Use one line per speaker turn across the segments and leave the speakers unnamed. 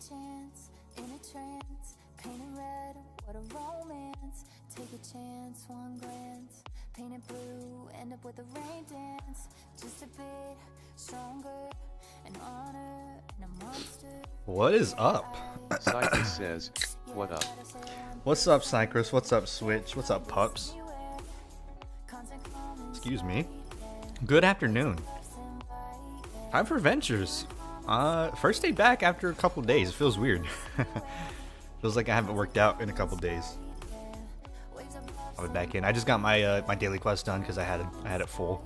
chance in a trance, painted red, what a romance. Take a chance, one glance, painted blue, end up with a rain dance. Just a bit stronger, an honor and a monster.
What is up?
Cyclist says, what up?
What's up, Cyclist? What's up, Switch? What's up, pups? Excuse me. Good afternoon. Time for ventures. First day back after a couple days. It feels weird. Feels like I haven't worked out in a couple days. I'll be back in. I just got my my daily quest done because I had it full.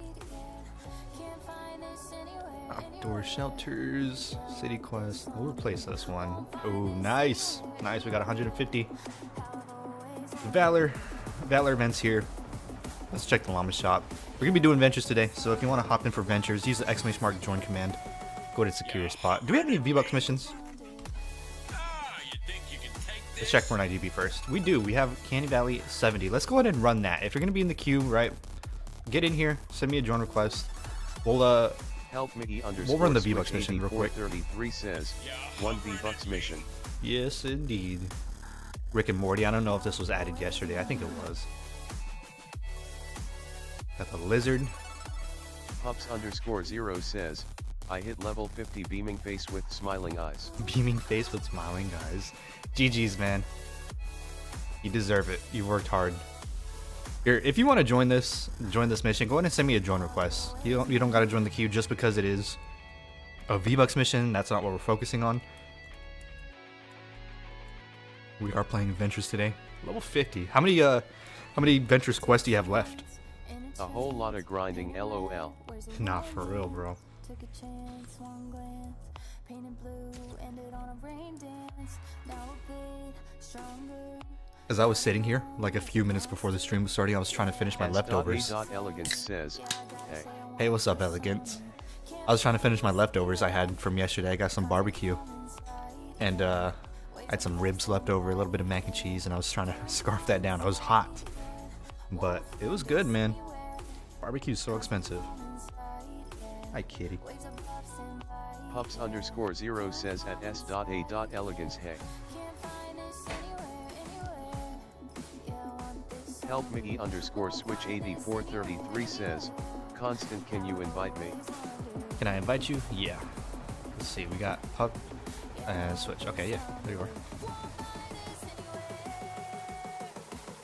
Outdoor shelters, city quest. We'll replace this one. Oh, nice, nice. We got 150. Valor events here. Let's check the llama shop. We're gonna be doing ventures today, so if you want to hop in for ventures, use the exclamation mark join command. Go to secure your spot. Do we have any V-Bucks missions? Let's check for an IDB first. We do. We have Candy Valley 70. Let's go ahead and run that. If you're gonna be in the queue, right? Get in here. Send me a join request. We'll
Help me
we'll run the V-Bucks mission real quick.
33 says, 1 V-Bucks mission.
Yes, indeed. Rick and Morty. I don't know if this was added yesterday. I think it was. Got the lizard.
Pups_0 says, I hit level 50 beaming face with smiling eyes.
Beaming face with smiling eyes. GG's, man. You deserve it. You worked hard. Here, if you want to join this mission, go ahead and send me a join request. You don't got to join the queue just because it is a V-Bucks mission. That's not what we're focusing on. We are playing adventures today. Level 50. How many ventures quests do you have left?
A whole lot of grinding, lol.
Nah, for real, bro.
Took a chance, one glance, painted blue, ended on a rain dance. Now a bit stronger.
As I was sitting here, like a few minutes before the stream was starting, I was trying to finish my leftovers.
Elegance says, hey.
Hey, what's up, Elegance? I was trying to finish my leftovers I had from yesterday. I got some barbecue. And, I had some ribs left over, a little bit of mac and cheese, and I was trying to scarf that down. I was hot. But it was good, man. Barbecue's so expensive. Hi, kitty.
Pups_0 says at s.a.elegance hey. Help me_switch 8433 says, Constant, can you invite me?
Can I invite you? Yeah. Let's see, we got pup and switch. Okay, yeah, there you are.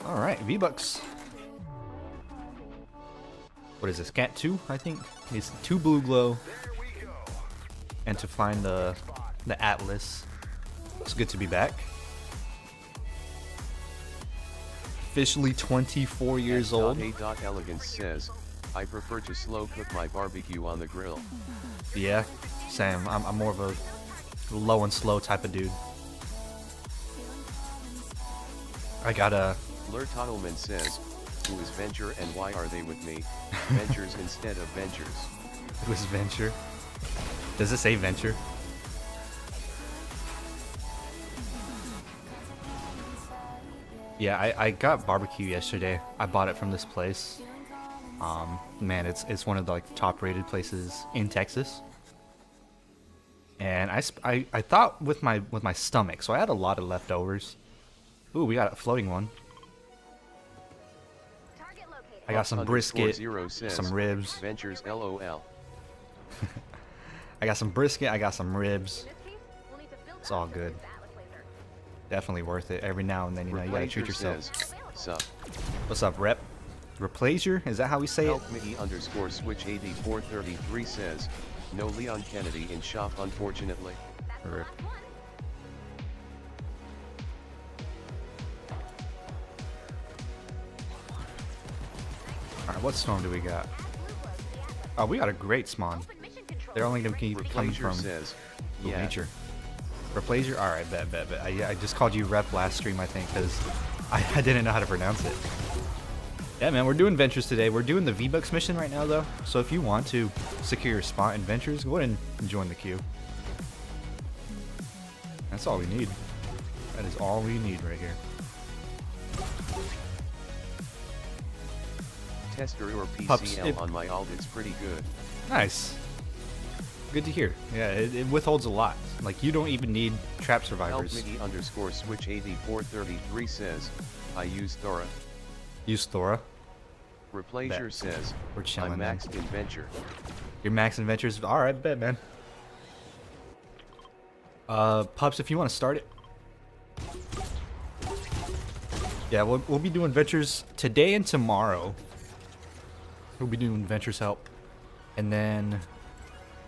Alright, V-Bucks. What is this? Cat 2, I think? It's 2 blue glow. And to find the Atlas. It's good to be back. Officially 24 years old.
Elegance says, I prefer to slow cook my barbecue on the grill.
Yeah, Sam, I'm more of a low and slow type of dude. I got a...
Lur Tottleman says, who is Venture and why are they with me? Ventures instead of Ventures.
Who is Venture? Does it say Venture? Yeah, I got barbecue yesterday. I bought it from this place. Man, it's one of the like top rated places in Texas. And I thought with my stomach, so I had a lot of leftovers. Ooh, we got a floating one. I got some brisket, some ribs.
Ventures LOL.
I got some brisket, I got some ribs. It's all good. Definitely worth it. Every now and then, you know, you gotta treat yourself.
Sup.
What's up, Rep? Replacer? Is that how we say it?
Help me_switch 8433 says, no Leon Kennedy in shop unfortunately.
Rip. Alright, what storm do we got? Oh, we got a great spawn. They're only gonna keep coming from nature. Replacer? Alright, bet. I just called you Rep last stream, I think, because I didn't know how to pronounce it. Yeah, man, we're doing ventures today. We're doing the V-Bucks mission right now, though. So if you want to secure your spot in ventures, go ahead and join the queue. That's all we need. That is all we need right here.
Tester or PCL on my alt, it's pretty good.
Nice. Good to hear. Yeah, it withholds a lot. Like, you don't even need trap
Help
survivors.
Miggy underscore switch 8433 says, I use Thora.
Use Thora.
Replacer
Bet.
says,
We're chilling,
I'm
man.
maxed in venture.
Your max adventures. All right, bet, man. Pups, if you want to start it. Yeah, we'll be doing ventures today and tomorrow. We'll be doing ventures help, and then.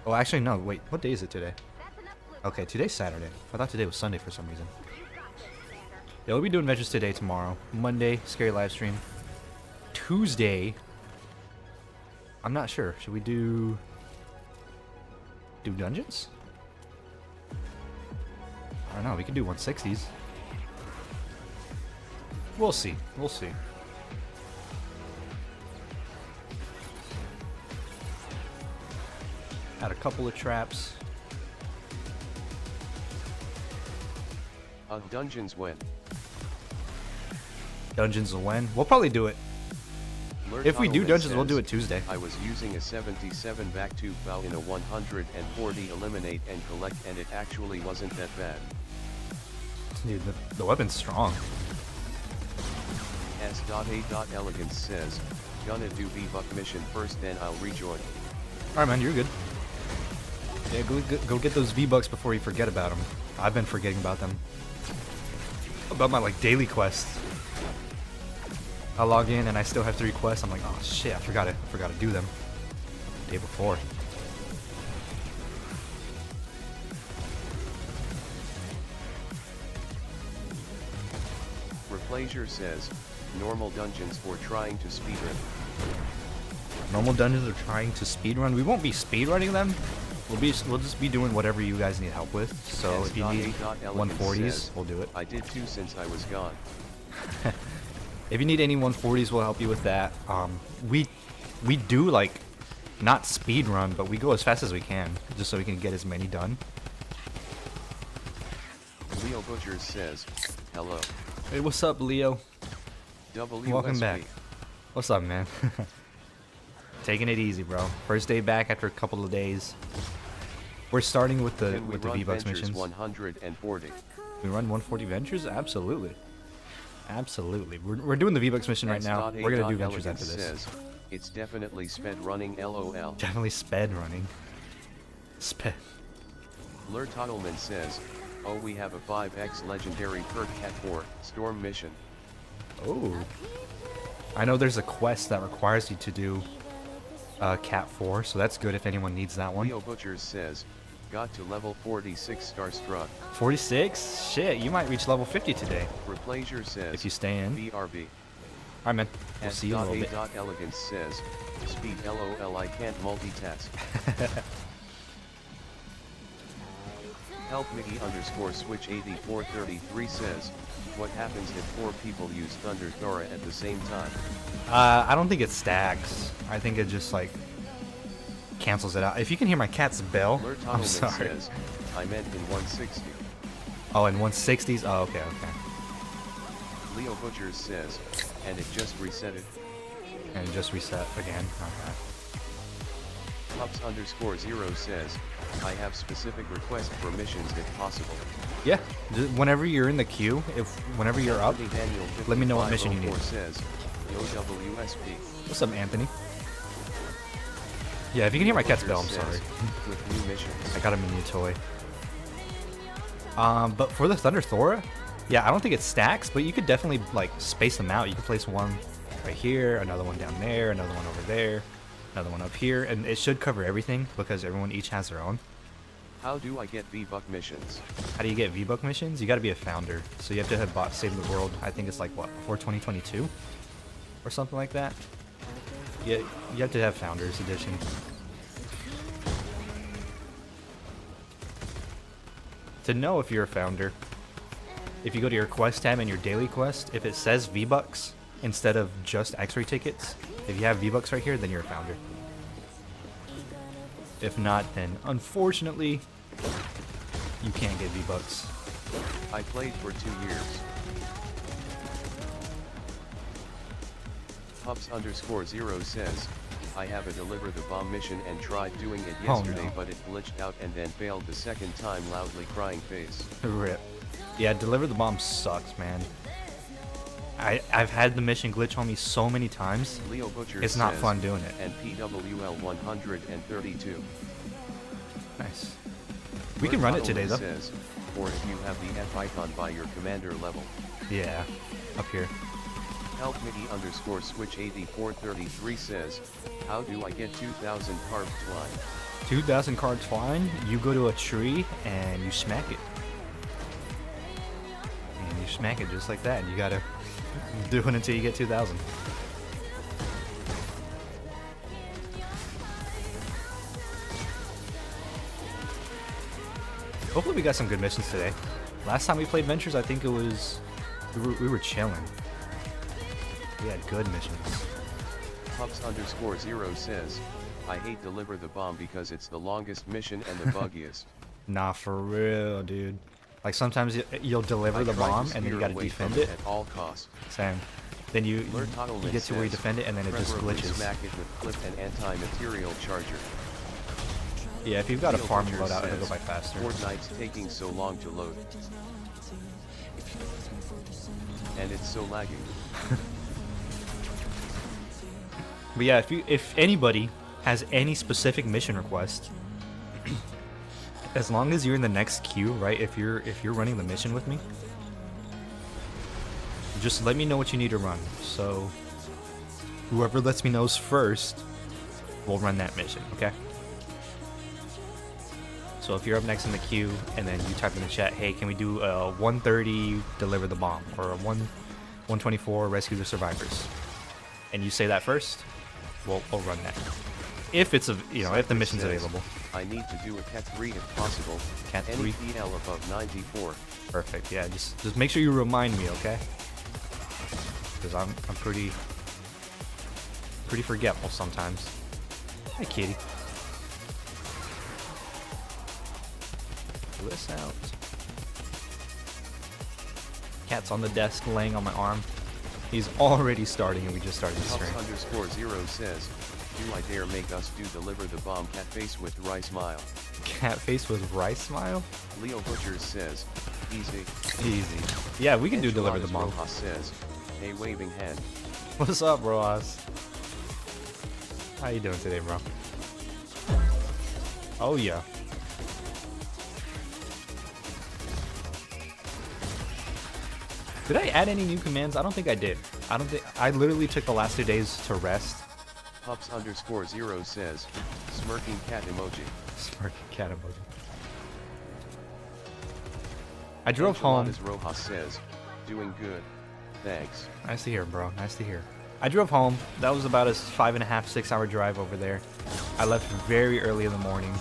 Oh, actually, no. Wait, what day is it today? Okay, today's Saturday. I thought today was Sunday for some reason. Yeah, we'll be doing ventures today, tomorrow, Monday, scary live stream. Tuesday. I'm not sure. Should we do dungeons? I don't know. We could do 160s. We'll see. We'll see. Had a couple of traps.
Dungeons when?
Dungeons will win. We'll probably do it.
Lurk
If we do
Tunnelman
dungeons, we'll
says,
do it Tuesday.
I was using a 77 back tube bow in a 140 eliminate and collect, and it actually wasn't that bad.
Dude, the weapon's strong.
S.A.Elegance says, gonna do V-Buck mission first, then I'll rejoin.
Alright, man, you're good. Yeah, go get those V-Bucks before you forget about them. I've been forgetting about them. About my, like, daily quests. I log in and I still have 3 quests. I'm like, oh shit, I forgot to do them. The day before.
Replacer says, normal dungeons for trying to speedrun.
Normal dungeons are trying to speedrun. We won't be speedrunning them. We'll just be doing whatever you guys need help with. So if you need 140s, we'll do it.
I did too since I was gone.
If you need any 140s, we'll help you with that. We do like not speedrun, but we go as fast as we can, just so we can get as many done.
Leo Butchers says, hello.
Hey, what's up, Leo? Welcome
WSP.
back. What's up, man? Taking it easy, bro. First day back after a couple of days. We're starting with the
Can we run
V-Bucks
Ventures
missions.
140.
We run 140 ventures? Absolutely. Absolutely. We're doing the V-Bucks mission right now. We're gonna do ventures after this.
Says, it's definitely sped running, LOL.
Definitely sped running. Sped.
Lur Toggleman says, oh, we have a 5x legendary perk Cat 4 storm mission.
Oh. I know there's a quest that requires you to do Cat 4, so that's good if anyone needs that one.
Leo Butchers says, got to level 46 starstruck.
46? Shit, you might reach level 50 today.
Replacer says,
If you stay in.
BRB.
Alright, man. We'll see you in a little bit.
Elegance says, speed LOL, I can't multitask. Help Mickey underscore switch 8433 says, what happens if 4 people use Thunder Thora at the same time?
I don't think it stacks. I think it just like cancels it out. If you can hear my cat's bell,
Lur
I'm
Toggleman
sorry.
says, I meant in 160.
Oh, in 160s? Oh, okay.
Leo Butchers says, and it just reset it.
And it just reset again. Okay.
Pups underscore 0 says, I have specific requests for missions if possible.
Yeah, whenever you're in the queue, whenever you're up,
Anthony Daniel
let me know what mission you need.
5504 says, no WSP.
What's up, Anthony? Yeah, if you can hear my cat's bell, I'm sorry.
With new missions.
I got him a new toy. But for the Thunder Thora, yeah, I don't think it stacks, but you could definitely like space them out. You could place one right here, another one down there, another one over there, another one up here, and it should cover everything because everyone each has their own.
How do I get V-Buck missions?
How do you get V-Buck missions? You gotta be a founder. So you have to have bought Save the World, I think it's like, what, before 2022? Or something like that? Yeah, you have to have Founders Edition. To know if you're a founder, if you go to your quest tab and your daily quest, if it says V-Bucks instead of just X-ray tickets, if you have V-Bucks right here, then you're a founder. If not, then unfortunately, you can't get V-Bucks.
I played for 2 years. Pups underscore 0 says, I have a deliver the bomb mission and tried doing it
Oh,
yesterday,
no.
but it glitched out and then failed the second time, loudly crying face.
Rip. Yeah, deliver the bomb sucks, man. I've had the mission glitch on me so many times.
Leo Butcher
It's not
says,
fun doing it.
And PWL 132.
Nice. We can run it today, though.
Says, or if you have the F icon by your commander level.
Yeah, up here.
Help Mickey _ switch 8433 says, how do I get 2000 carved twine?
2,000 card twine, you go to a tree and you smack it. And you smack it just like that. You gotta do it until you get 2,000. Hopefully we got some good missions today. Last time we played Ventures, I think it was... We were chilling. We had good missions.
Pups _ 0 says, I hate deliver the bomb because it's the longest mission and the buggiest.
Nah, for real, dude. Like sometimes you'll deliver the bomb and then you gotta defend it.
At all costs.
Same. Then you get to where you defend it and then it just glitches.
Smack it with clip and anti-material charger.
Yeah, if you've got a
Leo
farming
Butcher
loadout, it'll go
says,
by faster.
Fortnite's taking so long to load. And it's so laggy.
But yeah, if anybody has any specific mission request, as long as you're in the next queue, right? If you're running the mission with me, just let me know what you need to run. So whoever lets me know first, we'll run that mission, okay? So if you're up next in the queue and then you type in the chat, hey, can we do a 130 deliver the bomb or a 124 rescue the survivors, and you say that first, we'll run that. If it's if the mission's available.
I need to do a Cat 3 if possible.
Cat 3
PL above 94.
Perfect. Yeah, just make sure you remind me, okay? Because I'm pretty forgetful sometimes. Hi, kitty. Pull this out. Cat's on the desk, laying on my arm. He's already starting, and we just started the stream.
Pups _ 0 says, do I dare make us do deliver the bomb cat face with rice smile?
Cat face with rice smile?
Leo Butcher says, easy.
Easy. Yeah, we can do deliver the bomb.
Rojas says, a waving hand.
What's up, Rojas? How you doing today, bro? Oh yeah. Did I add any new commands? I don't think I did. I literally took the last 2 days to rest.
Pups _ 0 says, smirking cat emoji.
Smirking cat emoji. I drove home.
Rojas says, doing good. Thanks.
Nice to hear, bro. Nice to hear. I drove home. That was about a 5.5, 6 hour drive over there. I left very early in the morning.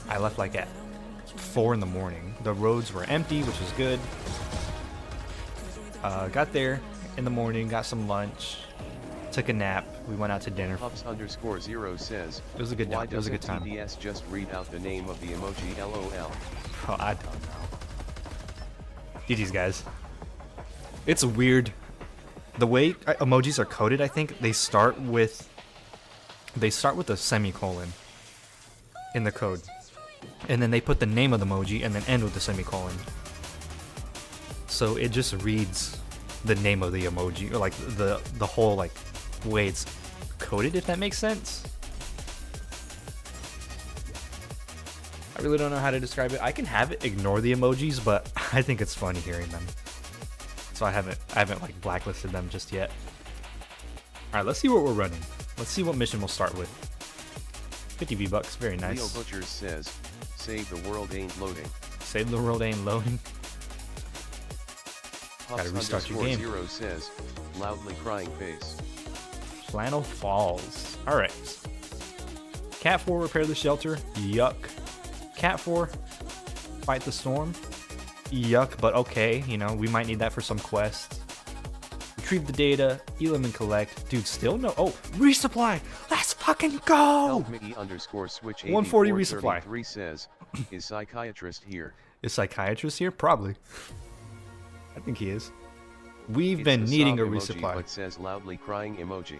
I left like at 4 in the morning. The roads were empty, which was good. Got there in the morning, got some lunch, took a nap. We went out to dinner.
Pups _ 0 says,
It was a good
why
time. It was a good time.
TDS just read out the name of the emoji LOL?
Oh, I don't know. GG's, guys. It's weird. The way emojis are coded, I think they start with a semicolon in the code, and then they put the name of the emoji and then end with the semicolon. So it just reads the name of the emoji, or like the whole like way it's coded, if that makes sense. I really don't know how to describe it. I can have it ignore the emojis, but I think it's funny hearing them. So I haven't like blacklisted them just yet. All right, let's see what we're running. Let's see what mission we'll start with. 50 V-bucks, very nice.
Leo Butcher says, save the world ain't loading.
Save the world ain't loading.
Pups
Gotta restart your game.
0 says, loudly crying face.
Flannel Falls. All right. Cat 4, repair the shelter. Yuck. Cat 4, fight the storm. Yuck, but okay. You know, we might need that for some quests. Retrieve the data. Elim and collect. Dude, still no. Oh, resupply. Let's fucking go.
Help Mickey _ switch
140 resupply.
3 says, is psychiatrist here?
Is psychiatrist here? Probably. I think he is. We've
It's
been
the
needing a
sob emoji,
resupply.
but says loudly crying emoji.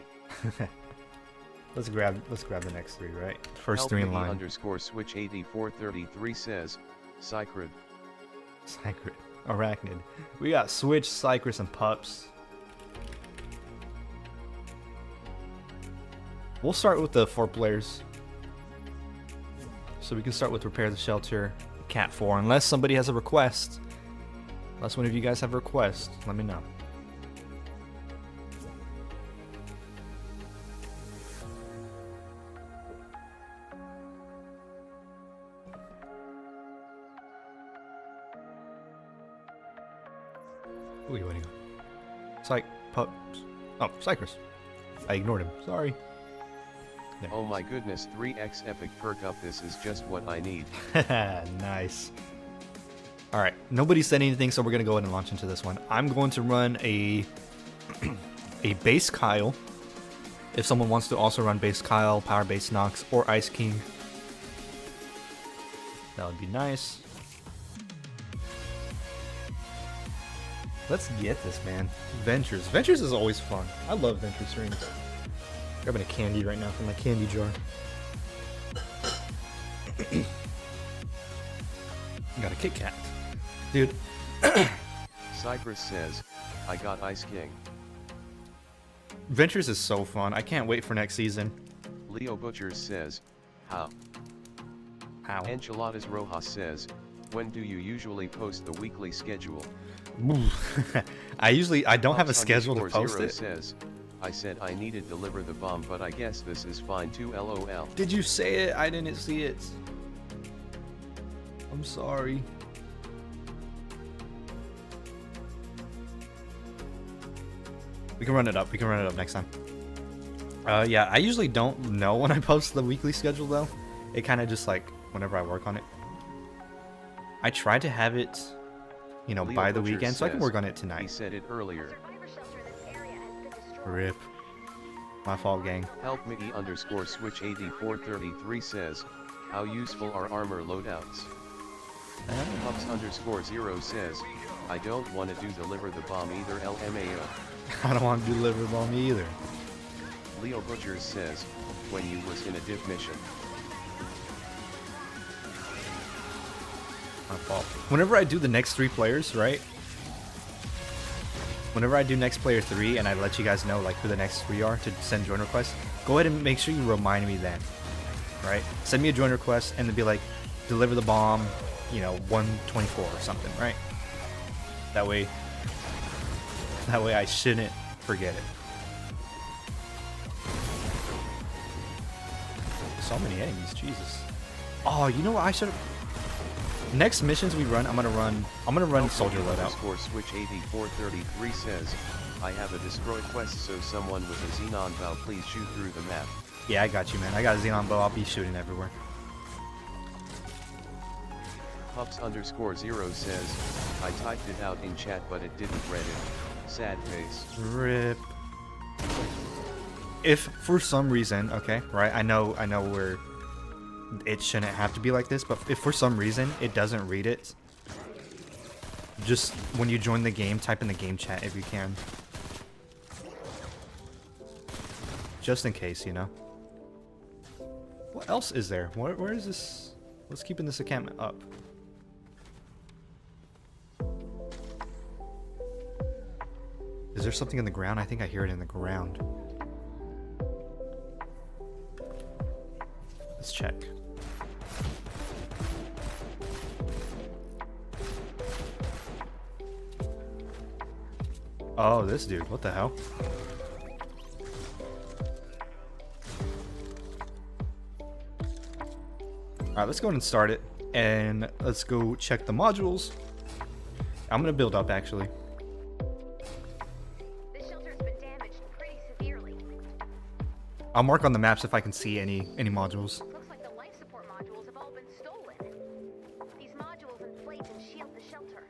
Let's grab the next 3, right? First
Help
3 in
Miggy
line.
Underscore switch 8433 says, Cycrid.
Cycrid. Arachnid. We got Switch, Cypress, and Pups. We'll start with the 4 players. So we can start with Repair the Shelter, Cat 4, unless somebody has a request. Unless one of you guys have a request, let me know. Who are you waiting on? Pups. Oh, Cypress. I ignored him. Sorry. There.
Oh my goodness, 3x epic perk up. This is just what I need.
Nice. Alright, nobody said anything, so we're going to go ahead and launch into this one. I'm going to run a base Kyle. If someone wants to also run base Kyle, power base Nox, or Ice King, that would be nice. Let's get this, man. Ventures. Ventures is always fun. I love Venture streams. Grabbing a candy right now from my candy jar. Got a Kit Kat. Dude.
Cypress says, I got Ice King.
Ventures is so fun. I can't wait for next season.
Leo Butchers says, how?
How?
Enchiladas Rojas says, when do you usually post the weekly schedule?
I don't have a schedule to post it.
Says, I said I needed to deliver the bomb, but I guess this is fine too, lol.
Did you say it? I didn't see it. I'm sorry. We can run it up. We can run it up next time. Yeah, I usually don't know when I post the weekly schedule, though. It kind of just like whenever I work on it. I try to have it, you know,
Leo
by the
Butcher
weekend, so I can
says,
work on it tonight.
He said it earlier.
Rip. My fault, gang.
Help Miggy underscore switch 8433 says, how useful are armor loadouts? Pups underscore 0 says, I don't want to do deliver the bomb either, LMAO.
I don't want to deliver bomb either.
Leo Butchers says, when you was in a div mission.
My fault. Whenever I do the next 3 players, right? Whenever I do next player 3 and I let you guys know like who the next 3 are to send join requests, go ahead and make sure you remind me then, right? Send me a join request and then be like, deliver the bomb, you know, 124 or something, right? That way I shouldn't forget it. So many enemies, Jesus. Oh, you know what? I should have. Next missions we run, I'm gonna run soldier loadout.
Underscore switch 8433 says, I have a destroy quest, so someone with a xenon bow please shoot through the map.
Yeah, I got you, man. I got a xenon bow. I'll be shooting everywhere.
Pups underscore 0 says, I typed it out in chat but it didn't read it. Sad face.
Rip. If for some reason, okay, right? I know it shouldn't have to be like this, but if for some reason it doesn't read it, just when you join the game, type in the game chat if you can. Just in case, you know. What else is there? Where is this? Let's keep this encampment up. Is there something in the ground? I think I hear it in the ground. Let's check. Oh, this dude. What the hell? Alright, let's go ahead and start it. And let's go check the modules. I'm going to build up, actually.
This shelter's been damaged pretty severely.
I'll mark on the maps if I can see any modules.
Looks like the life support modules have all been stolen. These modules inflate and shield the shelter.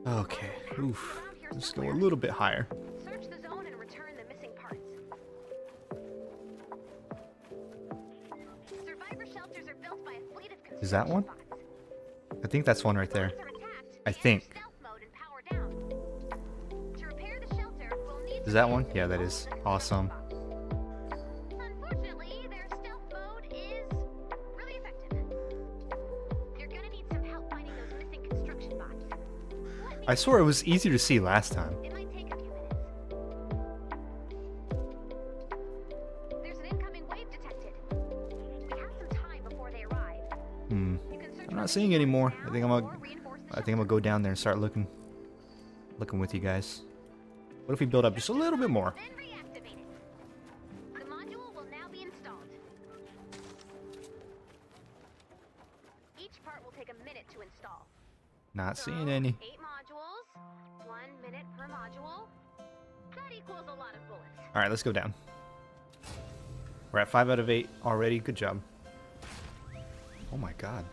Okay. Oof. Let's go a little bit higher.
Search the zone and return the missing parts. Survivor shelters are built by a fleet of
Is that one?
construction bots.
I think that's one right there.
Bots are attacked
I
and enter
think.
stealth mode and power down. To repair the shelter, we'll need
Is that one? Yeah, that is. Awesome.
Unfortunately, their stealth mode is really effective. You're gonna need some help finding those missing construction bots. Let me
I swore it was easier to see last time.
It might take a few minutes. There's an incoming wave detected. We have some time before they arrive.
Hmm.
You can search
I'm
for
not
the
seeing any more.
now
I think I'm
or
gonna
reinforce the
I think I'm gonna go down there and start looking with you guys. What if we build up just a little bit more?
Then reactivate it. The module will now be installed. Each part will take a minute to install.
Not
So,
seeing any.
8 modules, 1 minute per module. That equals a lot of bullets.
All right, let's go down. We're at 5 out of 8 already. Good job. Oh my god.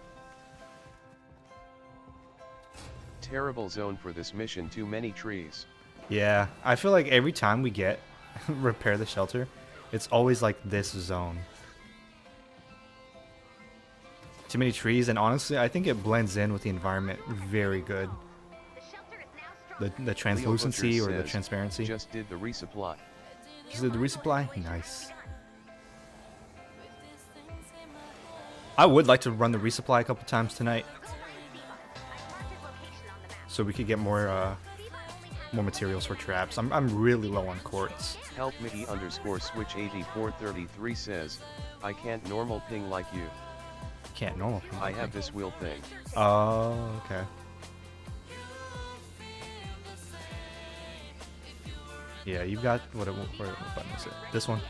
Terrible zone for this mission, too many trees.
Yeah, I feel like every time we get repair the shelter, it's always like this zone. Too many trees, and honestly, I think it blends in with the environment very good.
The shelter is now strong.
The translucency or the
says,
transparency.
Just did the resupply.
Just did the resupply? Nice. I would like to run the resupply a couple times tonight, so we could get more materials for traps. I'm really low on quartz.
Help Mickey _ switch 8433 says, I can't normal ping like you.
Can't normal.
I have this wheel thing.
Oh, okay. Yeah, you've got what button is it? This one.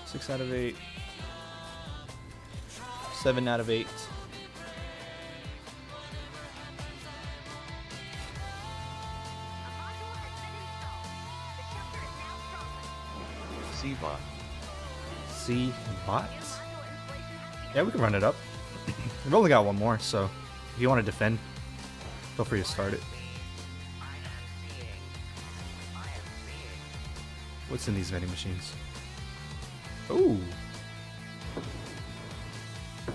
Six out of 8. 7 out of 8.
C-bot.
C bots? Yeah, we can run it up. We've only got one more, so if you want to defend, feel free to start it. What's in these vending machines? Ooh.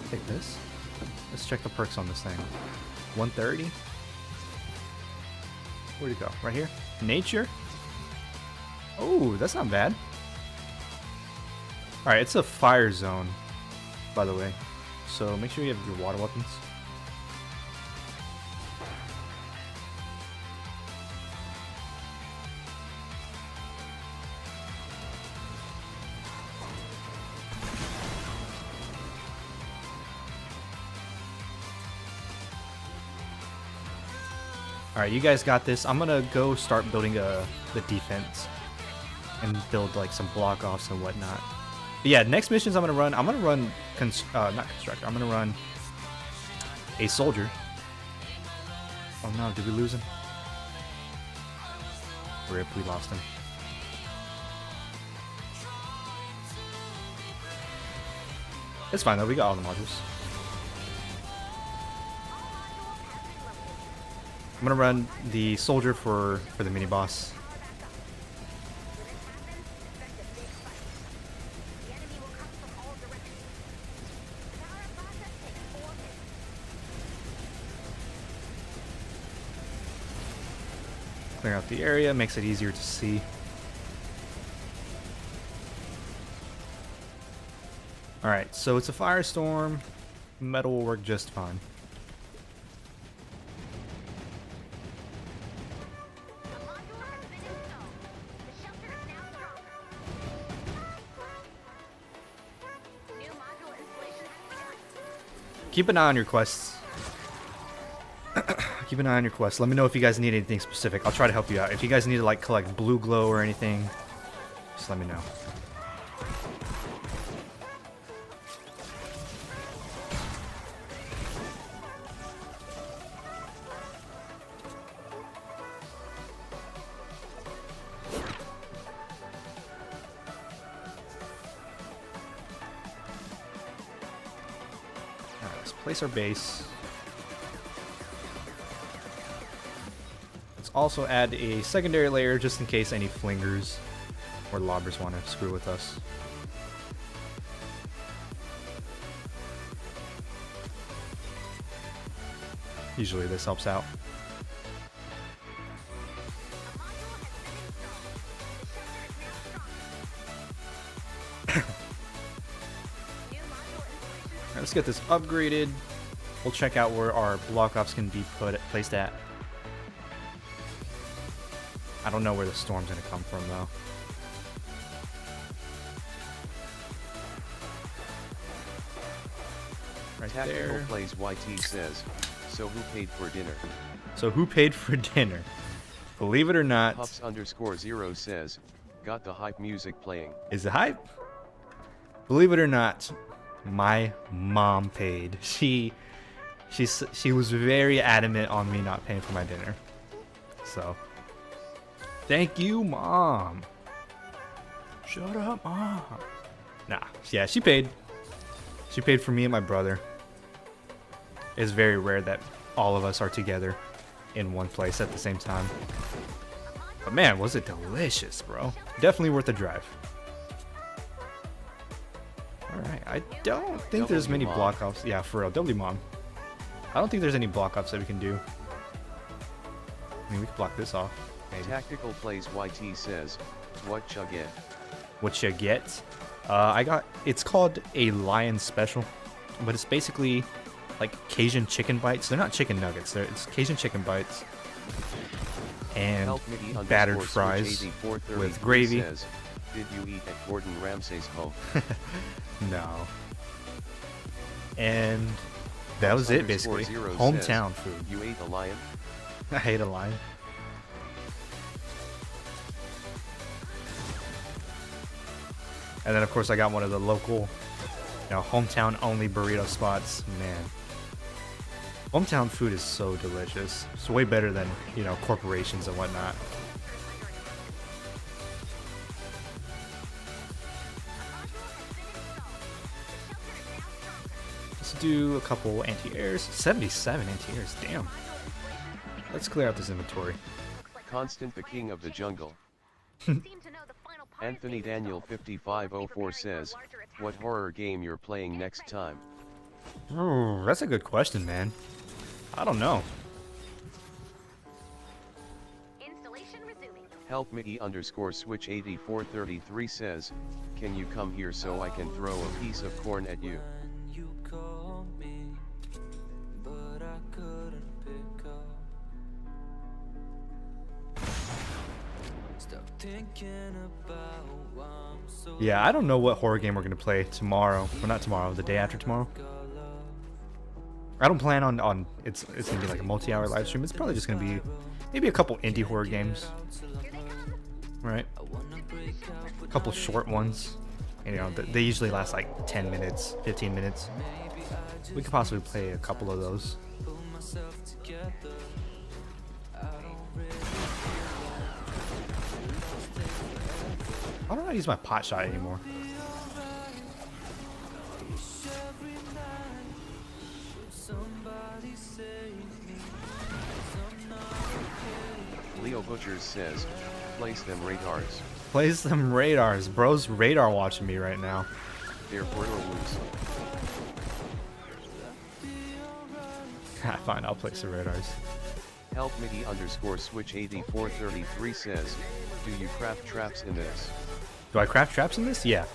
Take this. Let's check the perks on this thing. 130. Where'd it go? Right here? Nature? Oh, that's not bad. Alright, it's a fire zone, by the way. So make sure you have your water weapons. Alright, you guys got this. I'm gonna go start building the defense and build like some block offs and whatnot. But yeah, next missions I'm gonna run not constructor. I'm gonna run a soldier. Oh no, did we lose him? Rip, we lost him. It's fine though, we got all the modules. I'm gonna run the soldier for the mini boss. Clear out the area, makes it easier to see. Alright, so it's a firestorm. Metal will work just fine. Keep an eye on your quests. Keep an eye on your quests. Let me know if you guys need anything specific. I'll try to help you out. If you guys need to like collect blue glow or anything, just let me know. Alright, let's place our base. Let's also add a secondary layer just in case any flingers or lobbers want to screw with us. Usually this helps out. Alright, let's get this upgraded. We'll check out where our block ops can be placed at. I don't know where the storm's gonna come from though. Right
Tactical
there.
Plays YT says, so who paid for dinner?
So who paid for dinner? Believe it or not,
Pups_0 says, got the hype music playing.
is it hype? Believe it or not, my mom paid. She was very adamant on me not paying for my dinner. So, thank you, Mom. Shut up, Mom. Nah, yeah, she paid. She paid for me and my brother. It's very rare that all of us are together in one place at the same time. But man, was it delicious, bro. Definitely worth the drive. Alright, I don't think there's many block offs. Yeah, for real, W Mom. I don't think there's any block offs that we can do. I mean, we can block this off. Maybe.
Tactical Plays YT says, what you get?
What you get? I got, it's called a lion special, but it's basically like Cajun chicken bites. They're not chicken nuggets, it's Cajun chicken bites and battered fries with gravy.
Says, did you eat at Gordon Ramsay's home?
No. And that was it basically. Hometown food.
You ate a lion?
I hate a lion. And then of course I got one of the local, hometown only burrito spots. Man, hometown food is so delicious. It's way better than, corporations and whatnot. Let's do a couple anti-airs. 77 anti-airs, damn. Let's clear out this inventory.
Constant, the king of the jungle. Anthony Daniel 5504 says, what horror game you're playing next time?
Oh, that's a good question, man. I don't know.
Help Mickey_switch 8433 says, can you come here so I can throw a piece of corn at you?
Yeah, I don't know what horror game we're gonna play tomorrow. Well, not tomorrow, the day after tomorrow. I don't plan on it's gonna be like a multi-hour live stream. It's probably just gonna be maybe a couple indie horror games. Right? A couple short ones. They usually last like 10 minutes, 15 minutes. We could possibly play a couple of those. I don't know how to use my pot shot anymore.
Leo Butchers says, place them radars.
Place them radars. Bro's radar watching me right now.
They're portal loose.
Fine, I'll place the radars.
Help Mickey_switch 8433 says, do you craft traps in this?
Do I craft traps in this? Yeah.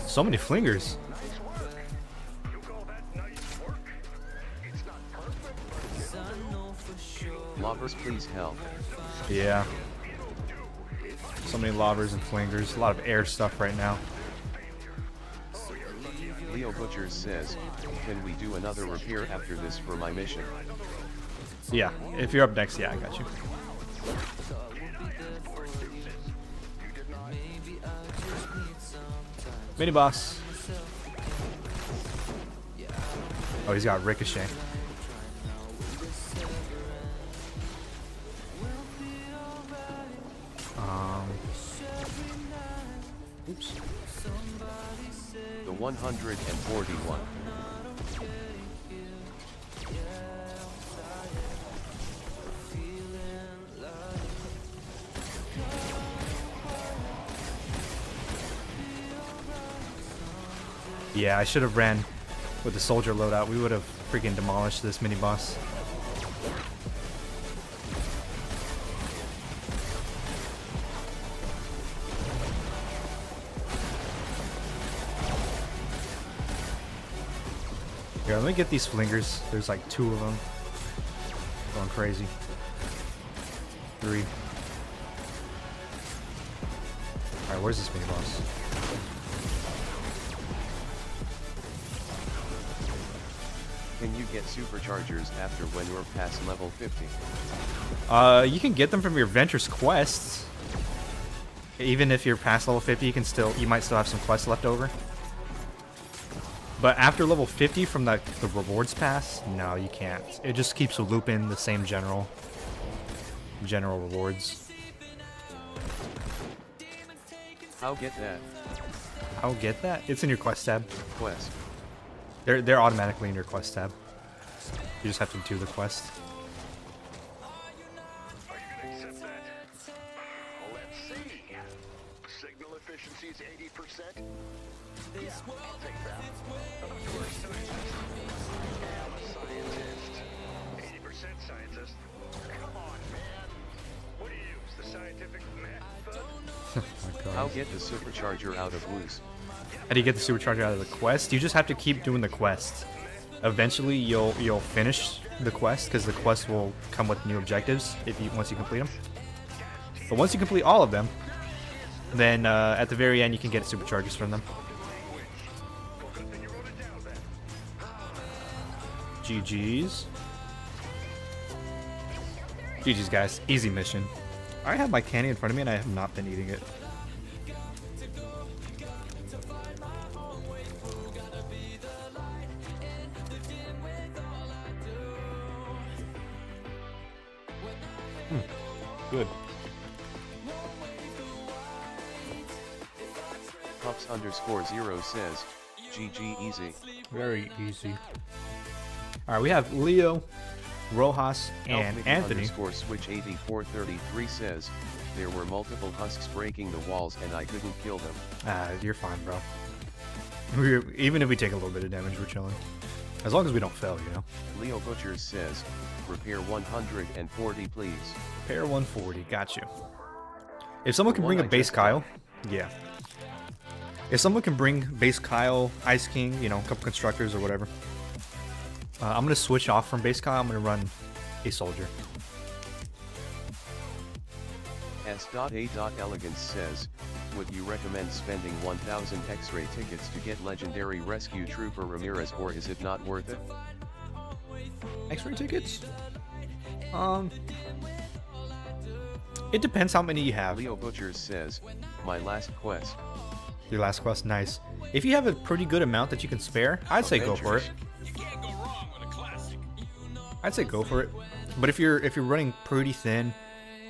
So many flingers.
Lobbers, please help.
Yeah. So many lobbers and flingers. A lot of air stuff right now.
Leo Butchers says, can we do another repair after this for my mission?
Yeah, if you're up next, yeah, I got you. Mini boss. Oh, he's got ricochet.
The 141.
Yeah, I should have ran with the soldier loadout. We would have freaking demolished this mini boss. Here, let me get these flingers. There's like 2 of them. Going crazy. 3. Alright, where's this mini boss?
Can you get superchargers after when you're past level 50?
You can get them from your Venture's quests. Even if you're past level 50, you might still have some quests left over. But after level 50 from the rewards pass, no, you can't. It just keeps looping the same general rewards.
How get that?
I'll get that. It's in your quest tab.
Quest.
They're automatically in your quest tab. You just have to do the quest.
Are you gonna accept that? Let's see. Signal efficiency's 80%. Yeah, I'll take that. You're a scientist. I'm a scientist. 80% scientist. Come on, man. What do you use? The scientific method?
Oh my God.
How get the supercharger out of loose?
How do you get the supercharger out of the quest? You just have to keep doing the quest. Eventually, you'll finish the quest because the quest will come with new objectives once you complete them. But once you complete all of them, then at the very end you can get superchargers from them. GG's. GG's, guys. Easy mission. I have my candy in front of me and I have not been eating it. Good.
Pups_0 says, GG easy.
Very easy. Alright, we have Leo, Rojas, and Anthony.
_switch8433 says, there were multiple husks breaking the walls and I couldn't kill them.
You're fine, bro. Even if we take a little bit of damage, we're chilling. As long as we don't fail, you know.
Leo Butchers says, repair 140 please.
Repair 140, got you. If someone can bring a base Kyle, yeah. If someone can bring base Kyle, Ice King, you know, a couple constructors or whatever. I'm gonna switch off from base Kyle, I'm gonna run a soldier.
S.A.Elegance says, would you recommend spending 1,000 X-ray tickets to get legendary rescue trooper Ramirez, or is it not worth it?
X-ray tickets? It depends how many you have.
Leo Butchers says, my last quest.
Your last quest, nice. If you have a pretty good amount that you can spare, I'd say go for it. I'd say go for it. But if you're running pretty thin,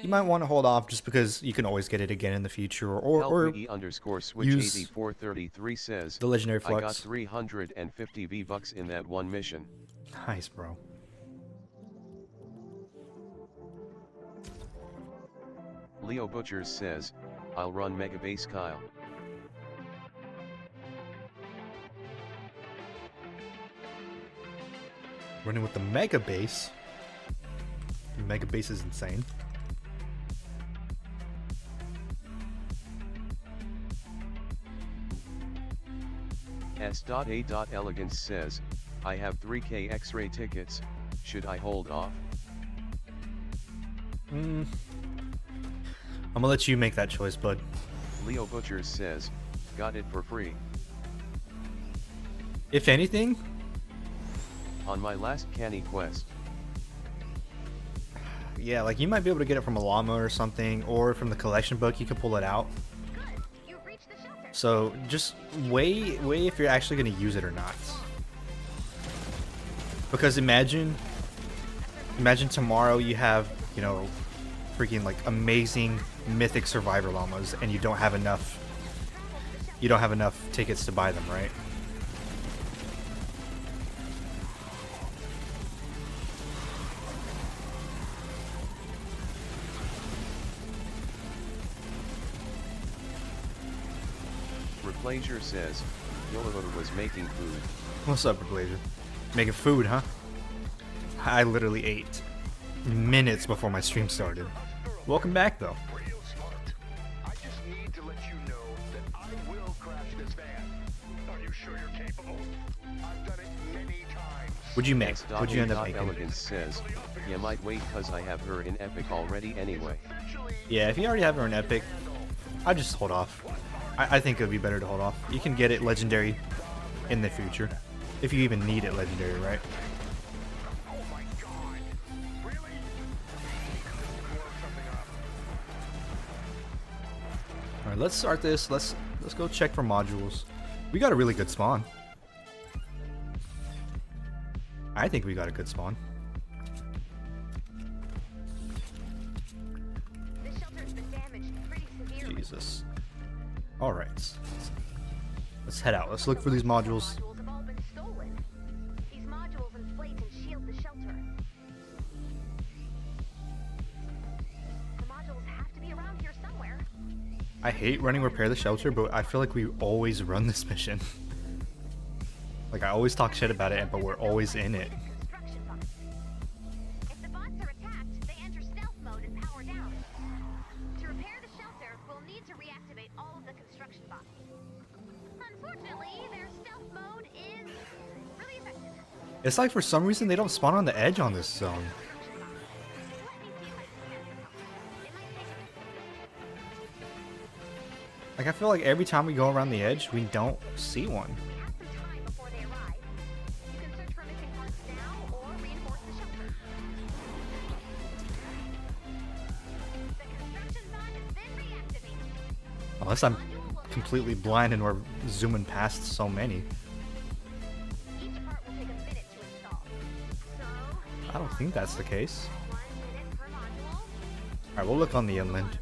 you might want to hold off just because you can always get it again in the future, or
_switch8433 says,
the legendary flux.
I got 350 V-bucks in that one mission.
Nice, bro.
Leo Butchers says, I'll run Mega Base Kyle.
Running with the Mega Base. The Mega Base is insane.
S.A.Elegance says, I have 3K X-ray tickets, should I hold off?
I'm gonna let you make that choice, bud.
Leo Butchers says, got it for free.
If anything,
on my last canny quest.
Yeah, like you might be able to get it from a llama or something, or from the collection book, you can pull it out.
You've reached the shelter.
So just weigh if you're actually going to use it or not. Because imagine tomorrow you have, you know, freaking like amazing mythic survivor llamas and you don't have enough tickets to buy them, right?
Replager says, Yololo was making food.
What's up, Blazer? Making food, huh? I literally ate minutes before my stream started. Welcome back, though.
Real smart. I just need to let you know that I will crash this van. Are you sure you're capable? I've done it many times.
What'd you make? What'd you end up making?
Elegance says, yeah, might wait cause I have her in Epic already anyway.
Yeah, if you already have her in Epic, I'd just hold off. I think it would be better to hold off. You can get it legendary in the future. If you even need it legendary, right?
Oh my god. Really? Work something up.
Alright, let's start this. Let's go check for modules. We got a really good spawn. I think we got a good spawn.
This shelter's been damaged pretty severely.
Jesus. Alright. Let's head out. Let's look for these modules.
Modules have all been stolen. These modules inflate and shield the shelter. The modules have to be around here somewhere.
I hate running repair the shelter, but I feel like we always run this mission. Like, I always talk shit about it, but we're always in it.
Construction bots. If the bots are attacked, they enter stealth mode and power down. To repair the shelter, we'll need to reactivate all of the construction bots. Unfortunately, their stealth mode is really effective.
It's like for some reason they don't spawn on the edge on this zone.
Let me see if I can get them. It might take
Like, I feel like every time we go around the edge, we don't see one.
We have some time before they arrive. You can search for missing parts now or reinforce the shelter. The construction bot has been reactivated.
Unless I'm completely blind and we're zooming past so many.
Each part will take a minute to install. So,
I don't think that's the case.
1 minute per module.
Alright, we'll look on the inland.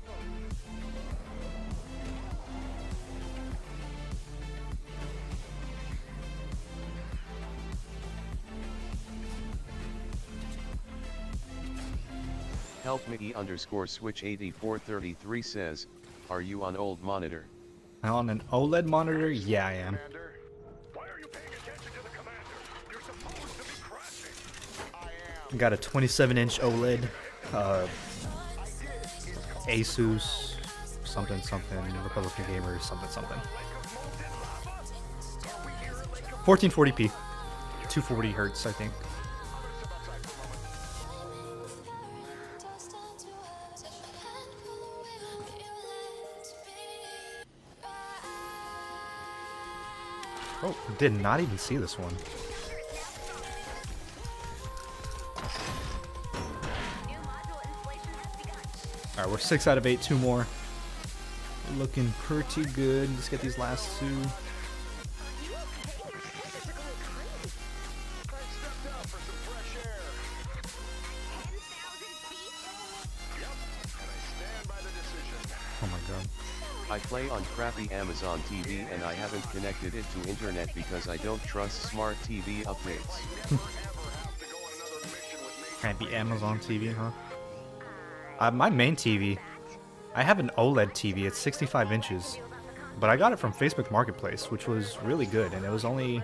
Help Mickey _switch 8433 says, are you on old monitor?
On an OLED monitor? Yeah, I am.
Commander, why are you paying attention to the commander? You're supposed to be crashing. I am.
Got a 27-inch OLED. Asus. Something. Republican Gamer. Something. 1440p. 240 hertz, I think. Oh, did not even see this one.
New module installation has begun.
Alright, we're 6 out of 8, 2 more. Looking pretty good. Let's get these last 2.
Are you okay? Your hands are going crazy.
I stepped out for some fresh air.
10,000 feet?
Yep, and I stand by the decision.
Oh my god.
I play on crappy Amazon TV and I haven't connected it to internet because I don't trust smart TV updates.
Can't be Amazon TV, huh? My main TV, I have an OLED TV. It's 65 inches. But I got it from Facebook Marketplace, which was really good. And it was only a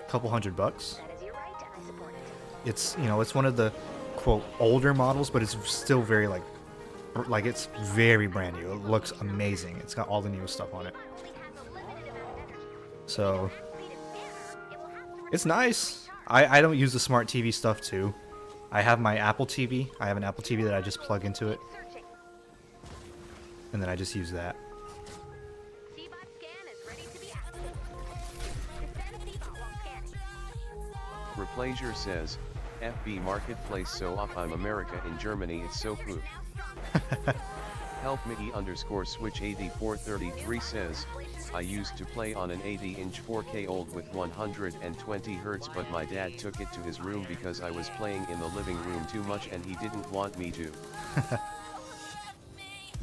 couple $100.
That is your right, and I support it.
It's, you know, it's one of the, quote, older models, but it's still very, like it's very brand new. It looks amazing. It's got all the newest stuff on it. So, it's nice. I don't use the smart TV stuff too. I have my Apple TV. I have an Apple TV that I just plug into it. And then I just use that.
C-bot scan is ready to be active. Descend C-bot while scanning.
Replager says, FB Marketplace so up I'm America in Germany it's so poop. Help Mickey _switch 8433 says, I used to play on an 80-inch 4K old with 120 Hz but my dad took it to his room because I was playing in the living room too much and he didn't want me to.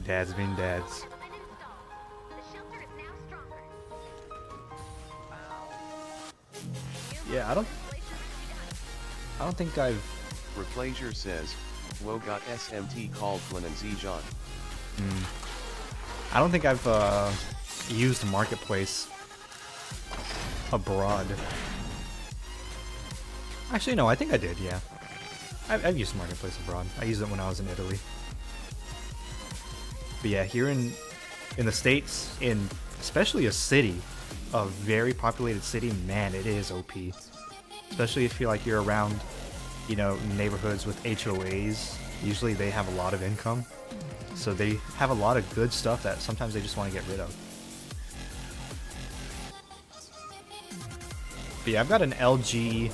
Dads being dads.
The shelter is now stronger.
Yeah, I don't think I've...
Replager says, Wo got SMT called Glenn and Zijan.
I don't think I've used Marketplace abroad. Actually, no, I think I did, yeah. I've used Marketplace abroad. I used it when I was in Italy. But yeah, here in the States, in especially a city, a very populated city, man, it is OP. Especially if you're around, you know, neighborhoods with HOAs. Usually they have a lot of income. So they have a lot of good stuff that sometimes they just want to get rid of. But yeah, I've got an LG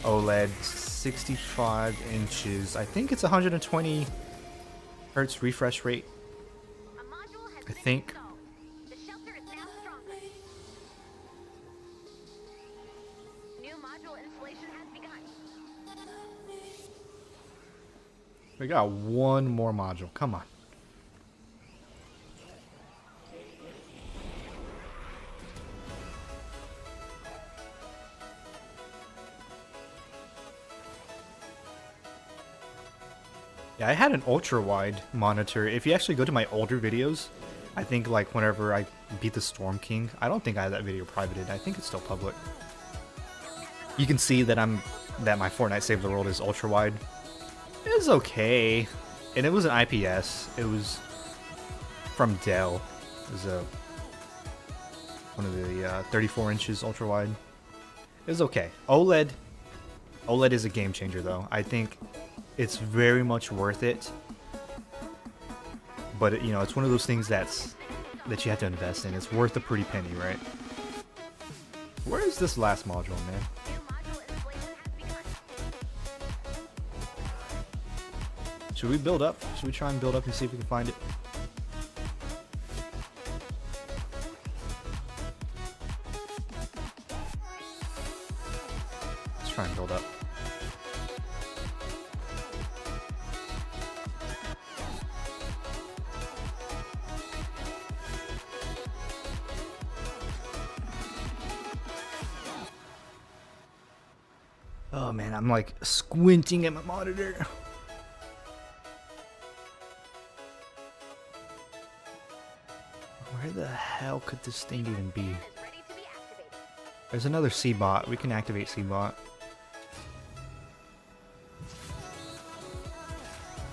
OLED 65 inches. I think it's 120 hertz refresh rate. I think.
The shelter is now stronger. New module installation has begun.
We got one more module. Come on. Yeah, I had an ultra-wide monitor. If you actually go to my older videos, I think like whenever I beat the Storm King, I don't think I had that video privated. I think it's still public. You can see that my Fortnite Save the World is ultra-wide. It was okay, and it was an IPS. It was from Dell. It was one of the 34 inches ultra-wide. It was okay. OLED is a game changer though. I think it's very much worth it, but you know, it's one of those things that you have to invest in. It's worth a pretty penny, right? Where is this last module, man? Should we build up? Should we try and build up and see if we can find it? Let's try and build up. Oh man, I'm like squinting at my monitor. Where the hell could this thing even be? There's another C-bot. We can activate C-bot.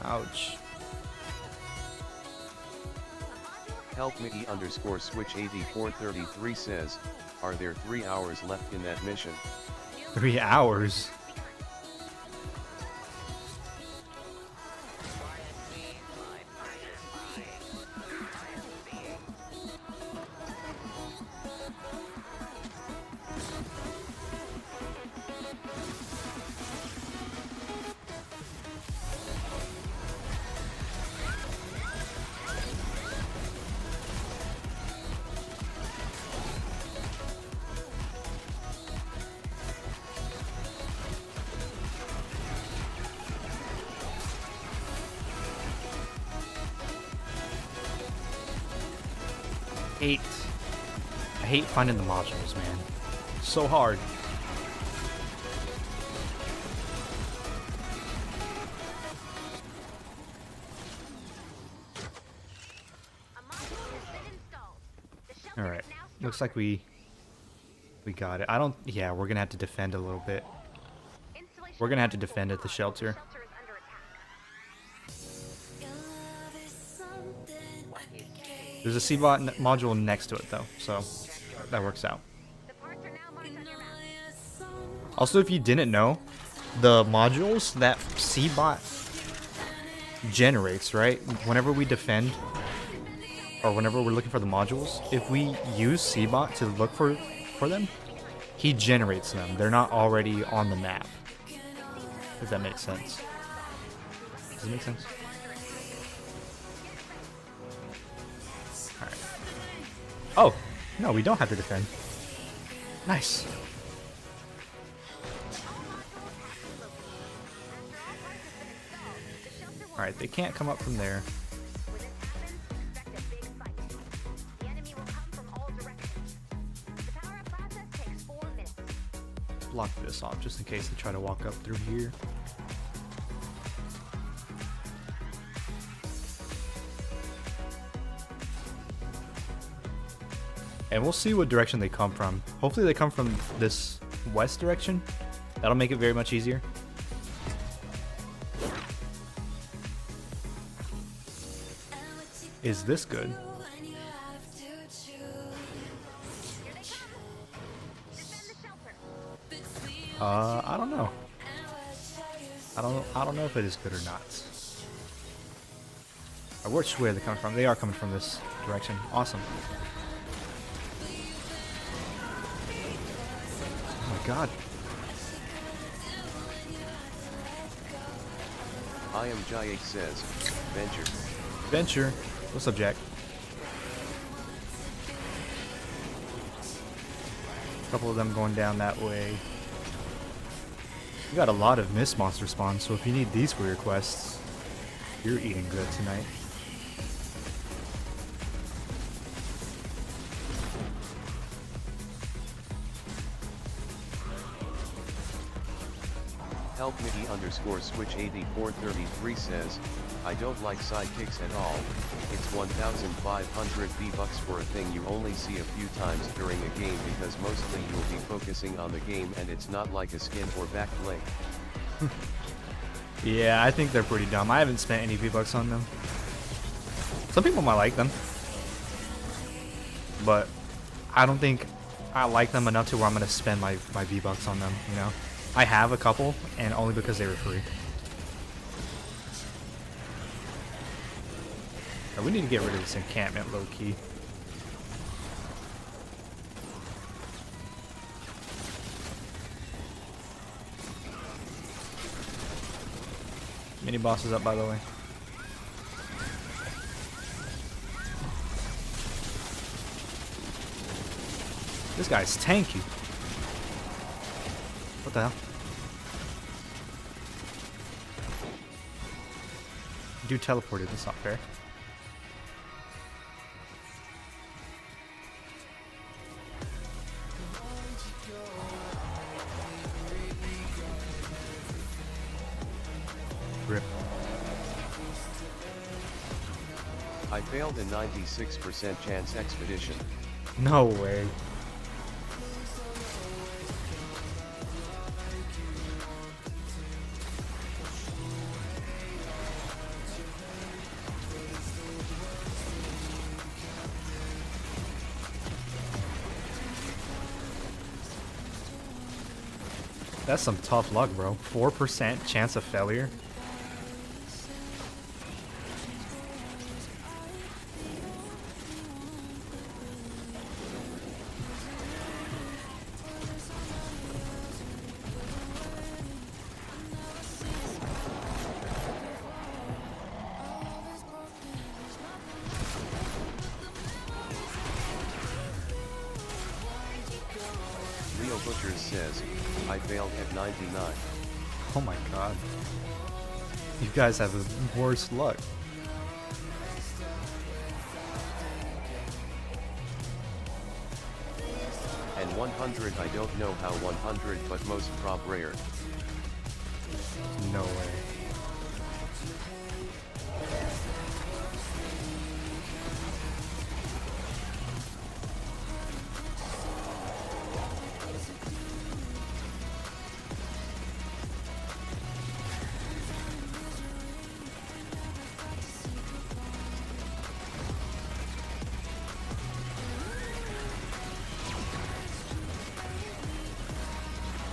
Ouch.
Help Mickey _ switch 8433 says, are there 3 hours left in that mission?
3 hours? I hate finding the modules, man. So hard. Alright. Looks like we got it. Yeah, we're gonna have to defend a little bit. We're gonna have to defend at the shelter. There's a C-bot module next to it though, so that works out. Also, if you didn't know, the modules that C-bot generates, right? Whenever we defend, or whenever we're looking for the modules, if we use C-bot to look for them, he generates them. They're not already on the map. If that makes sense. Does it make sense? Alright. Oh! No, we don't have to defend. Nice. Alright, they can't come up from there. Block this off just in case they try to walk up through here. And we'll see what direction they come from. Hopefully they come from this west direction. That'll make it very much easier. Is this good? I don't know. I don't know if it is good or not. Which way are they coming from? They are coming from this direction. Awesome. Oh my god.
I am Jake says, venture.
Venture. What's up, Jack? A couple of them going down that way. We got a lot of mist monster spawns, so if you need these for your quests, you're eating good tonight.
Help Mickey underscore switch 8433 says, I don't like sidekicks at all. It's 1,500 V-Bucks for a thing you only see a few times during a game because mostly you'll be focusing on the game and it's not like a skin or back bling.
Yeah, I think they're pretty dumb. I haven't spent any V-Bucks on them. Some people might like them, but I don't think I like them enough to where I'm going to spend my V-Bucks on them, you know? I have a couple, and only because they were free. Now, we need to get rid of this encampment low-key. Mini boss is up, by the way. This guy's tanky. What the hell? Dude teleported, that's not fair. Rip.
I failed a 96% chance expedition.
No way. That's some tough luck, bro. 4% chance of failure.
Leo Butchers says, I failed at 99.
Oh my god. You guys have the worst luck.
And 100 I don't know how 100 but most prop rare.
No way.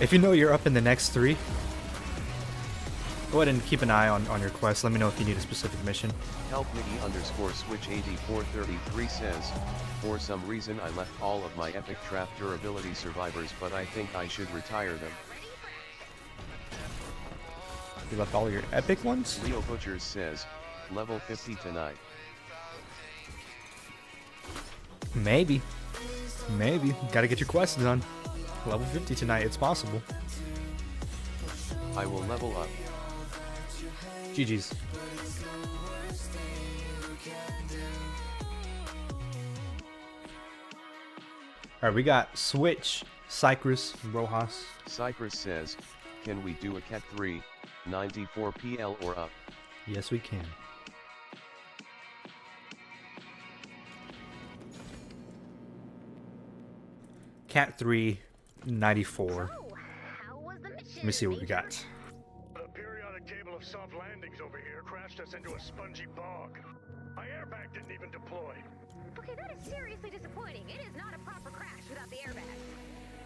If you know you're up in the next 3, go ahead and keep an eye on your quest. Let me know if you need a specific mission.
Help Mickey underscore switch 8433 says, for some reason I left all of my epic trap durability survivors but I think I should retire them.
You left all your epic ones?
Leo Butchers says, level 50 tonight.
Maybe. Maybe. Gotta get your quest done. Level 50 tonight, it's possible.
I will level up.
GG's. Alright, we got Switch, Cypress, Rojas.
Cypress says, can we do a Cat 3, 94 PL or up?
Yes, we can. Cat 3 94.
So, how was the mission?
Let me see what we got.
The periodic table of soft landings over here crashed us into a spongy bog. My airbag didn't even deploy.
Okay, that is seriously disappointing. It is not a proper crash without the airbag.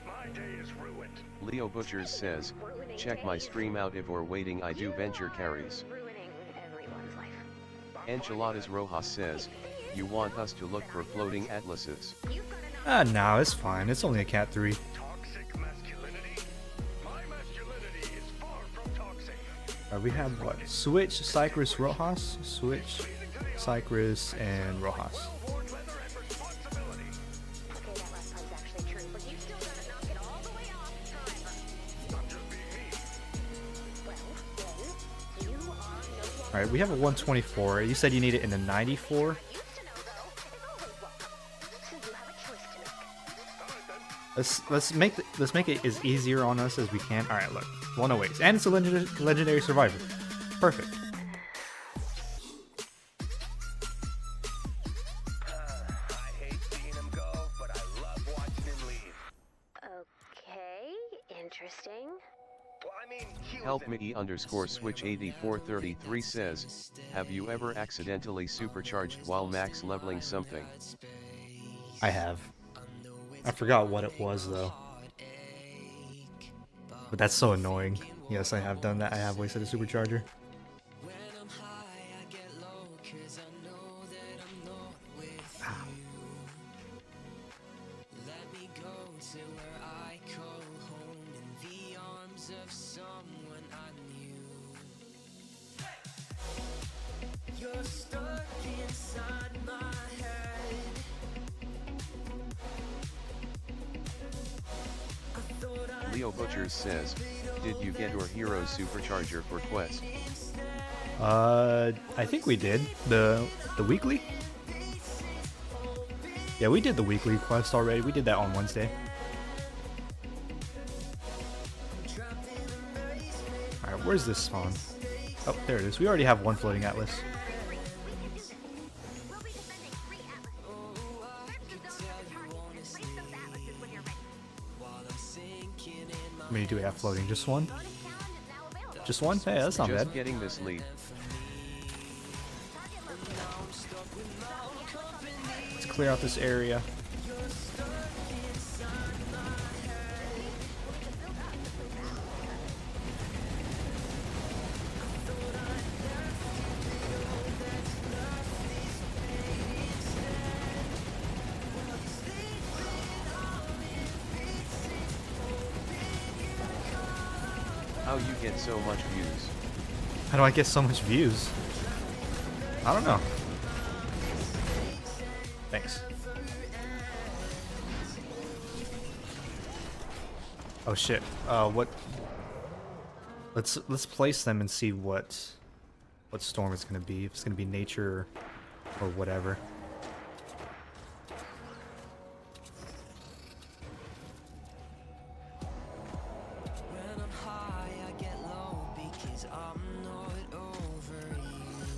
My day is ruined.
Leo Butchers says, check my stream out if we're waiting I do venture carries.
Ruining everyone's life.
Enchiladas Rojas says, you want us to look for floating atlases.
You've got enough.
No, it's fine. It's only a Cat 3.
Toxic masculinity? My masculinity is far from toxic.
We have what? Switch, Cypress, Rojas. Switch, Cypress, and Rojas.
Board leather and responsibility.
Okay, that last part's actually true, but you still gotta knock it all the way off forever.
I'm just being me.
Well, then, you are no longer.
Alright, we have a 124. You said you need it in a 94?
Used to know, though, is always welcome. So you have a choice to make.
Let's make it as easier on us as we can. All right, look, 108, and it's a legendary survivor. Perfect.
I hate seeing him go, but I love watching him leave.
Okay, interesting.
Well, I mean, he was
Help
in-
me _switch 8433 says, have you ever accidentally supercharged while max leveling something?
I have. I forgot what it was though. But that's so annoying. Yes, I have done that. I have wasted a supercharger.
Leo Butchers says, did you get your hero supercharger for quest?
I think we did the weekly. Yeah, we did the weekly quest already. We did that on Wednesday. All right, where's this spawn? Oh, there it is. We already have one floating atlas.
We'll be defending 3 atlases. Search the zone for the target and place those atlases when you're ready.
How many do we have floating? Just one?
Bonus challenge is now available.
Just one? Hey, that's not
Just
bad.
getting this lead.
Target located.
Let's clear out this area.
How you get so much views?
How do I get so much views? I don't know. Thanks. Oh shit. What? Let's place them and see what storm it's gonna be. If it's gonna be nature or whatever.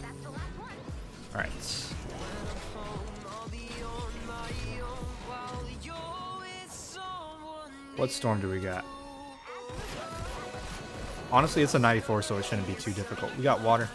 That's the last one.
All right. What storm do we got? Honestly, it's a 94, so it shouldn't be too difficult. We got water.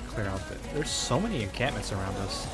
Clear out the... There's so many encampments around us.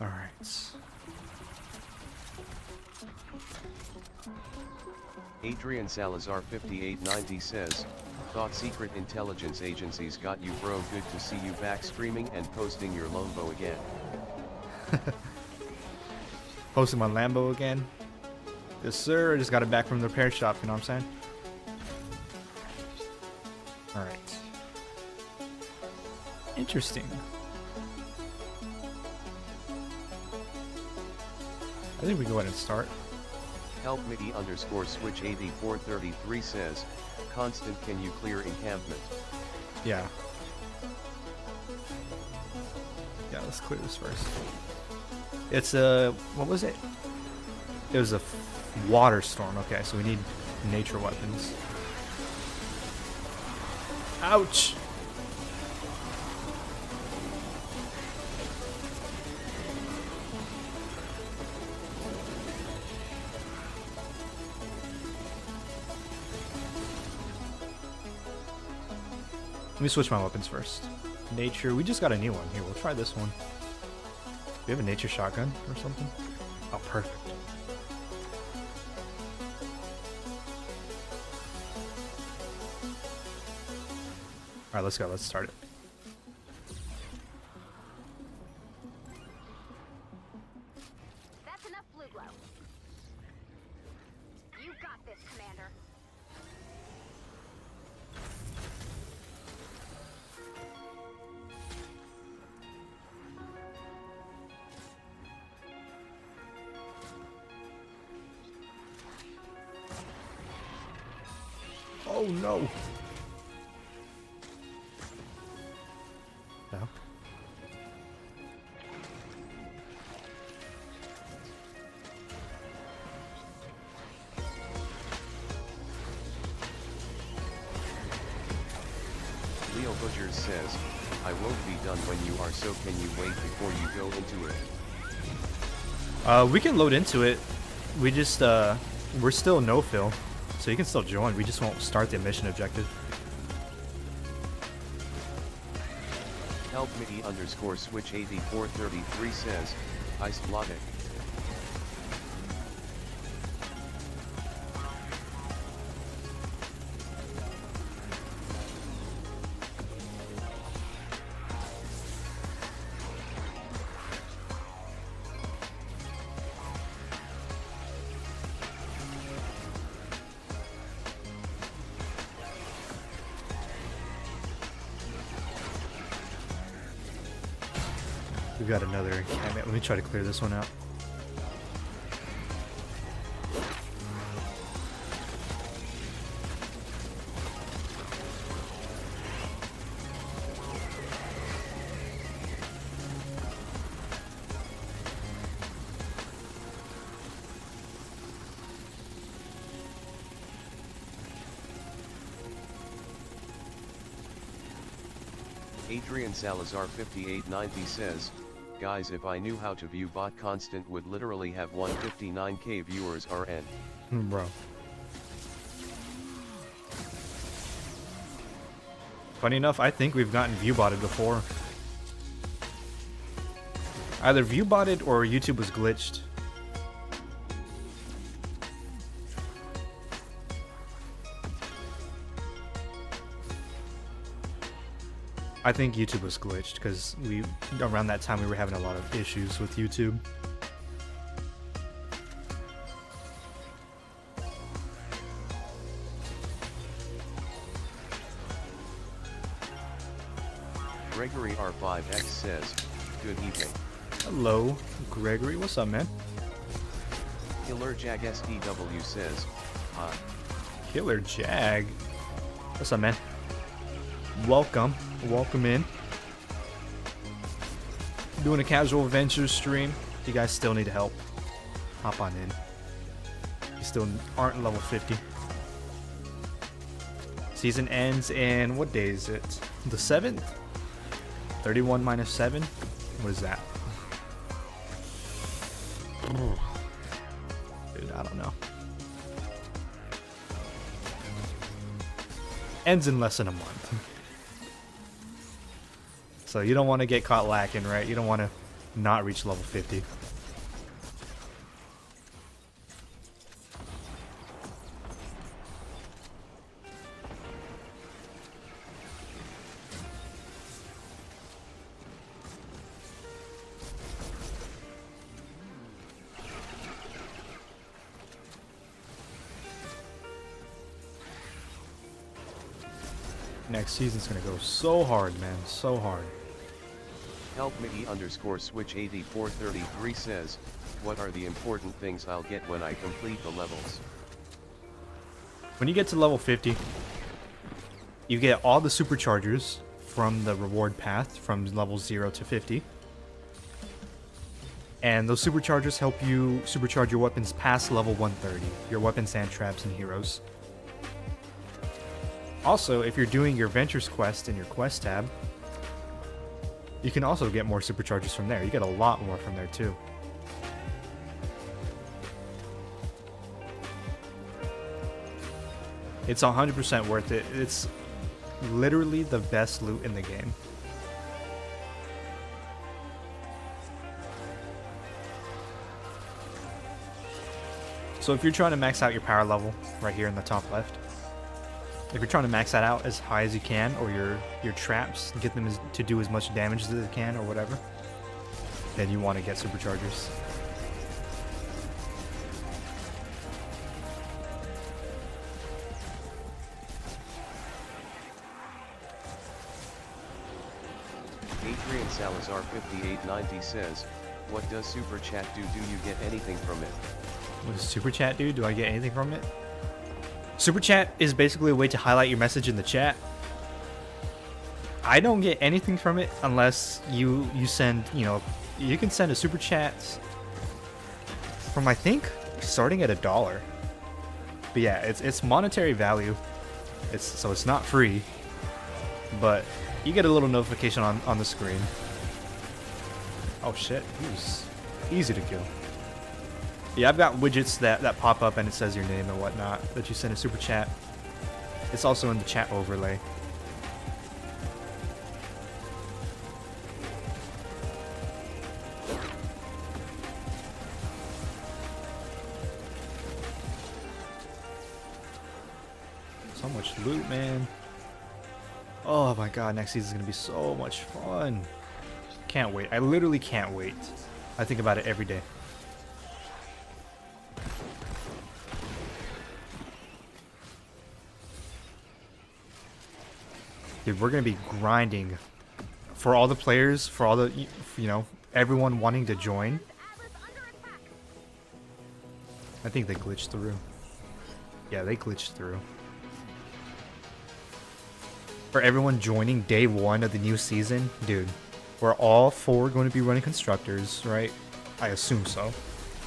All right.
Adrian Salazar 5890 says, thought secret intelligence agencies got you bro, good to see you back streaming and posting your Lombo again.
Posting my Lambo again. Yes, sir. I just got it back from the repair shop. You know what I'm saying? All right. Interesting. I think we go ahead and start.
Help Mickey _ switch 8433 says, Constant, can you clear encampment?
Yeah. Yeah, let's clear this first. It's a, what was it? It was a water storm. Okay, so we need nature weapons. Ouch! Let me switch my weapons first. Nature, we just got a new one. Here, we'll try this one. Do we have a nature shotgun or something? Oh, perfect. Alright, let's go. Let's start it.
That's enough blue glow. You got this, Commander.
Oh no! No.
Leo Butchers says, I won't be done when you are, so can you wait before you go into it?
We can load into it. We just, we're still no-fill, so you can still join. We just won't start the mission objective.
Help Mickey _ switch 8433 says, Iced Latte.
We've got another encampment. Let me try to clear this one out.
Adrian Salazar 5890 says, guys, if I knew how to view bot, Constant would literally have 159k viewers RN.
Bro. Funny enough, I think we've gotten view-botted before. Either view-botted or YouTube was glitched. I think YouTube was glitched because around that time we were having a lot of issues with YouTube.
Gregory R5X says, good evening.
Hello, Gregory. What's up, man?
Killer Jag SDW says, hi.
Killer Jag. What's up, man? Welcome. Welcome in. Doing a casual adventure stream. If you guys still need help, hop on in. You still aren't level 50. Season ends in, what day is it? The 7th? 31 minus 7? What is that? Dude, I don't know. Ends in less than a month. So you don't want to get caught lacking, right? You don't want to not reach level 50. Next season's gonna go so hard, man, so hard.
Helpme_switch8433 says, what are the important things I'll get when I complete the levels?
When you get to level 50, you get all the superchargers from the reward path from level 0 to 50. And those superchargers help you supercharge your weapons past level 130, your weapons, sand traps, and heroes. Also, if you're doing your Ventures quest in your quest tab, you can also get more superchargers from there. You get a lot more from there too. It's 100% worth it. It's literally the best loot in the game. So if you're trying to max out your power level right here in the top left, if you're trying to max that out as high as you can, or your traps, get them to do as much damage as they can or whatever, then you want to get superchargers.
Adrian Salazar 5890 says, what does Super Chat do? Do you get anything from it?
What does Super Chat do? Do I get anything from it? Super Chat is basically a way to highlight your message in the chat. I don't get anything from it unless you send, you can send a Super Chat from, I think, starting at $1. But yeah, it's monetary value. So it's not free, but you get a little notification on the screen. Oh shit, he was easy to kill. Yeah, I've got widgets that pop up and it says your name and whatnot that you send a super chat. It's also in the chat overlay. So much loot, man. Oh my god, next season's gonna be so much fun. Can't wait. I literally can't wait. I think about it every day. Dude, we're gonna be grinding for all the players, for all the, everyone wanting to join. I think they glitched through. Yeah, they glitched through. For everyone joining day 1 of the new season, dude, we're all 4 going to be running constructors, right? I assume so.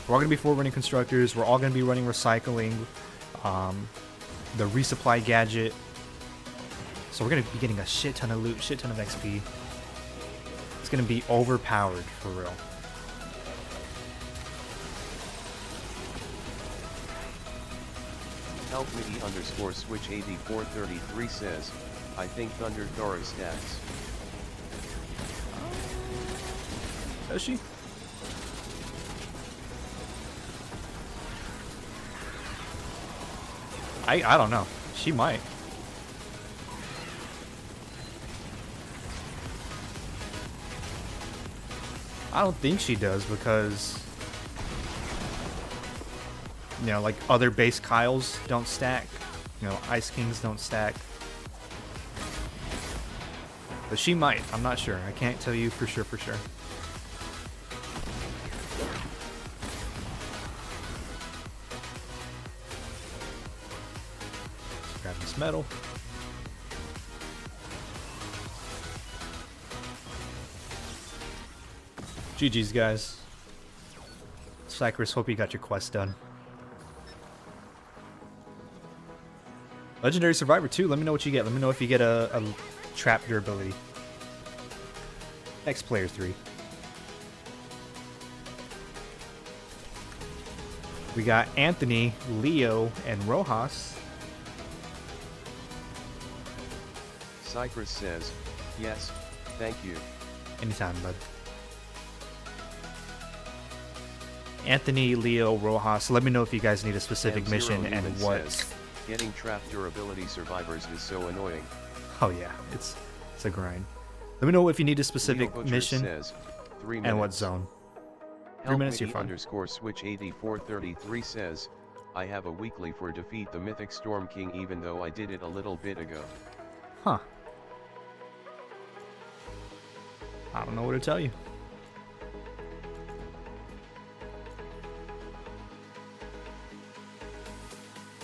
We're all going to be 4 running constructors. We're all going to be running recycling, the resupply gadget. So we're going to be getting a shit ton of loot, shit ton of XP. It's going to be overpowered for real.
Helpme_switch8433 says, I think Thunder Thor stacks.
Does she? I don't know. She might. I don't think she does because, like other base Kyles don't stack. Ice Kings don't stack. But she might. I'm not sure. I can't tell you for sure. Grab this metal. GG's, guys. Cypress, hope you got your quest done. Legendary Survivor 2, let me know what you get. Let me know if you get a trap durability. Next player 3. We got Anthony, Leo, and Rojas.
Cypress says, yes, thank you.
Anytime, bud. Anthony, Leo, Rojas, let me know if you guys need a specific mission and what.
Says, getting trap durability survivors is so annoying.
Oh yeah, it's a grind. Let me know if you need a specific mission
says, 3
and what zone. 3 minutes, you're fine.
_switch8433 says, I have a weekly for defeat the Mythic Storm King even though I did it a little bit ago.
Huh. I don't know what to tell you.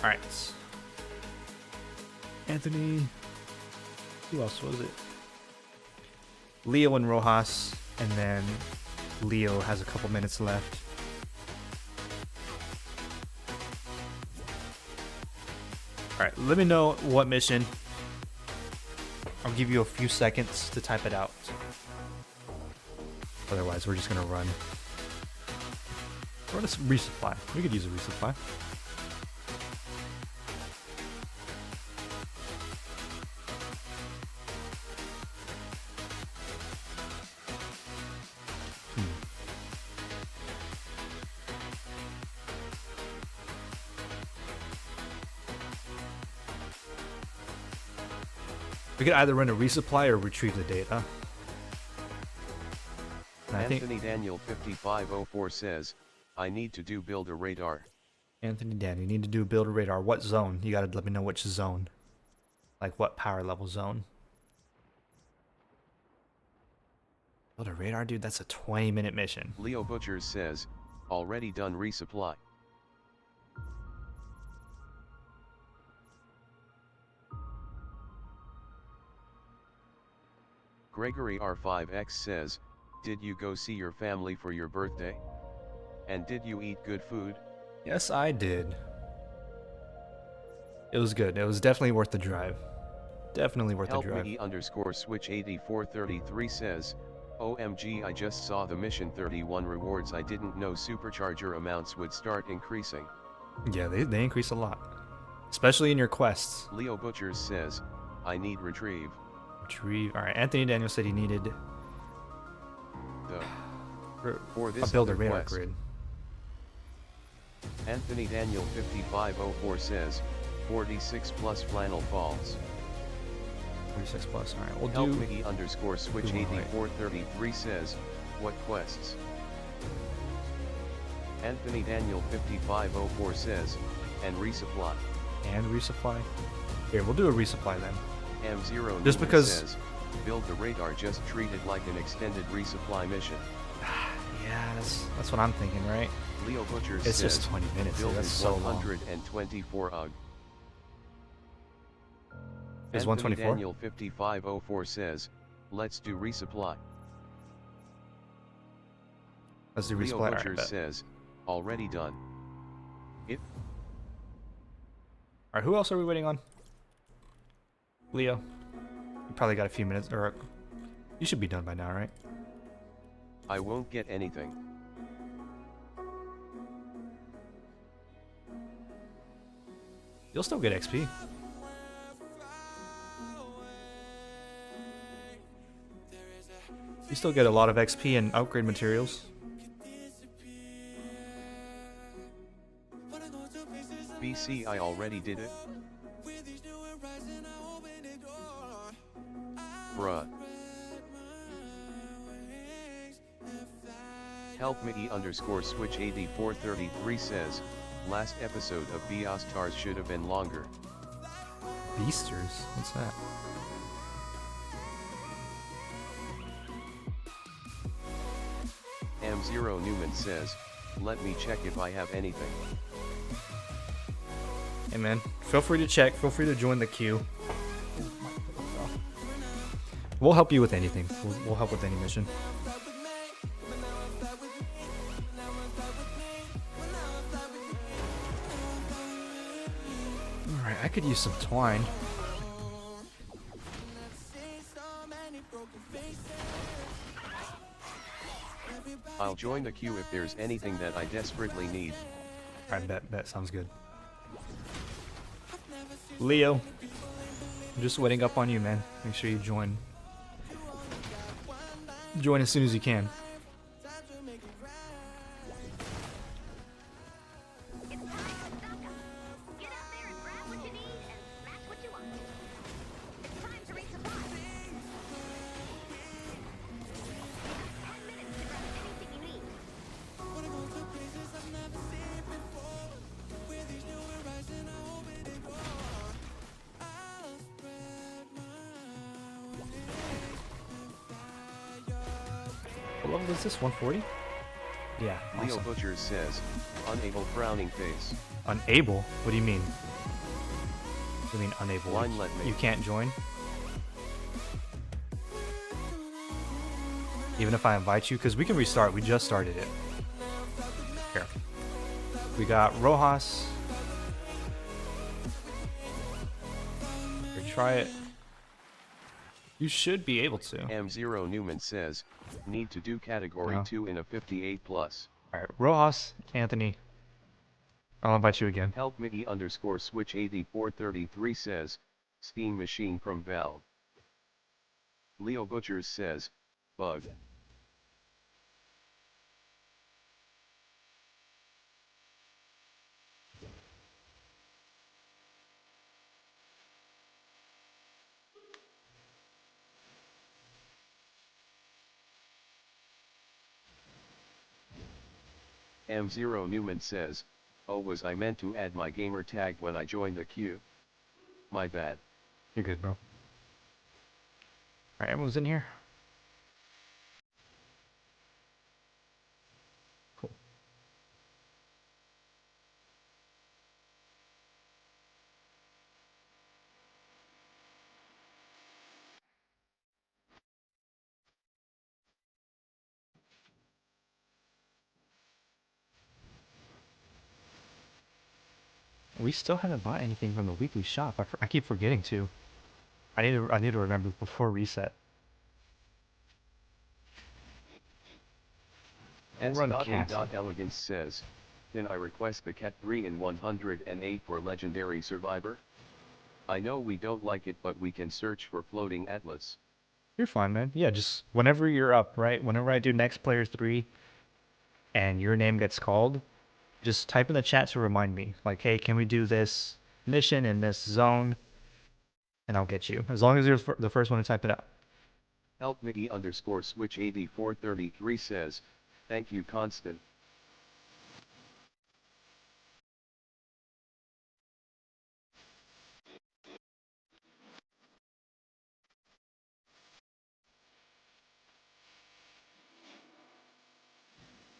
Alright. Anthony. Who else was it? Leo and Rojas. And then Leo has a couple minutes left. Alright, let me know what mission. I'll give you a few seconds to type it out. Otherwise, we're just gonna run. Or let's resupply. We could use a resupply. We could either run a resupply or retrieve the data. And
Anthony Daniel 5504 says, I need to do build a radar.
Anthony Dan, you need to do build a radar. What zone? You gotta let me know which zone. Like what power level zone. Build a radar, dude, that's a 20-minute mission.
Leo Butchers says, already done resupply. Gregory R5X says, did you go see your family for your birthday? And did you eat good food?
Yes, I did. It was good. It was definitely worth the drive. Definitely worth the drive.
Help_switch8433 says, OMG, I just saw the mission 31 rewards. I didn't know supercharger amounts would start increasing.
Yeah, they increase a lot. Especially in your quests.
Leo Butchers says, I need retrieve.
Retrieve. Alright, Anthony Daniel said he needed
for this
a build a
other
radar
quest.
grid.
Anthony Daniel 5504 says, 46 plus flannel falls.
46 plus. Alright, we'll
Help
do.
Mickey_switch8433 says, what quests? Anthony Daniel 5504 says, and resupply.
And resupply. Here, we'll do a resupply then.
M0
Just
Newman
because-
says, build the radar, just treat it like an extended resupply mission.
Yeah, that's what I'm thinking, right?
Leo Butcher
It's
says,
just 20 minutes.
build
Dude, that's
is
so long.
124 UG.
Is
Anthony
124?
Daniel 5504 says, let's do resupply.
Let's do
Leo
resupply.
Butcher
Alright, bet.
says, already done.
Alright, who else are we waiting on? Leo. You probably got a few minutes, or you should be done by now, right?
I won't get anything.
You'll still get XP. You still get a lot of XP and upgrade materials.
BC, I already did it. Bruh. Help Mickey_switch8433 says, last episode of Beastars should have been longer.
Beasters? What's that?
M0 Newman says, let me check if I have anything.
Hey man, feel free to check, feel free to join the queue. We'll help you with anything. We'll help with any mission. Alright, I could use some twine.
I'll join the queue if there's anything that I desperately need.
Alright, bet, sounds good. Leo, I'm just waiting up on you, man. Make sure you join. Join as soon as you can.
It's time to stock up. Get out there and grab what you need and smash what you want. It's time to resupply. 10 minutes to grab anything you need.
level is this? 140? Yeah.
Leo
Awesome.
Butchers says, unable frowning face.
Unable? What do you mean? What do you mean unable?
Line let me.
You can't join? Even if I invite you? Because we can restart. We just started it. Here. We got Rojas. Here, try it. You should be able to.
M0 Newman says, need to do category
No.
2 in a 58 plus.
Alright, Rojas, Anthony. I'll invite you again.
Help Mickey underscore switch 8433 says, Steam machine from Valve. Leo Butchers says, bug. M0 Newman says, oh was I meant to add my gamer tag when I joined the queue? My bad.
You're good, bro. Alright, everyone's in here. Cool. We still haven't bought anything from the weekly shop. I keep forgetting to. I need to remember before reset. We'll run Castle.
S.A.Elegance says, then I request the Cat 3 in 108 for Legendary Survivor? I know we don't like it but we can search for Floating Atlas.
You're fine, man. Yeah, just whenever you're up, right? Whenever I do next player 3 and your name gets called, just type in the chat to remind me. Like, hey, can we do this mission in this zone? And I'll get you. As long as you're the first one to type it out.
Help Mickey underscore switch 8433 says, thank you Constant.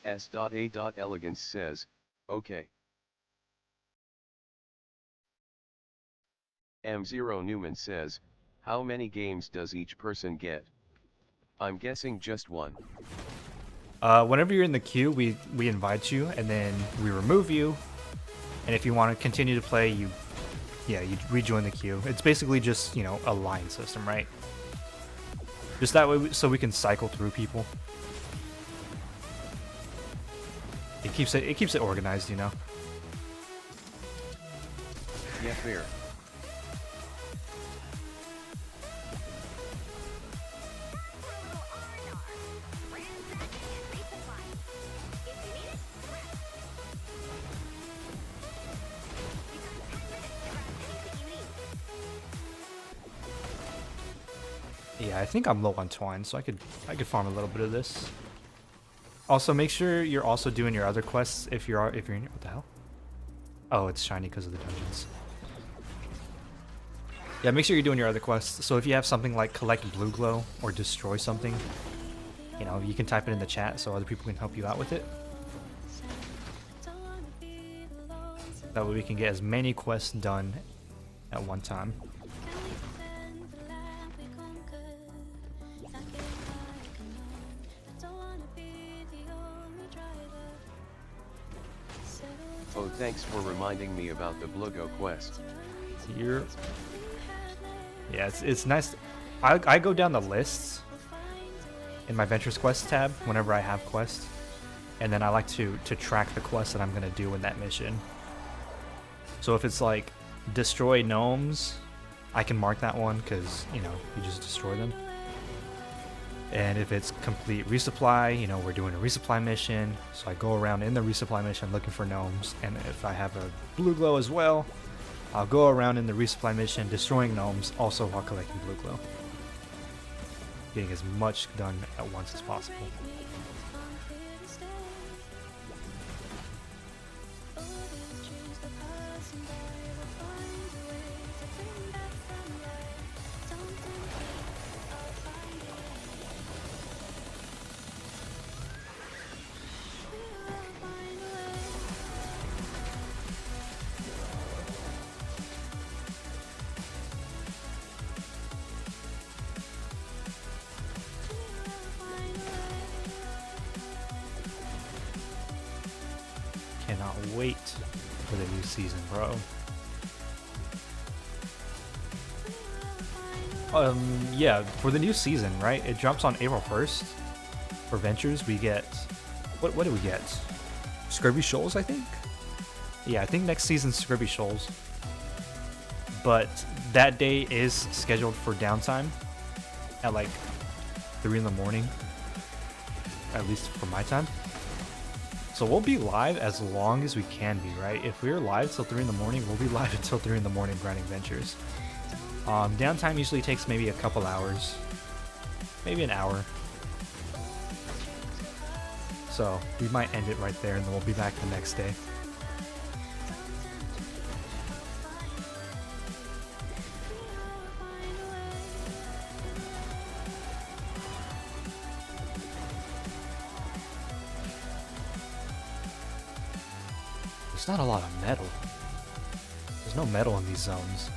S.A.Elegance says, okay. M0 Newman says, how many games does each person get? I'm guessing just one.
Whenever you're in the queue, we invite you, and then we remove you. And if you want to continue to play, you rejoin the queue. It's basically just, you know, a line system, right? Just that way, so we can cycle through people. It keeps it organized, you know.
Yeah, fair.
Yeah, I think I'm low on twine, so I could farm a little bit of this. Also, make sure you're also doing your other quests if you're in here. What the hell? Oh, it's shiny because of the dungeons. Yeah, make sure you're doing your other quests. So if you have something like collect blue glow or destroy something, you know, you can type it in the chat so other people can help you out with it. That way we can get as many quests done at one time.
Oh, thanks for reminding me about the Blugo quest.
Yeah, it's nice. I go down the lists in my Ventures Quest tab whenever I have quests, and then I like to track the quests that I'm gonna do in that mission. So if it's like destroy gnomes, I can mark that one because, you know, you just destroy them. And if it's complete resupply, you know, we're doing a resupply mission, so I go around in the resupply mission looking for gnomes. And if I have a blue glow as well, I'll go around in the resupply mission destroying gnomes, also while collecting blue glow. Getting as much done at once as possible. wait for the new season, bro. Yeah, for the new season, right? It drops on April 1st. For Ventures, we get... What do we get? Scurvy Shoals, I think? Yeah, I think next season's Scurvy Shoals. But that day is scheduled for downtime at like 3 in the morning. At least for my time. So we'll be live as long as we can be, right? If we're live till 3 in the morning, we'll be live until 3 in the morning grinding Ventures. Downtime usually takes maybe a couple hours, maybe an hour. So we might end it right there and then we'll be back the next day. There's not a lot of metal. There's no metal in these zones.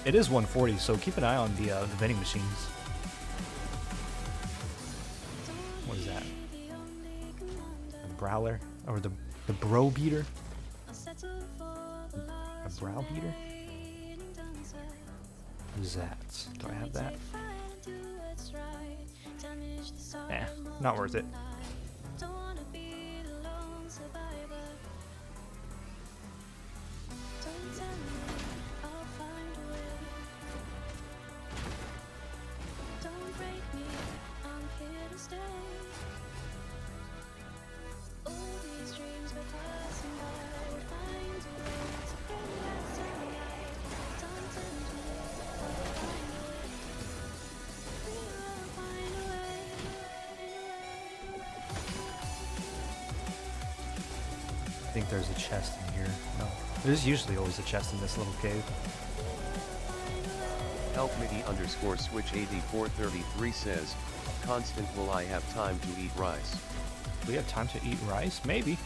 It is 140, so keep an eye on the vending machines. What is that? A Browler? Or the Bro Beater? A Brow Beater? What is that? Do I have that? Eh, not worth it. I think there's a chest in here. No. There's usually always a chest in this little cave.
Helpmidi_switch8433 says, Constant, will I have time to eat rice?
Do we have time to eat rice? Maybe.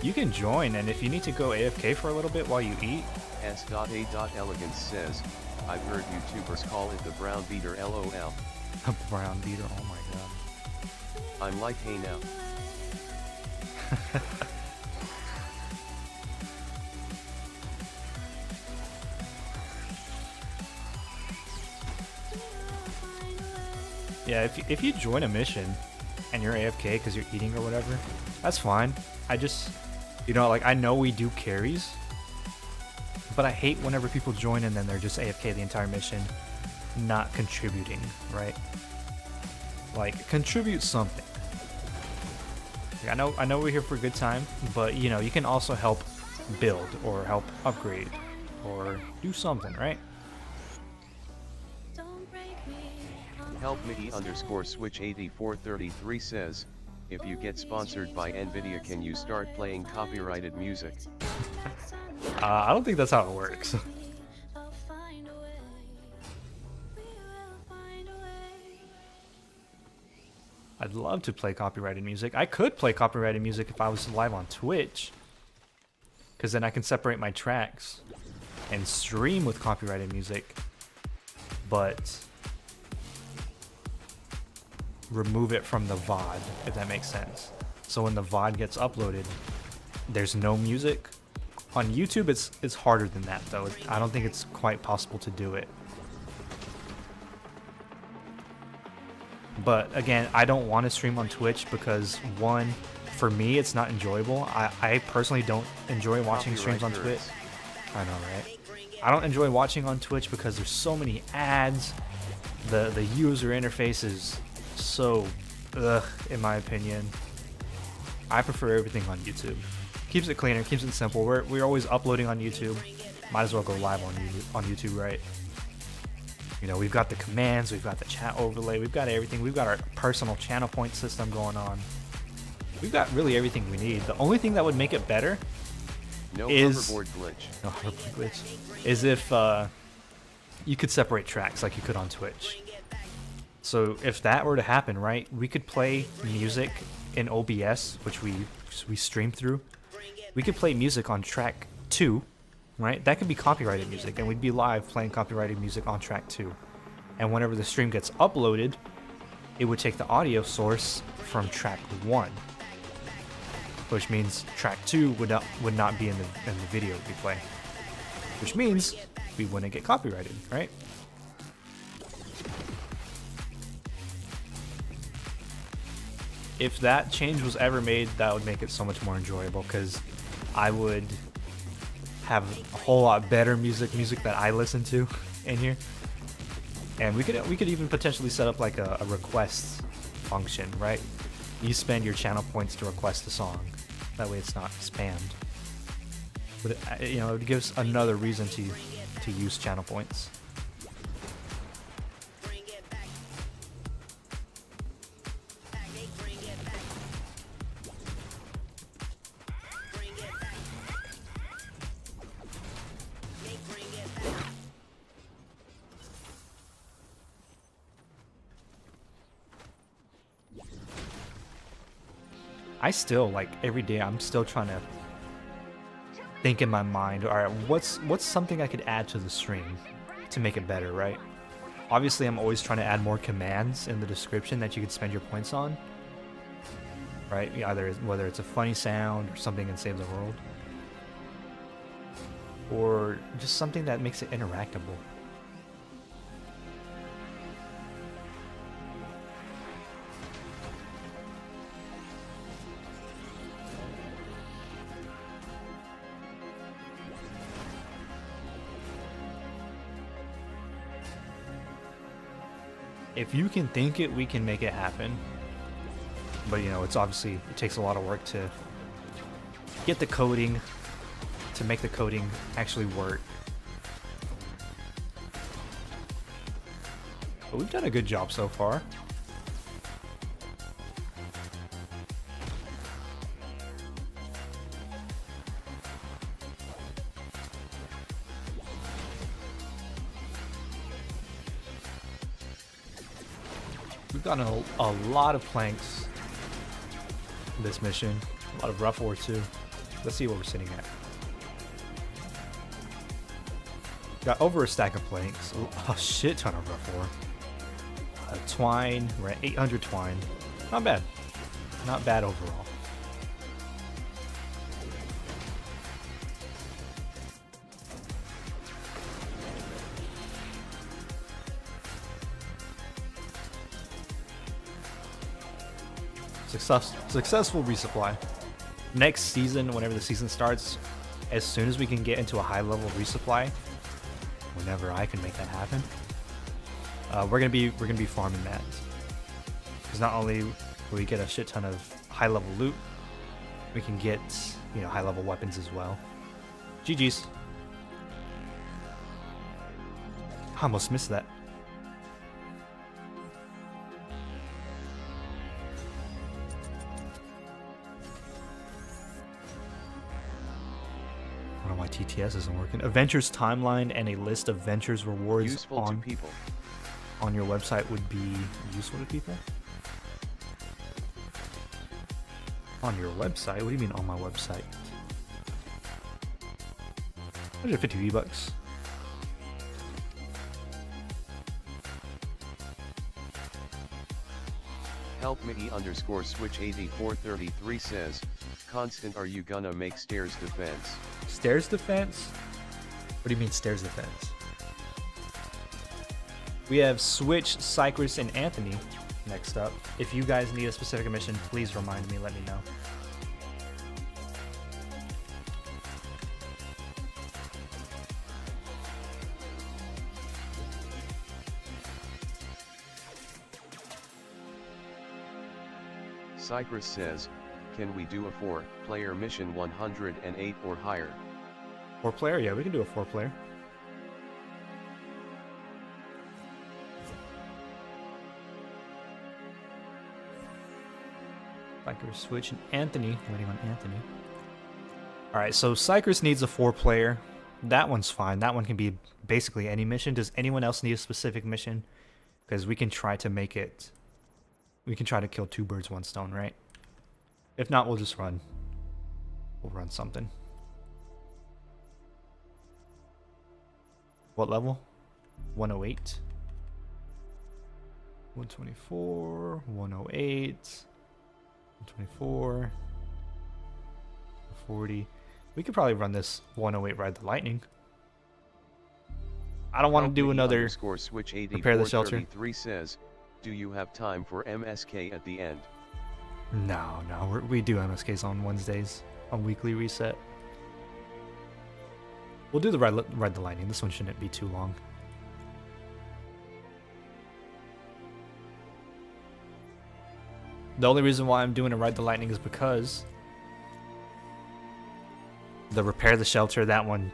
You can join, and if you need to go AFK for a little bit while you eat.
S.A.Elegance says, I've heard YouTubers call it the brown beater LOL.
A brown beater, oh my god.
I'm like, hey now.
Yeah, if you join a mission and you're AFK because you're eating or whatever, that's fine. I just, you know, like I know we do carries, but I hate whenever people join and then they're just AFK the entire mission, not contributing, right? Like, contribute something. I know we're here for a good time, but you know, you can also help build or help upgrade or do something, right?
Helpmidi_switch8433 says, if you get sponsored by Nvidia, can you start playing copyrighted music?
I don't think that's how it works. I'd love to play copyrighted music. I could play copyrighted music if I was live on Twitch, because then I can separate my tracks and stream with copyrighted music, but remove it from the VOD, if that makes sense. So when the VOD gets uploaded, there's no music. On YouTube, it's harder than that, though. I don't think it's quite possible to do it. But again, I don't want to stream on Twitch because, one, for me, it's not enjoyable. I personally don't enjoy watching streams on Twitch. I know, right? I don't enjoy watching on Twitch because there's so many ads. The user interface is so ugh, in my opinion. I prefer everything on YouTube. Keeps it cleaner, keeps it simple. We're always uploading on YouTube. Might as well go live on YouTube, right? You know, we've got the commands, we've got the chat overlay, we've got everything. We've got our personal channel point system going on. We've got really everything we need. The only thing that would make it better is if you could separate tracks like you could on Twitch. So if that were to happen, right, we could play music in OBS, which we stream through. We could play music on track 2, right? That could be copyrighted music, and we'd be live playing copyrighted music on track 2. And whenever the stream gets uploaded, it would take the audio source from track 1, which means track 2 would not be in the video we play, which means we wouldn't get copyrighted, right? If that change was ever made, that would make it so much more enjoyable, because I would have a whole lot better music that I listen to in here, and we could even potentially set up like a request function, right? You spend your channel points to request a song. That way it's not spammed. But it gives another reason to use channel points. I still, like, every day I'm still trying to think in my mind, all right, what's something I could add to the stream to make it better, right? Obviously, I'm always trying to add more commands in the description that you could spend your points on, right? Either whether it's a funny sound or something in Save the World, or just something that makes it interactable. If you can think it, we can make it happen. But it's obviously, it takes a lot of work to get the coding, to make the coding actually work. But we've done a good job so far. We've gotten a lot of planks this mission, a lot of rough ore too. Let's see what we're sitting at. Got over a stack of planks, a shit ton of rough ore. Twine, we're at 800 twine. Not bad. Not bad overall. Successful resupply. Next season, whenever the season starts, as soon as we can get into a high level resupply, whenever I can make that happen, we're gonna be farming that. Because not only will we get a shit ton of high level loot, we can get high level weapons as well. GG's. I almost missed that. Why TTS isn't working. Adventures timeline and a list of ventures rewards
useful to people
on your website would be useful to people. On your website? What do you mean on my website? 150 V-bucks.
Help me _switch 8433 says, Constant, are you gonna make stairs defense?
Stairs defense? What do you mean stairs defense? We have Switch, Cypress, and Anthony next up. If you guys need a specific mission, please remind me, let me know.
Cypress says, can we do a 4-player mission 108 or higher?
4-player? Yeah, we can do a 4-player. Cypress, Switch, and Anthony. Waiting on Anthony. Alright, so Cypress needs a 4-player. That one's fine. That one can be basically any mission. Does anyone else need a specific mission? Because we can try to make it... We can try to kill 2 birds, 1 stone, right? If not, we'll just run. We'll run something. What level? 108. 124, 108, 124, 40. We could probably run this 108 Ride the Lightning. I don't want to do another repair the shelter.
Says, do you have time for MSK at the end?
No, we do MSKs on Wednesdays on weekly reset. We'll do the ride the lightning. This one shouldn't be too long. The only reason why I'm doing a ride the lightning is because the repair the shelter, that one,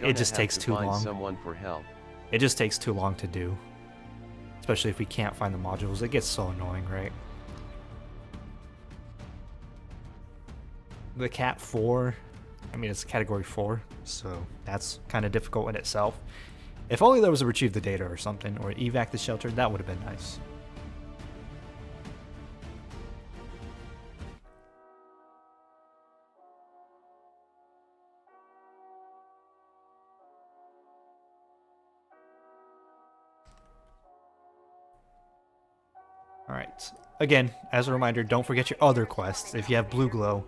it just takes too long.
Someone for help.
It just takes too long to do. Especially if we can't find the modules. It gets so annoying, right? The Cat 4, I mean, it's category 4, so that's kind of difficult in itself. If only there was a retrieve the data or something, or evac the shelter, that would have been nice. Alright, again, as a reminder, don't forget your other quests. If you have blue glow,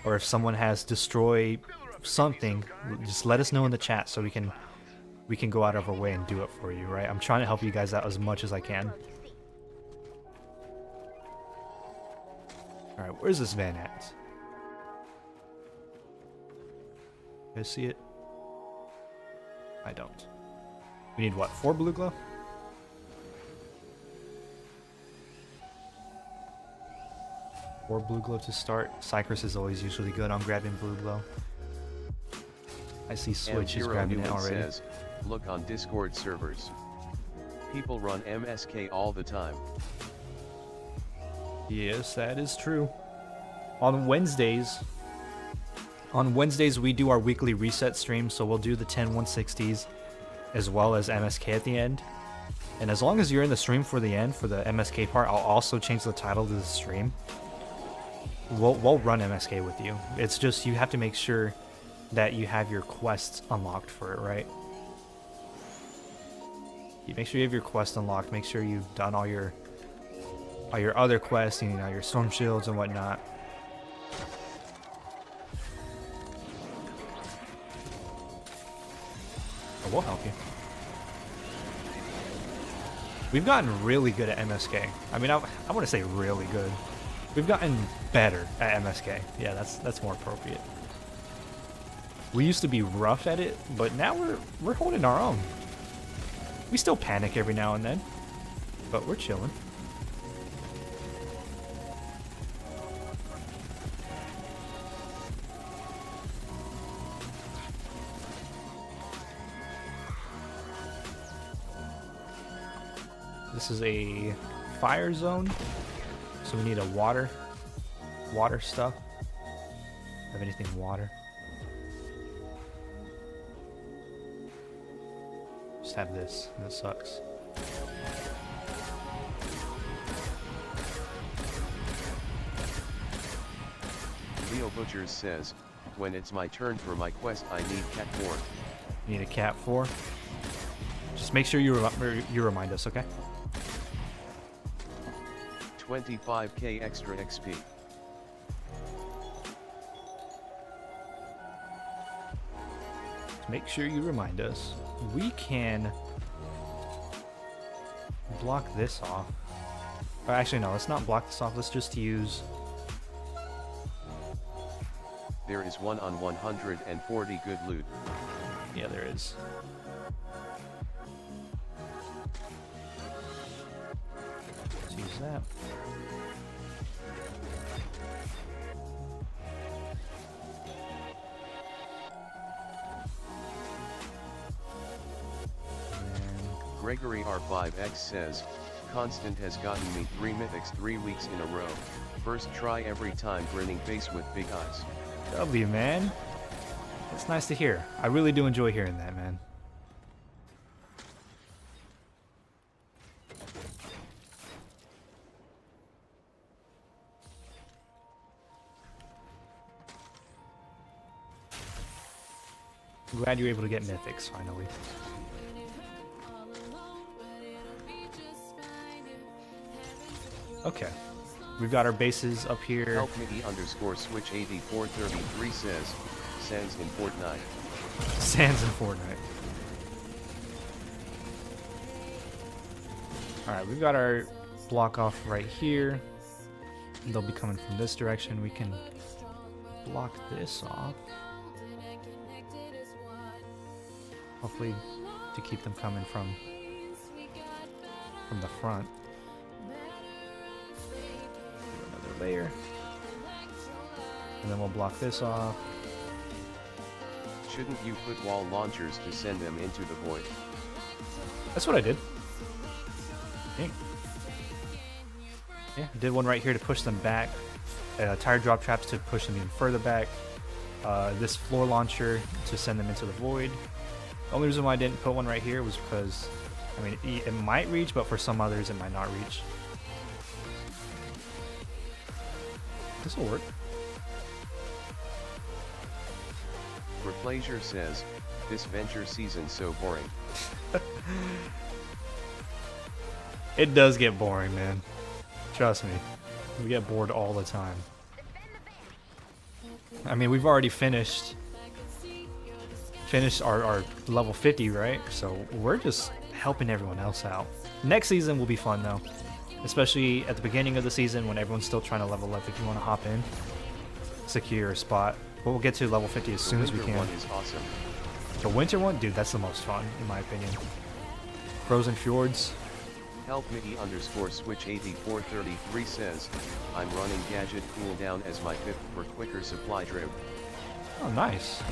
or if someone has destroy something, just let us know in the chat so we can go out of our way and do it for you, right? I'm trying to help you guys out as much as I can. Alright, where's this van at? You guys see it? I don't. We need what, 4 blue glow? 4 blue glow to start. Cypress is always usually good on grabbing blue glow. I see Switch is grabbing it already.
Says, look on Discord servers. People run MSK all the time.
Yes, that is true. On Wednesdays we do our weekly reset stream, so we'll do the 10 160s as well as MSK at the end. And as long as you're in the stream for the end, for the MSK part, I'll also change the title to the stream. We'll run MSK with you. It's just you have to make sure that you have your quests unlocked for it, right? You make sure you have your quest unlocked. Make sure you've done all your other quests, you know, your storm shields and whatnot. Oh, we'll help you. We've gotten really good at MSK. I mean, I want to say really good. We've gotten better at MSK. Yeah, that's more appropriate. We used to be rough at it, but now we're holding our own. We still panic every now and then, but we're chilling. This is a fire zone. So we need a water stuff. Have anything water? Just have this, and it sucks.
Leo Butchers says, when it's my turn for my quest, I need Cat 4.
You need a Cat 4? Just make sure you remind us, okay?
25k extra XP.
Make sure you remind us. We can block this off. Or actually, no, let's not block this off. Let's just use...
There is 1 on 140 good loot.
Yeah, there is. Let's use that.
Gregory R5X says, Constant has gotten me 3 mythics 3 weeks in a row. First try every time, grinning face with big eyes.
W, man. That's nice to hear. I really do enjoy hearing that, man. I'm glad you're able to get mythics finally. Okay. We've got our bases up here.
Help me underscore switch 8433 says, Sans in Fortnite.
Sans in Fortnite. Alright, we've got our block off right here. They'll be coming from this direction. We can block this off. Hopefully to keep them coming from the front. Do another layer. And then we'll block this off.
Shouldn't you put wall launchers to send them into the void?
That's what I did. Yeah, did one right here to push them back. Tire drop traps to push them even further back. This floor launcher to send them into the void. The only reason why I didn't put one right here was because, I mean, it might reach, but for some others it might not reach. This will work.
Replaysure says, this venture season's so boring.
It does get boring, man. Trust me. We get bored all the time. I mean, we've already finished our level 50, right? So we're just helping everyone else out. Next season will be fun though, especially at the beginning of the season when everyone's still trying to level up. If you want to hop in, secure a spot. But we'll get to level 50 as soon as we can.
The winter one is awesome.
The winter one, dude, that's the most fun in my opinion. Frozen Fjords.
Help me underscore switch 8433 says, I'm running gadget cooldown as my 5th for quicker supply drip.
Oh, nice.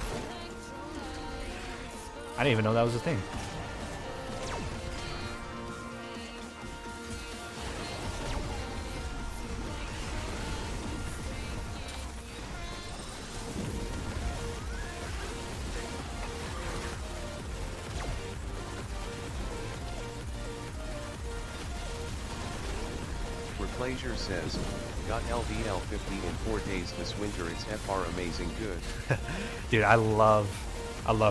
I didn't even know that was a thing.
Replaysure says, got LVL 50 in 4 days this winter, it's FR amazing good.
Dude, I love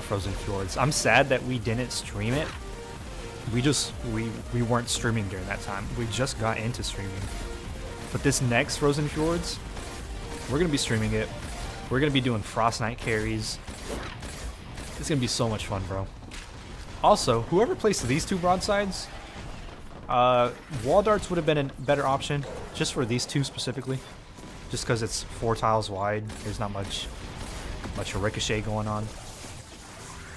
Frozen Fjords. I'm sad that we didn't stream it. We weren't streaming during that time. We just got into streaming. But this next Frozen Fjords, we're gonna be streaming it. We're gonna be doing Frost Knight carries. It's gonna be so much fun, bro. Also, whoever placed these two broadsides, wall darts would have been a better option, just for these two specifically. Just because it's 4 tiles wide, there's not much ricochet going on.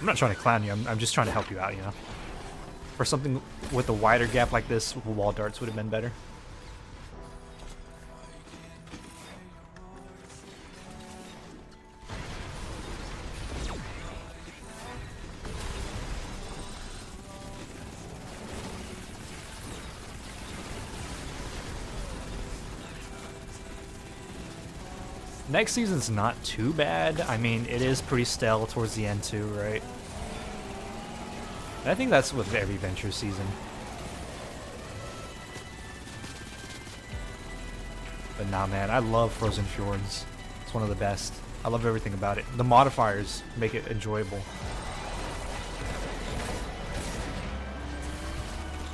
I'm not trying to clown you, I'm just trying to help you out, you know? For something with a wider gap like this, wall darts would have been better. Next season's not too bad. I mean, it is pretty stale towards the end too, right? And I think that's with every venture season. But nah, man, I love Frozen Fjords. It's one of the best. I love everything about it. The modifiers make it enjoyable.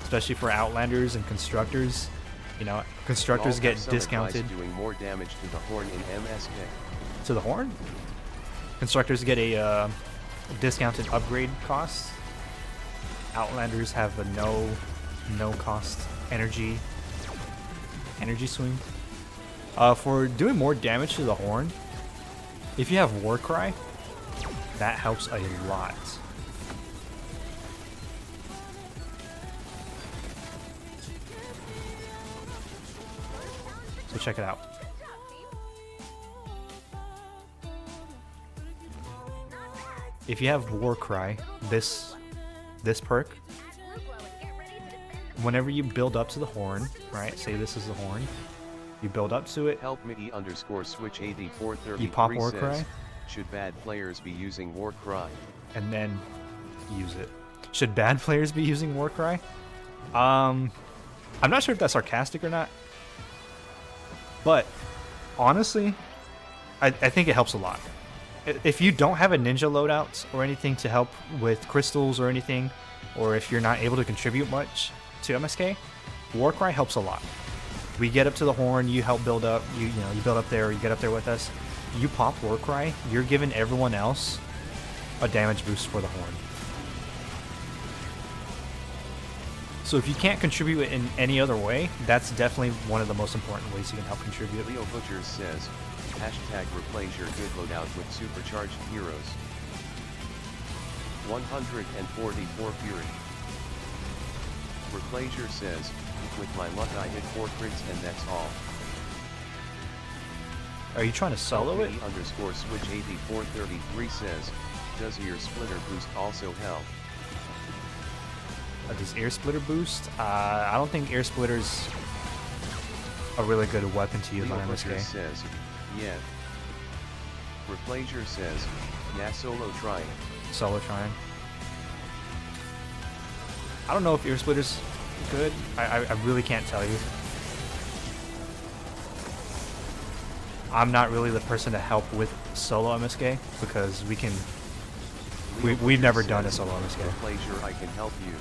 Especially for Outlanders and Constructors. You know, Constructors get discounted.
Doing more damage to the horn in MSK.
To the horn? Constructors get a discounted upgrade cost. Outlanders have a no cost energy swing. For doing more damage to the horn, if you have Warcry, that helps a lot. So check it out. If you have Warcry, this perk, whenever you build up to the horn, right? Say this is the horn. You build up to it.
Help me underscore switch 8433
you pop Warcry.
Says, should bad players be using Warcry?
And then use it. Should bad players be using Warcry? I'm not sure if that's sarcastic or not. But honestly, I think it helps a lot. If you don't have a ninja loadout or anything to help with crystals or anything, or if you're not able to contribute much to MSK, Warcry helps a lot. We get up to the horn, you help build up, you know, you build up there, or you get up there with us. You pop war cry, you're giving everyone else a damage boost for the horn. So if you can't contribute in any other way, that's definitely one of the most important ways you can help contribute.
Leo Butchers says, hashtag replace your good loadout with supercharged heroes. 144 Fury. Replacer says, with my luck I hit 4 crits and that's all.
Are you trying to solo it?
Underscore switch 8433 says, does your splitter boost also help?
Does ear splitter boost? I don't think ear splitter's a really good weapon to use on MSK.
Says, yeah. Replacer says, yeah, solo trying.
Solo trying. I don't know if ear splitter's good. I really can't tell you. I'm not really the person to help with solo MSK because we've never done a solo MSK.
Replacer, I can help you.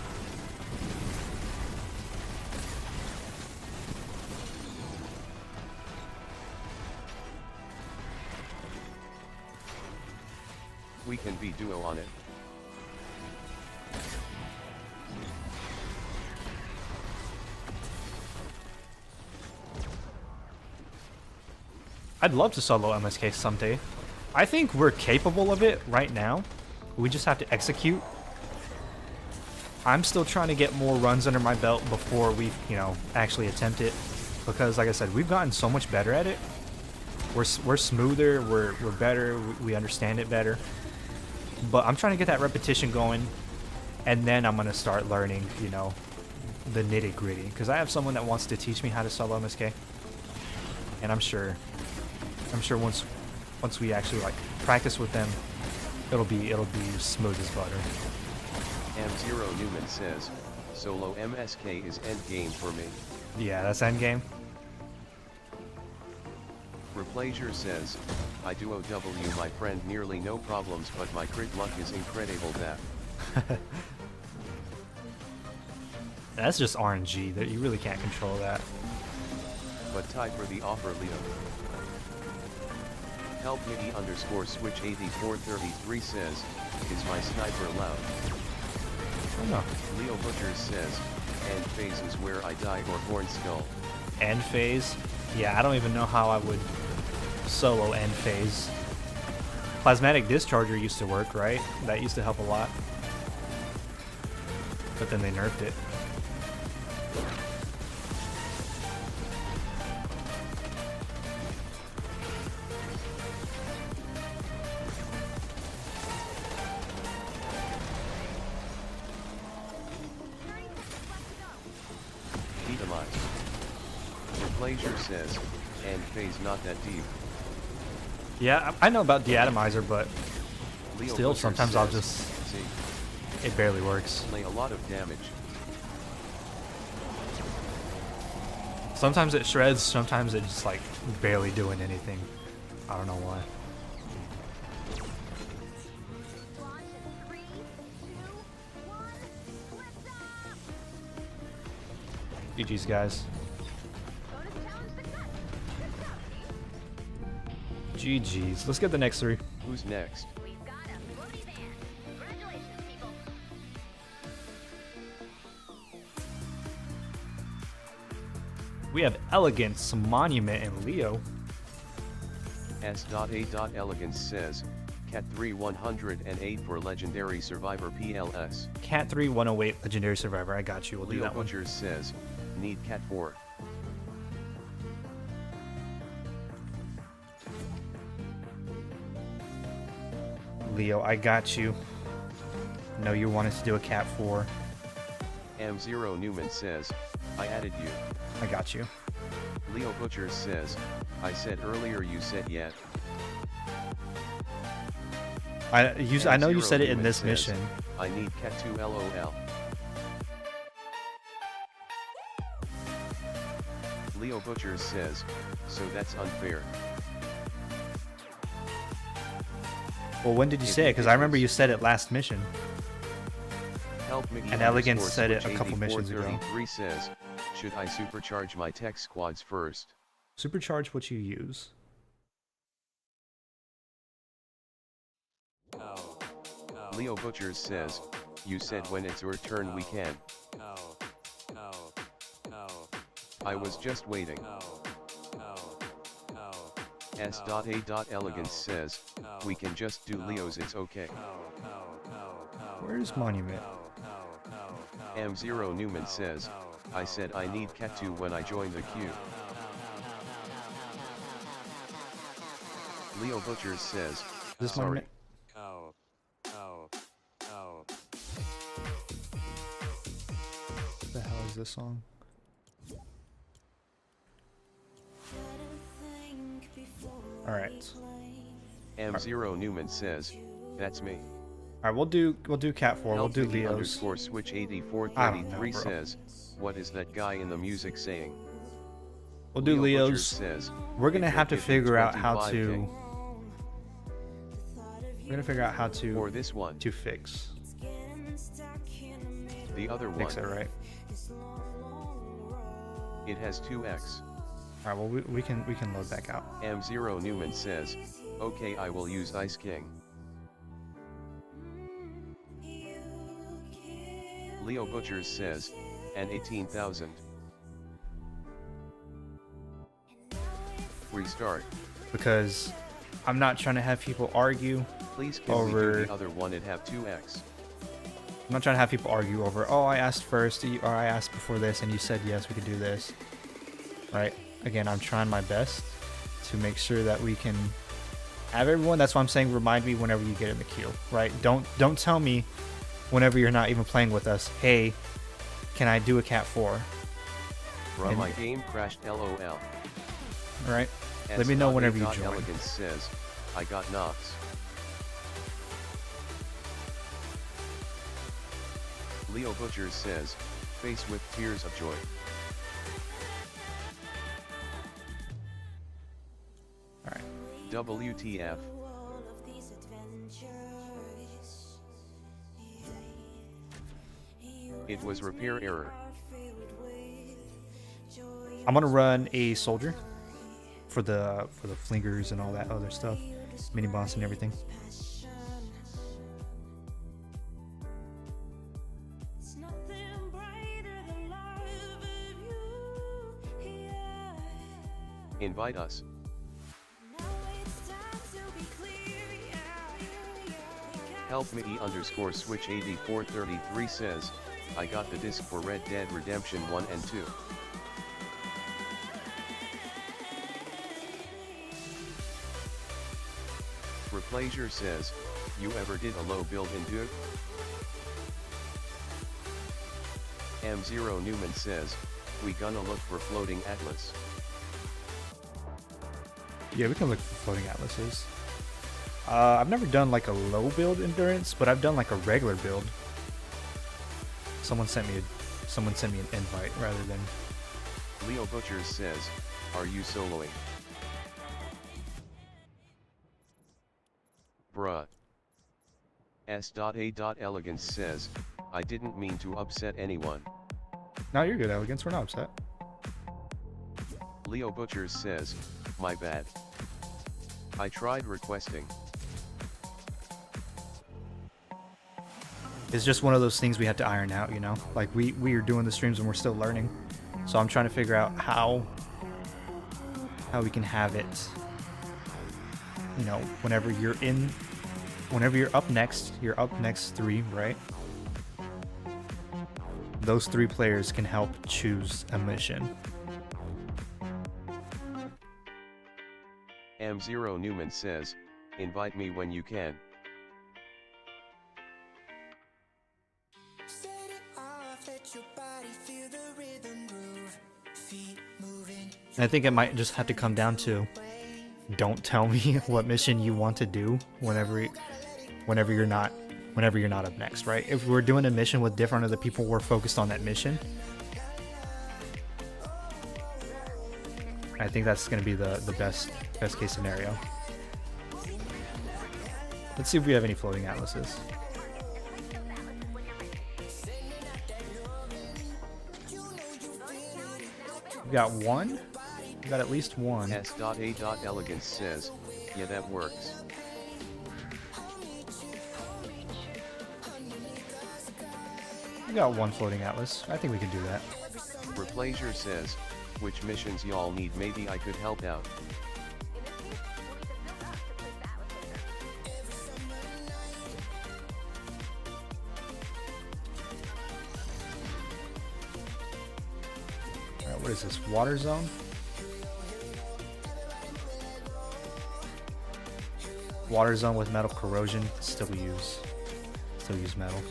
We can be duo on it.
I'd love to solo MSK someday. I think we're capable of it right now. We just have to execute. I'm still trying to get more runs under my belt before we, you know, actually attempt it. Because like I said, we've gotten so much better at it. We're smoother, we're better, we understand it better. But I'm trying to get that repetition going, and then I'm gonna start learning, you know, the nitty gritty. Because I have someone that wants to teach me how to solo MSK, and I'm sure once we actually like practice with them, it'll be smooth as butter.
M0 Newman says, solo MSK is endgame for me.
Yeah, that's endgame.
Replacer says, I do OW my friend nearly no problems but my crit luck is incredible that.
That's just RNG, that you really can't control that.
But tie for the offer Leo. Help Miggy underscore switch 8433 says, is my sniper loud?
Oh no.
Leo Butchers says, end phase is where I die or horn skull.
End phase? Yeah, I don't even know how I would solo end phase. Plasmatic discharger used to work, right? That used to help a lot. But then they nerfed it.
Replacer says, end phase not that deep.
Yeah, I know about deatomizer, but
Leo
still,
Butcher
sometimes
says,
I'll just...
see,
It barely works.
play a lot of damage.
Sometimes it shreds, sometimes it's just like barely doing anything. I don't know why. GG's, guys. GG's. Let's get the next 3.
Who's next?
We've got a floaty van. Congratulations, people.
We have Elegance, Monument, and Leo.
S.A.Elegance says, Cat 3 108 for Legendary Survivor PLS.
Cat 3 108, Legendary Survivor. I got you. We'll do
Leo
that one.
Butchers says, need Cat 4.
Leo, I got you. No, you wanted to do a Cat 4.
M0 Newman says, I added you.
I got you.
Leo Butchers says, I said earlier you said yet.
I know you said it in
Newman
this
says,
mission.
I need Cat 2 LOL. Leo Butchers says, so that's unfair.
Well, when did you say it? Because I remember you said it last mission.
Help Mickey
And Elegance
underscore
said it
switch
a couple missions ago.
8433 says, should I supercharge my tech squads first?
Supercharge what you use.
Leo Butchers says, you said when it's your turn we can. I was just waiting. S.A.Elegance says, we can just do Leo's, it's okay.
Where's Monument?
M0 Newman says, I said I need Cat 2 when I join the queue. Leo Butchers says,
This
sorry.
Monument? What the hell is this song? Alright.
M0 Newman says, that's me.
Alright, we'll do Cat 4, we'll do Leo's.
Underscore switch
I don't know,
8433
bro.
says, what is that guy in the music saying?
We'll do
Leo Butchers
Leo's.
says,
We're gonna have to
give me
figure out how
25K.
to. We're gonna figure out how to
For this one,
fix
the other one,
it right.
it has 2x.
Alright, well we can load back out.
M0 Newman says, okay, I will use Ice King. Leo Butchers says, and 18,000. Restart.
Because I'm not trying to have people argue.
Please can we do the other one, it have 2x.
I'm not trying to have people argue over, oh, I asked first, or I asked before this, and you said yes, we could do this. Right? Again, I'm trying my best to make sure that we can have everyone. That's why I'm saying remind me whenever you get in the queue, right? Don't tell me whenever you're not even playing with us, hey, can I do a Cat 4?
Bruh, my game crashed, lol.
Alright? Let me know whenever you join.
Elegance says, I got Knox. Leo Butchers says, face with tears of joy.
Alright.
WTF. It was repair error.
I'm gonna run a soldier for the flingers and all that other stuff, mini boss and everything.
Invite us. Help me underscore switch 8433 says, I got the disc for Red Dead Redemption 1 and 2. Replaysure says, you ever did a low build in Duke? M0 Newman says, we gonna look for floating atlas.
Yeah, we can look for floating atlases. I've never done like a low build endurance, but I've done like a regular build. Someone sent me an invite rather than.
Leo Butchers says, are you soloing? Bruh. S.A.Elegance says, I didn't mean to upset anyone.
No, you're good, Elegance. We're not upset.
Leo Butchers says, my bad. I tried requesting.
It's just one of those things we had to iron out, you know? Like, we are doing the streams and we're still learning. So I'm trying to figure out how we can have it, you know, whenever you're up next 3, right? Those 3 players can help choose a mission.
M0 Newman says, invite me when you can.
And I think it might just have to come down to, don't tell me what mission you want to do whenever you're not up next, right? If we're doing a mission with different other people, we're focused on that mission. I think that's going to be the best case scenario. Let's see if we have any floating atlases. got one? We got at least one.
S.A.Elegance says, yeah, that works.
We got one floating atlas. I think we can do that.
Repleasure says, which missions y'all need? Maybe I could help out.
Alright, what is this? Water zone? Water zone with metal corrosion. Still use metal.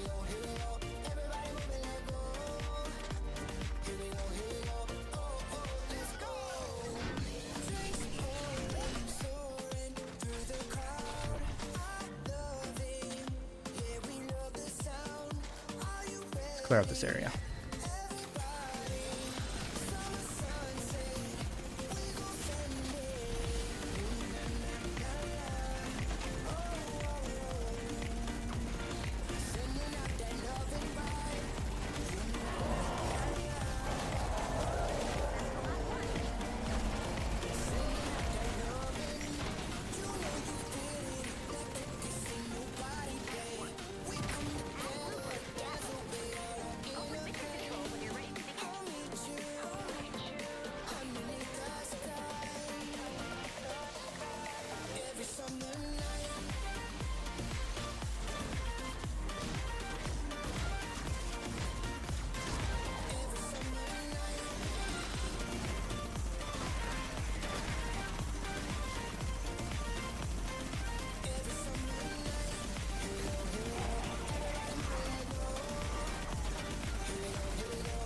Let's clear out this area.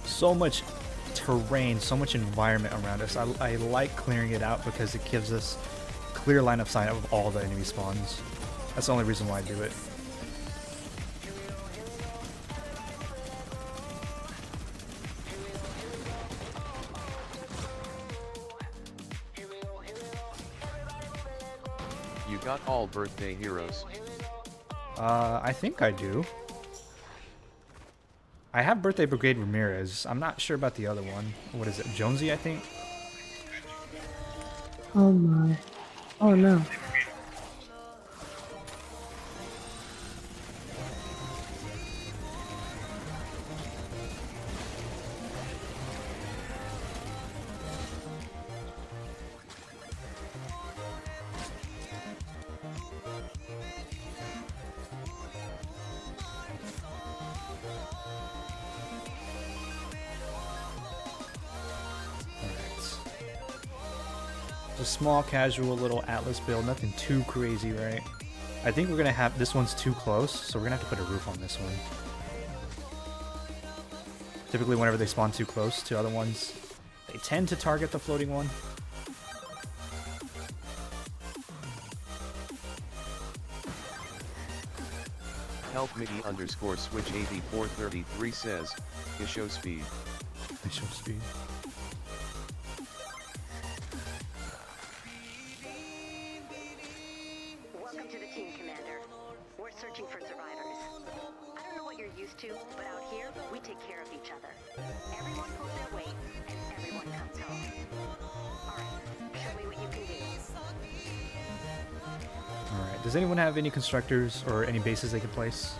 So much terrain, so much environment around us. I like clearing it out because it gives us clear line of sight of all the enemy spawns. That's the only reason why I do it.
You got all birthday heroes.
I think I do. I have Birthday Brigade Ramirez. I'm not sure about the other one. What is it? Jonesy, I think?
Oh my. Oh no.
A small, casual little Atlas build, nothing too crazy, right? I think we're gonna have, this one's too close, so we're gonna have to put a roof on this one. Typically whenever they spawn too close to other ones, they tend to target the floating one.
Help Miggy _switch 8433 says, show speed.
Show speed.
Welcome to the team, Commander. We're searching for survivors. I don't know what you're used to, but out here, we take care of each other. Everyone pulls their weight, and everyone comes home. Alright, show me what you can do.
Alright, does anyone have any constructors or any bases they can place?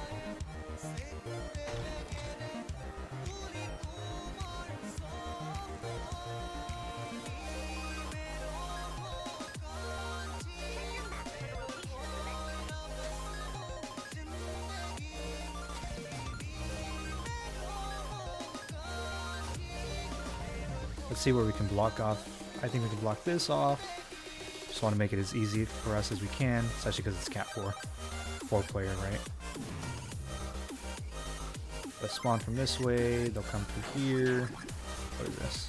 Let's see where we can block off. I think we can block this off. Just want to make it as easy for us as we can, especially because it's Cat 4. 4-player, right? They'll spawn from this way, they'll come through here. What is this?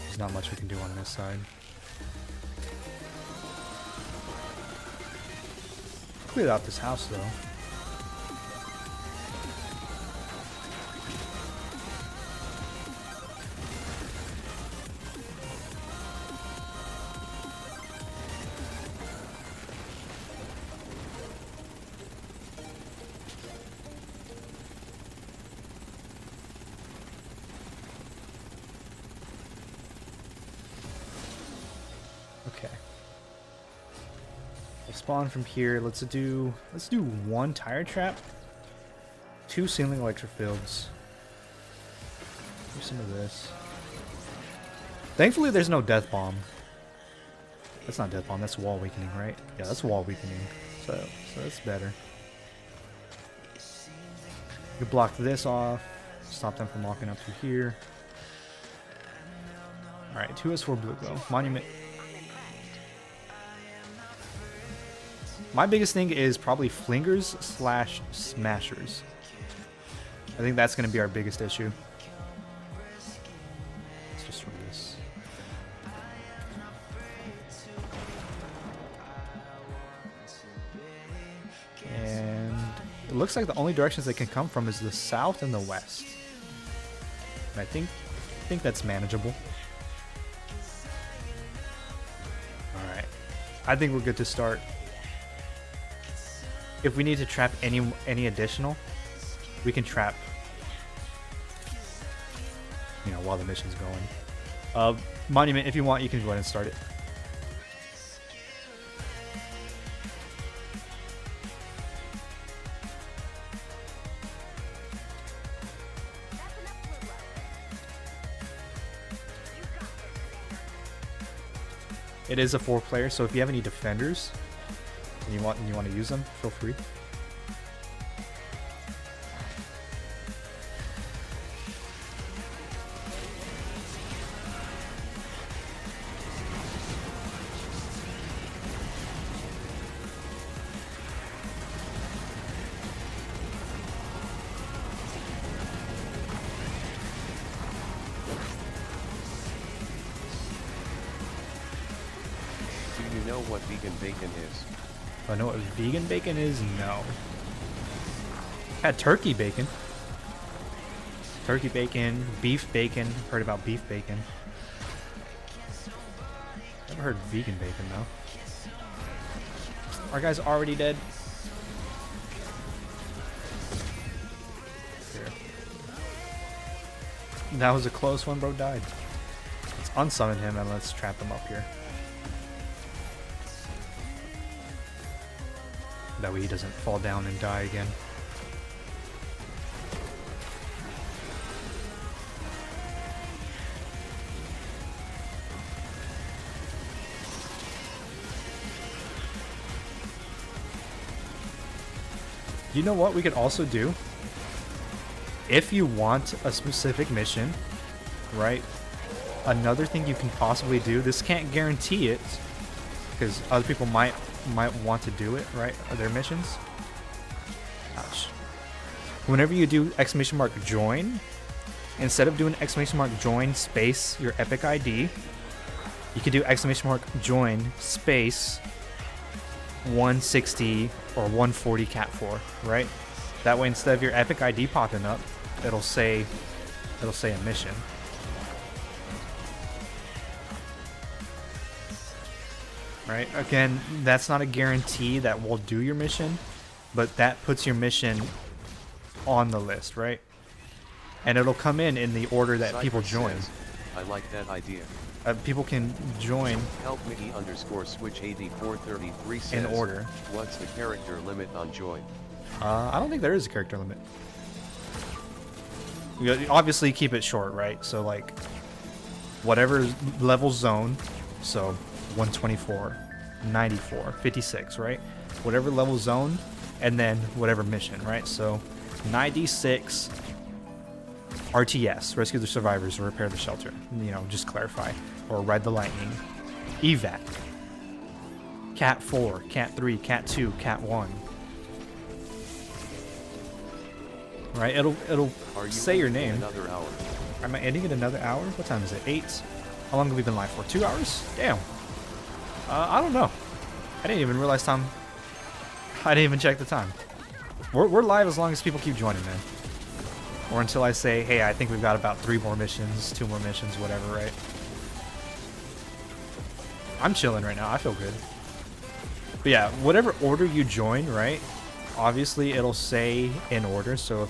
There's not much we can do on this side. Cleared out this house though. Okay. We'll spawn from here. Let's do 1 tire trap, 2 ceiling electrofields. Do some of this. Thankfully, there's no death bomb. That's not death bomb. That's wall weakening, right? Yeah, that's wall weakening. So that's better. You block this off. Stop them from walking up through here. All right, 2S4 blue glow. Monument. My biggest thing is probably flingers / smashers. I think that's going to be our biggest issue. Let's just run this. And it looks like the only directions they can come from is the south and the west. And I think that's manageable. Alright. I think we're good to start. If we need to trap any additional, we can trap, you know, while the mission's going. Monument, if you want, you can go ahead and start it. It is a 4-player, so if you have any defenders and you want to use them, feel free.
Do you know what vegan bacon is?
Do I know what vegan bacon is? No. Had turkey bacon. Turkey bacon, beef bacon. Heard about beef bacon. Never heard vegan bacon though. Our guy's already dead. Here. That was a close one, bro. Died. Let's unsummon him and let's trap him up here. That way he doesn't fall down and die again. You know what we could also do? If you want a specific mission, right? Another thing you can possibly do, this can't guarantee it, because other people might want to do it, right? Are their missions? Ouch. Whenever you do ! join, instead of doing ! join space your epic ID, you could do ! join space 160 or 140 cat 4, right? That way, instead of your epic ID popping up, it'll say a mission. Right? Again, that's not a guarantee that we'll do your mission, but that puts your mission on the list, right? And it'll come in the order that people join.
I like that idea.
People can join
Help Mickey _switch 8433 says,
in order.
What's the character limit on join?
I don't think there is a character limit. You obviously keep it short, right? So like whatever level zone, so 124, 94, 56, right? Whatever level zone, and then whatever mission, right? So 96 RTS, rescue the survivors or repair the shelter. You know, just clarify. Or ride the lightning. Evac. Cat 4, Cat 3, Cat 2, Cat 1. Right? It'll say your name.
Another hour.
Am I ending in another hour? What time is it? 8? How long have we been live for? 2 hours? Damn. I don't know. I didn't even realize time. I didn't even check the time. We're live as long as people keep joining, man. Or until I say, hey, I think we've got about 3 more missions, 2 more missions, whatever, right? I'm chilling right now. I feel good. But yeah, whatever order you join, right? Obviously, it'll say in order. So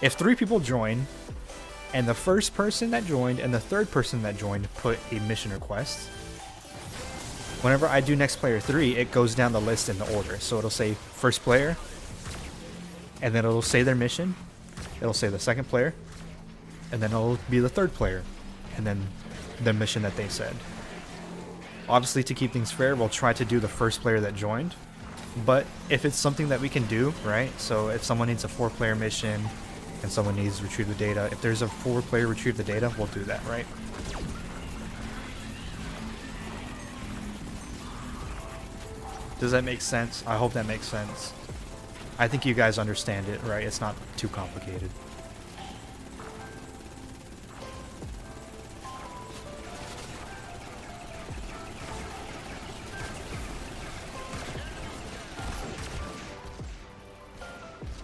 if 3 people join, and the first person that joined and the third person that joined put a mission request, whenever I do next player 3, it goes down the list in the order. So it'll say first player, and then it'll say their mission, it'll say the second player, and then it'll be the third player, and then the mission that they said. Obviously, to keep things fair, we'll try to do the first player that joined, but if it's something that we can do, right, so if someone needs a 4-player mission and someone needs to retrieve the data, if there's a 4-player retrieve the data, we'll do that, right? Does that make sense? I hope that makes sense. I think you guys understand it, right? It's not too complicated.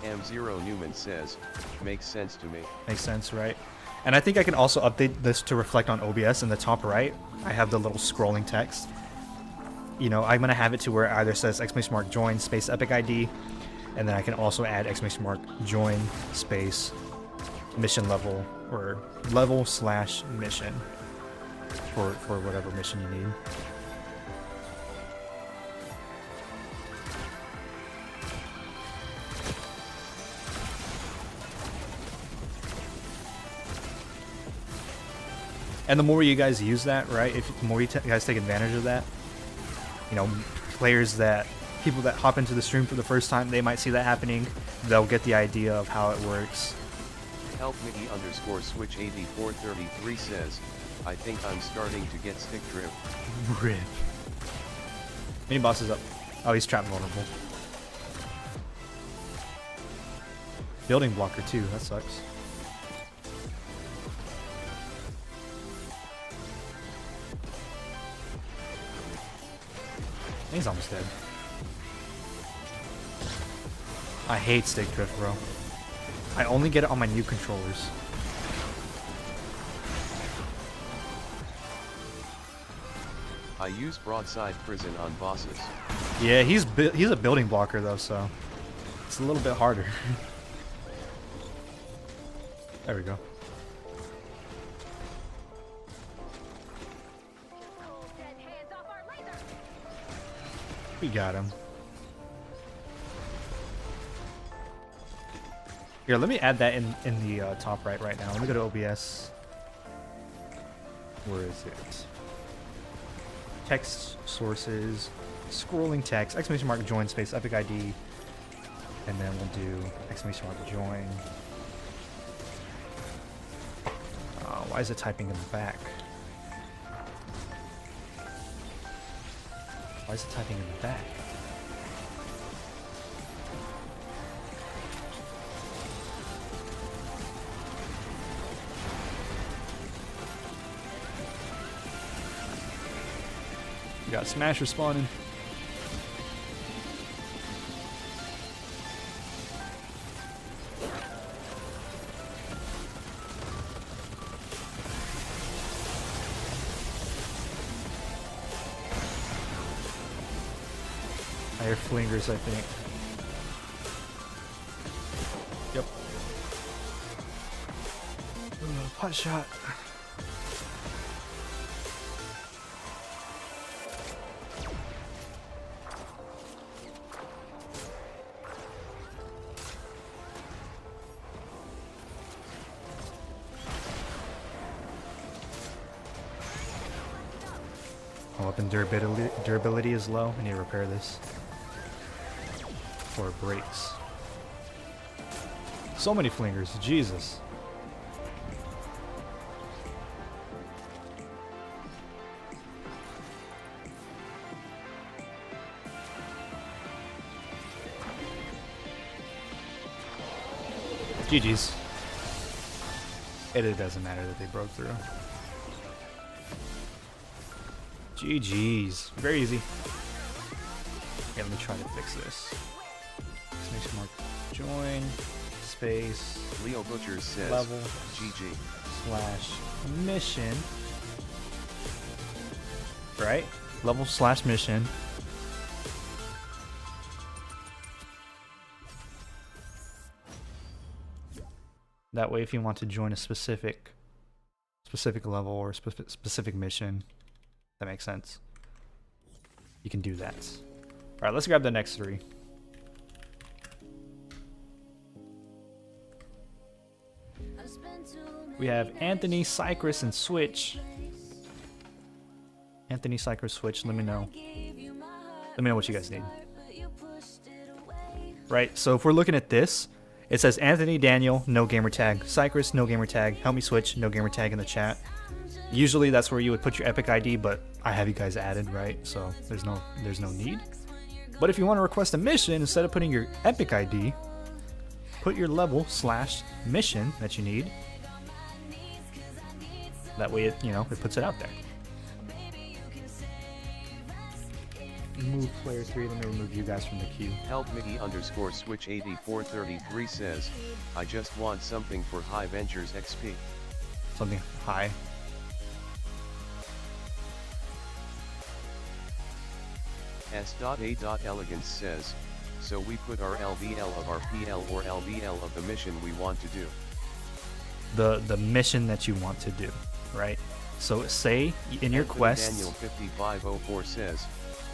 M0 Newman says, makes sense to me.
Makes sense, right? And I think I can also update this to reflect on OBS in the top right. I have the little scrolling text. You know, I'm going to have it to where it either says !join space epic ID, and then I can also add !join space mission level, or level/mission for whatever mission you need. And the more you guys use that, right, if the more you guys take advantage of that, you know, people that hop into the stream for the first time, they might see that happening. They'll get the idea of how it works.
Help Mickey _switch 8433 says, I think I'm starting to get stick drift.
Rip. Mini boss is up. Oh, he's trap vulnerable. Building blocker too, that sucks. He's almost dead. I hate stick drift, bro. I only get it on my new controllers.
I use broadside prison on bosses.
Yeah, he's a building blocker though, so it's a little bit harder. There we go. We got him. Here, let me add that in the top right now. Let me go to OBS. Where is it? Text sources, scrolling text, !join space epic ID, and then we'll do !join. Why is it typing in the back? Why is it typing in the back? We got Smasher spawning. I hear flingers, I think. Yep. Pot shot. Weapon durability is low. I need to repair this. Or it breaks. So many flingers, Jesus. GG's. It doesn't matter that they broke through. GG's. Very easy. Okay, let me try to fix this. !join space
Leo Butcher says,
level
GG
/ mission. Right? Level / mission. That way, if you want to join a specific level or specific mission, that makes sense. you can do that. All right, let's grab the next 3. We have Anthony, Cypress, and Switch. Anthony, Cypress, Switch. Let me know. Let me know what you guys need. Right, so if we're looking at this, it says Anthony, Daniel, no gamer tag. Cypress, no gamer tag. Help me Switch, no gamer tag in the chat. Usually that's where you would put your Epic ID, but I have you guys added, right? So there's no need. But if you want to request a mission, instead of putting your Epic ID, put your level/mission that you need. That way it, it puts it out there. Move player 3, let me remove you guys from the queue.
Help Mickey_Switch8433 says, I just want something for High Ventures XP.
Something high.
S.A.Elegance says, so we put our LVL of our PL or LVL of the mission we want to do.
The mission that you want to do, right? So say in your quest.
Daniel 5504 says,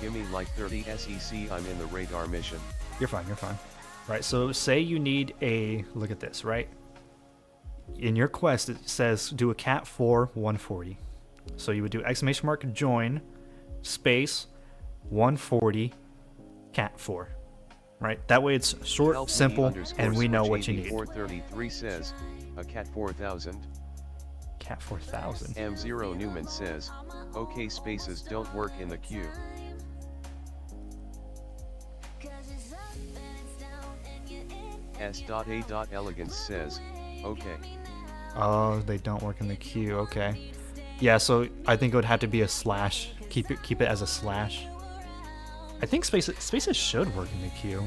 give me like 30 SEC, I'm in the radar mission.
You're fine. Right, so say you need look at this, right? In your quest it says do a cat 4 140. So you would do !, join, space, 140, cat 4. Right? That way it's short, simple, and we know what you need.
433 says, a cat 4000.
Cat 4000.
M0 Newman says, okay, spaces don't work in the queue. S.A.Elegance says, okay.
Oh, they don't work in the queue. Okay. Yeah, so I think it would have to be a slash. Keep it as a slash. I think spaces should work in the queue.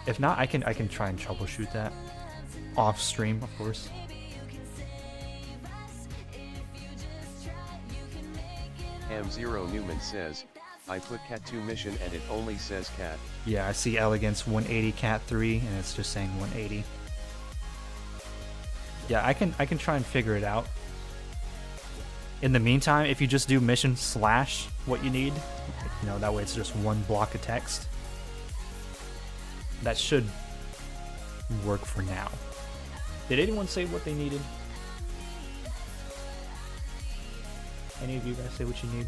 If not, I can try and troubleshoot that off stream, of course.
M0 Newman says, I put cat 2 mission and it only says cat.
Yeah, I see Elegance 180 cat 3 and it's just saying 180. Yeah, I can try and figure it out. In the meantime, if you just do mission slash what you need, that way it's just one block of text. That should work for now. Did anyone say what they needed? Any of you guys say what you need?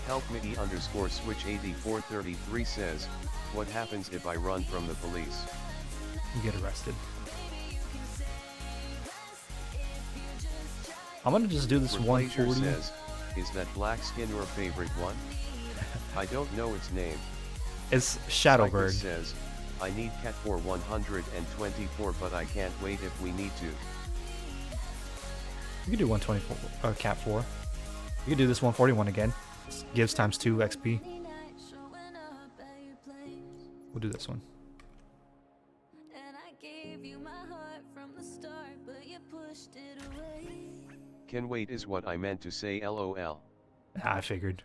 Help Mickey_Switch8433 says, what happens if I run from the police?
You get arrested. I'm gonna just do this 140.
Says, is that black skin your favorite one? I don't know its name.
It's Shadowbird.
Says, I need cat 4 124, but I can't wait if we need to.
You can do 124, cat 4. You can do this 141 again. Gives times 2 XP. We'll do this one.
Can wait is what I meant to say, LOL.
I figured.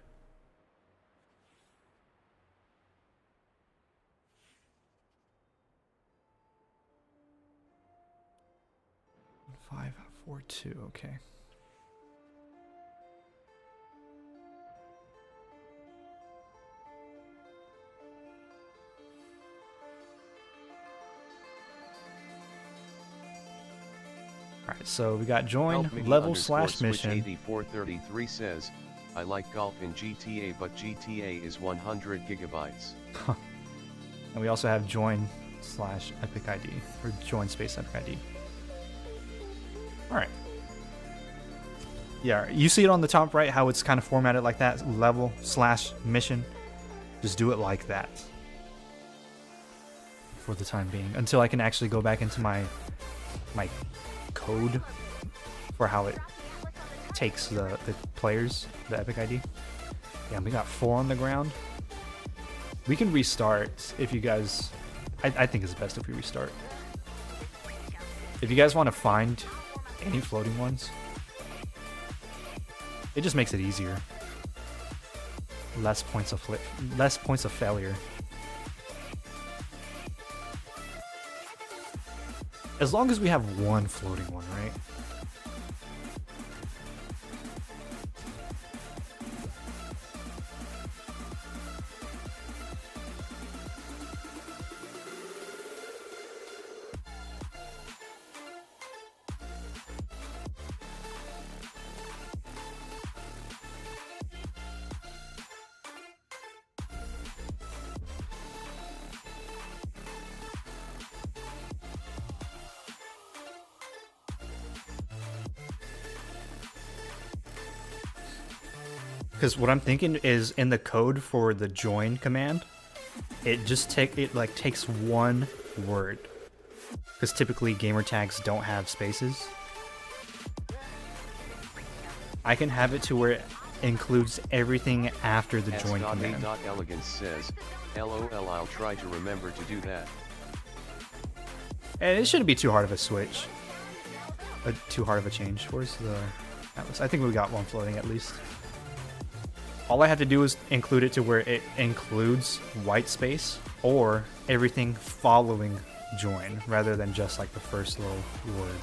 Five, 4, 2, okay. Alright, so we got join, level/mission.
8433 says, I like golf in GTA, but GTA is 100 gigabytes.
And we also have join/epic ID, or join space epic ID. Alright. Yeah, you see it on the top right, how it's kind of formatted like that, level/mission. Just do it like that. For the time being, until I can actually go back into my code for how it takes the players, the epic ID. Yeah, we got 4 on the ground. We can restart if you guys, I think it's best if we restart. If you guys want to find any floating ones, it just makes it easier. Less points of failure. As long as we have one floating one, right? Because what I'm thinking is in the code for the join command, it takes one word. Because typically gamer tags don't have spaces. I can have it to where it includes everything after the join command.
S.A.elegance says, LOL, I'll try to remember to do that.
And it shouldn't be too hard of a switch. Too hard of a change. Where's the atlas? I think we got one floating at least. All I have to do is include it to where it includes white space or everything following join rather than just like the first little word.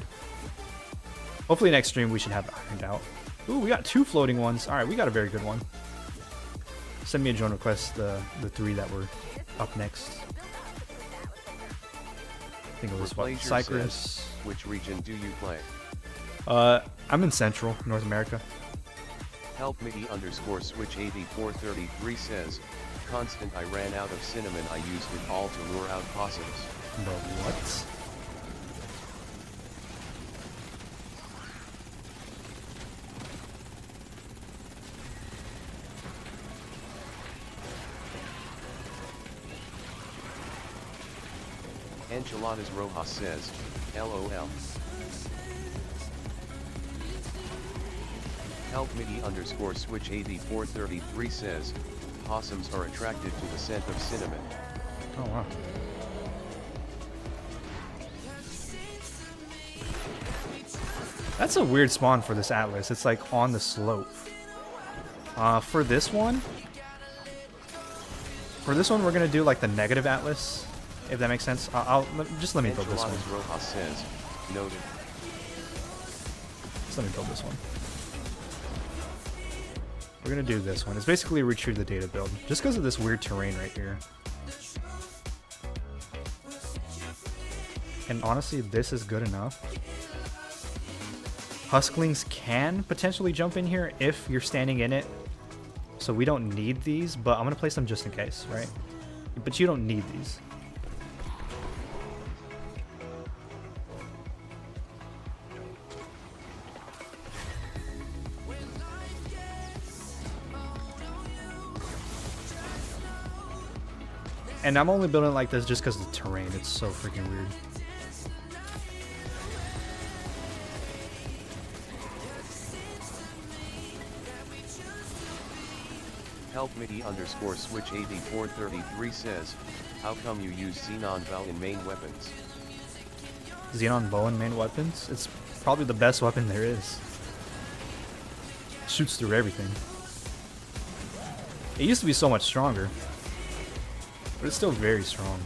Hopefully next stream we should have it ironed out. Ooh, we got 2 floating ones. Alright, we got a very good one. Send me a join request, the 3 that were up next. I think it was what, Cyprus.
Says, which region do you play?
I'm in Central, North America.
Help Miggy _switch 8433 says, Constant, I ran out of cinnamon, I used it all to lure out possums.
Bro, what?
Enchiladas Rojas says, LOL. Help Miggy _switch 8433 says, possums are attracted to the scent of cinnamon.
Oh wow. That's a weird spawn for this atlas. It's like on the slope. For this one we're gonna do like the negative atlas, if that makes sense. Just let me build this one.
Rojas says, noted.
Just let me build this one. We're gonna do this one. It's basically a retrieve the data build, just because of this weird terrain right here. And honestly, this is good enough. Husklings can potentially jump in here if you're standing in it. So we don't need these, but I'm gonna place them just in case, right? But you don't need these. And I'm only building like this just because of the terrain. It's so freaking weird.
Help Miggy _switch 8433 says, how come you use Xenon bow in main weapons?
Xenon bow in main weapons? It's probably the best weapon there is. Shoots through everything. It used to be so much stronger, but it's still very strong.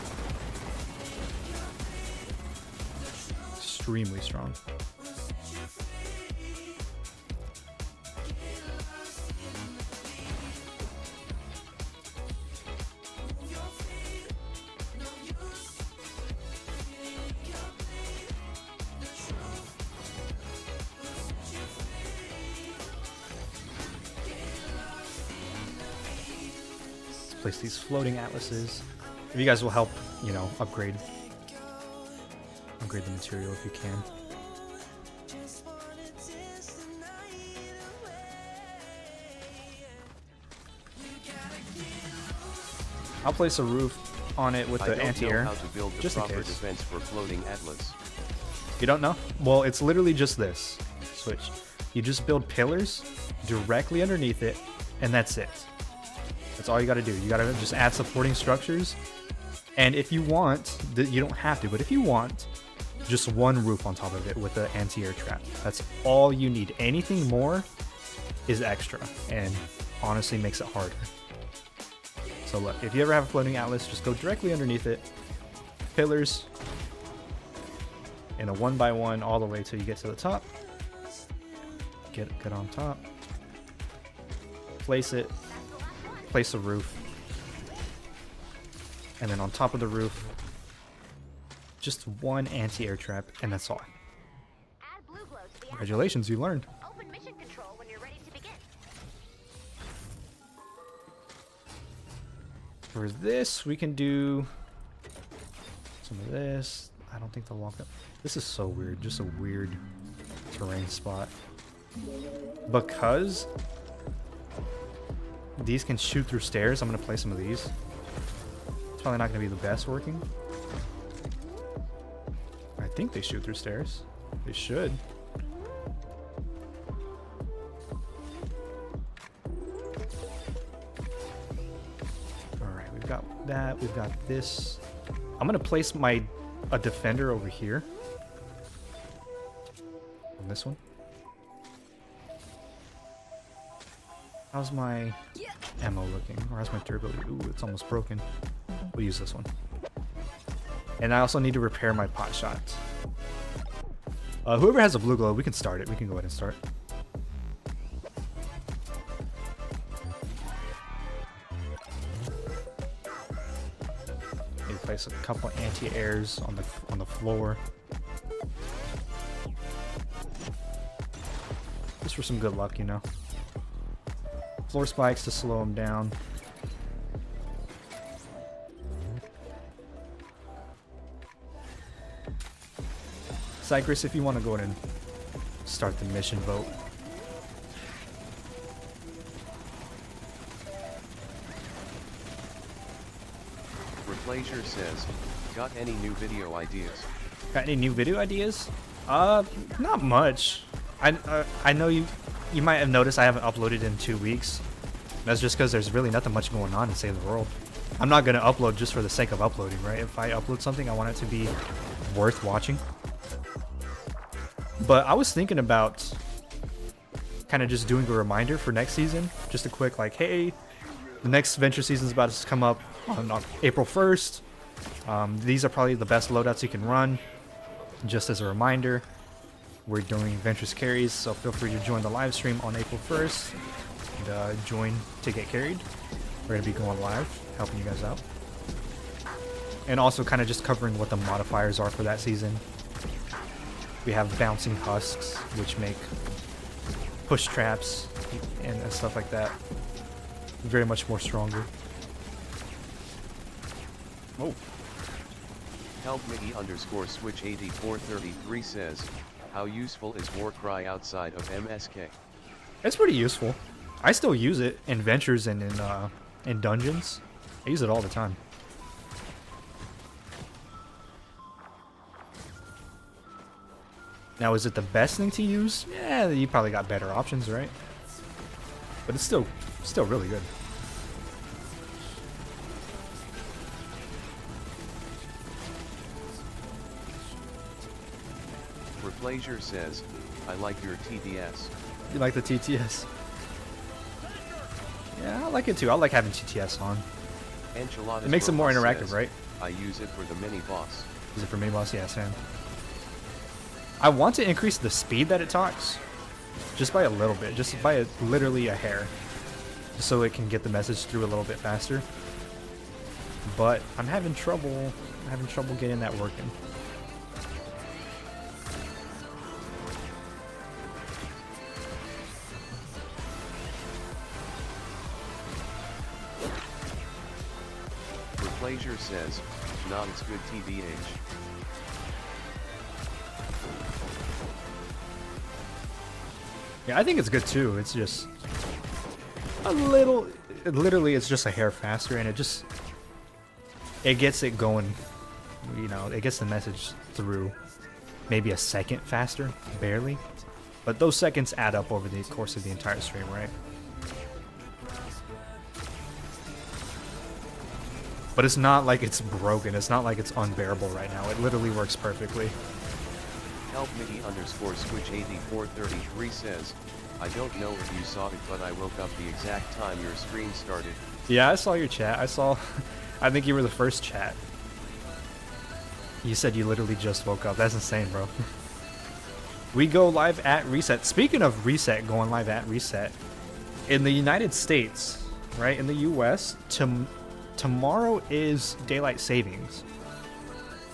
Extremely strong. Place these floating atlases. If you guys will help, you know, upgrade the material if you can. I'll place a roof on it with the anti-air, just in case.
Defense for floating atlas.
You don't know? Well, it's literally just this switch. You just build pillars directly underneath it, and that's it. That's all you gotta do. You gotta just add supporting structures. And if you want, you don't have to, but if you want, just one roof on top of it with the anti-air trap. That's all you need. Anything more is extra, and honestly makes it harder. So look, if you ever have a floating atlas, just go directly underneath it. Pillars. In a 1x1 all the way till you get to the top. Get on top. Place it. Place a roof. And then on top of the roof, just one anti-air trap, and that's all. Congratulations, you learned.
Open mission control when you're ready to begin.
For this, we can do some of this. I don't think they'll walk up. This is so weird, just a weird terrain spot. Because these can shoot through stairs. I'm gonna play some of these. It's probably not gonna be the best working. I think they shoot through stairs. They should. Alright, we've got that. We've got this. I'm gonna place a defender over here. On this one. How's my ammo looking? Or how's my durability? Ooh, it's almost broken. We'll use this one. And I also need to repair my pot shots. Whoever has a blue glow, we can start it. We can go ahead and start. Maybe place a couple anti-airs on the floor. Just for some good luck, you know. Floor spikes to slow them down. Cypress, if you want to go ahead and start the mission vote.
Replacer says, got any new video ideas?
Got any new video ideas? Not much. I know you might have noticed I haven't uploaded in 2 weeks. That's just because there's really nothing much going on in Save the World. I'm not gonna upload just for the sake of uploading, right? If I upload something, I want it to be worth watching. But I was thinking about kind of just doing a reminder for next season. Just a quick like, hey, the next Venture season is about to come up on April 1st. These are probably the best loadouts you can run. Just as a reminder, we're doing Ventress carries, so feel free to join the live stream on April 1st. And join to get carried. We're going to be going live, helping you guys out. And also kind of just covering what the modifiers are for that season. We have bouncing husks, which make push traps and stuff like that very much more stronger. Oh.
Help Miggy _ switch 8433 says, how useful is Warcry outside of MSK?
It's pretty useful. I still use it in ventures and in dungeons. I use it all the time. Now, is it the best thing to use? Yeah, you probably got better options, right? But it's still really good.
Replacer says, I like your TTS.
You like the TTS? Yeah, I like it too. I like having TTS on.
Enchiladas
It makes it more
Robot
interactive,
says,
right?
I use it for the mini boss.
Is it for mini boss? Yeah, Sam. I want to increase the speed that it talks, just by a little bit, just by literally a hair, just so it can get the message through a little bit faster. But I'm having trouble getting that working.
Replacer says, not as good TBH.
Yeah, I think it's good too. It's just a little, literally it's just a hair faster, and it gets it going, you know, it gets the message through maybe a second faster, barely. But those seconds add up over the course of the entire stream, right? But it's not like it's broken. It's not like it's unbearable right now. It literally works perfectly.
Help Miggy _ switch 8433 says, I don't know if you saw it, but I woke up the exact time your stream started.
Yeah, I saw your chat. I think you were the first chat. You said you literally just woke up. That's insane, bro. We go live at reset. Speaking of reset, going live at reset, in the United States, right, in the US, tomorrow is daylight savings.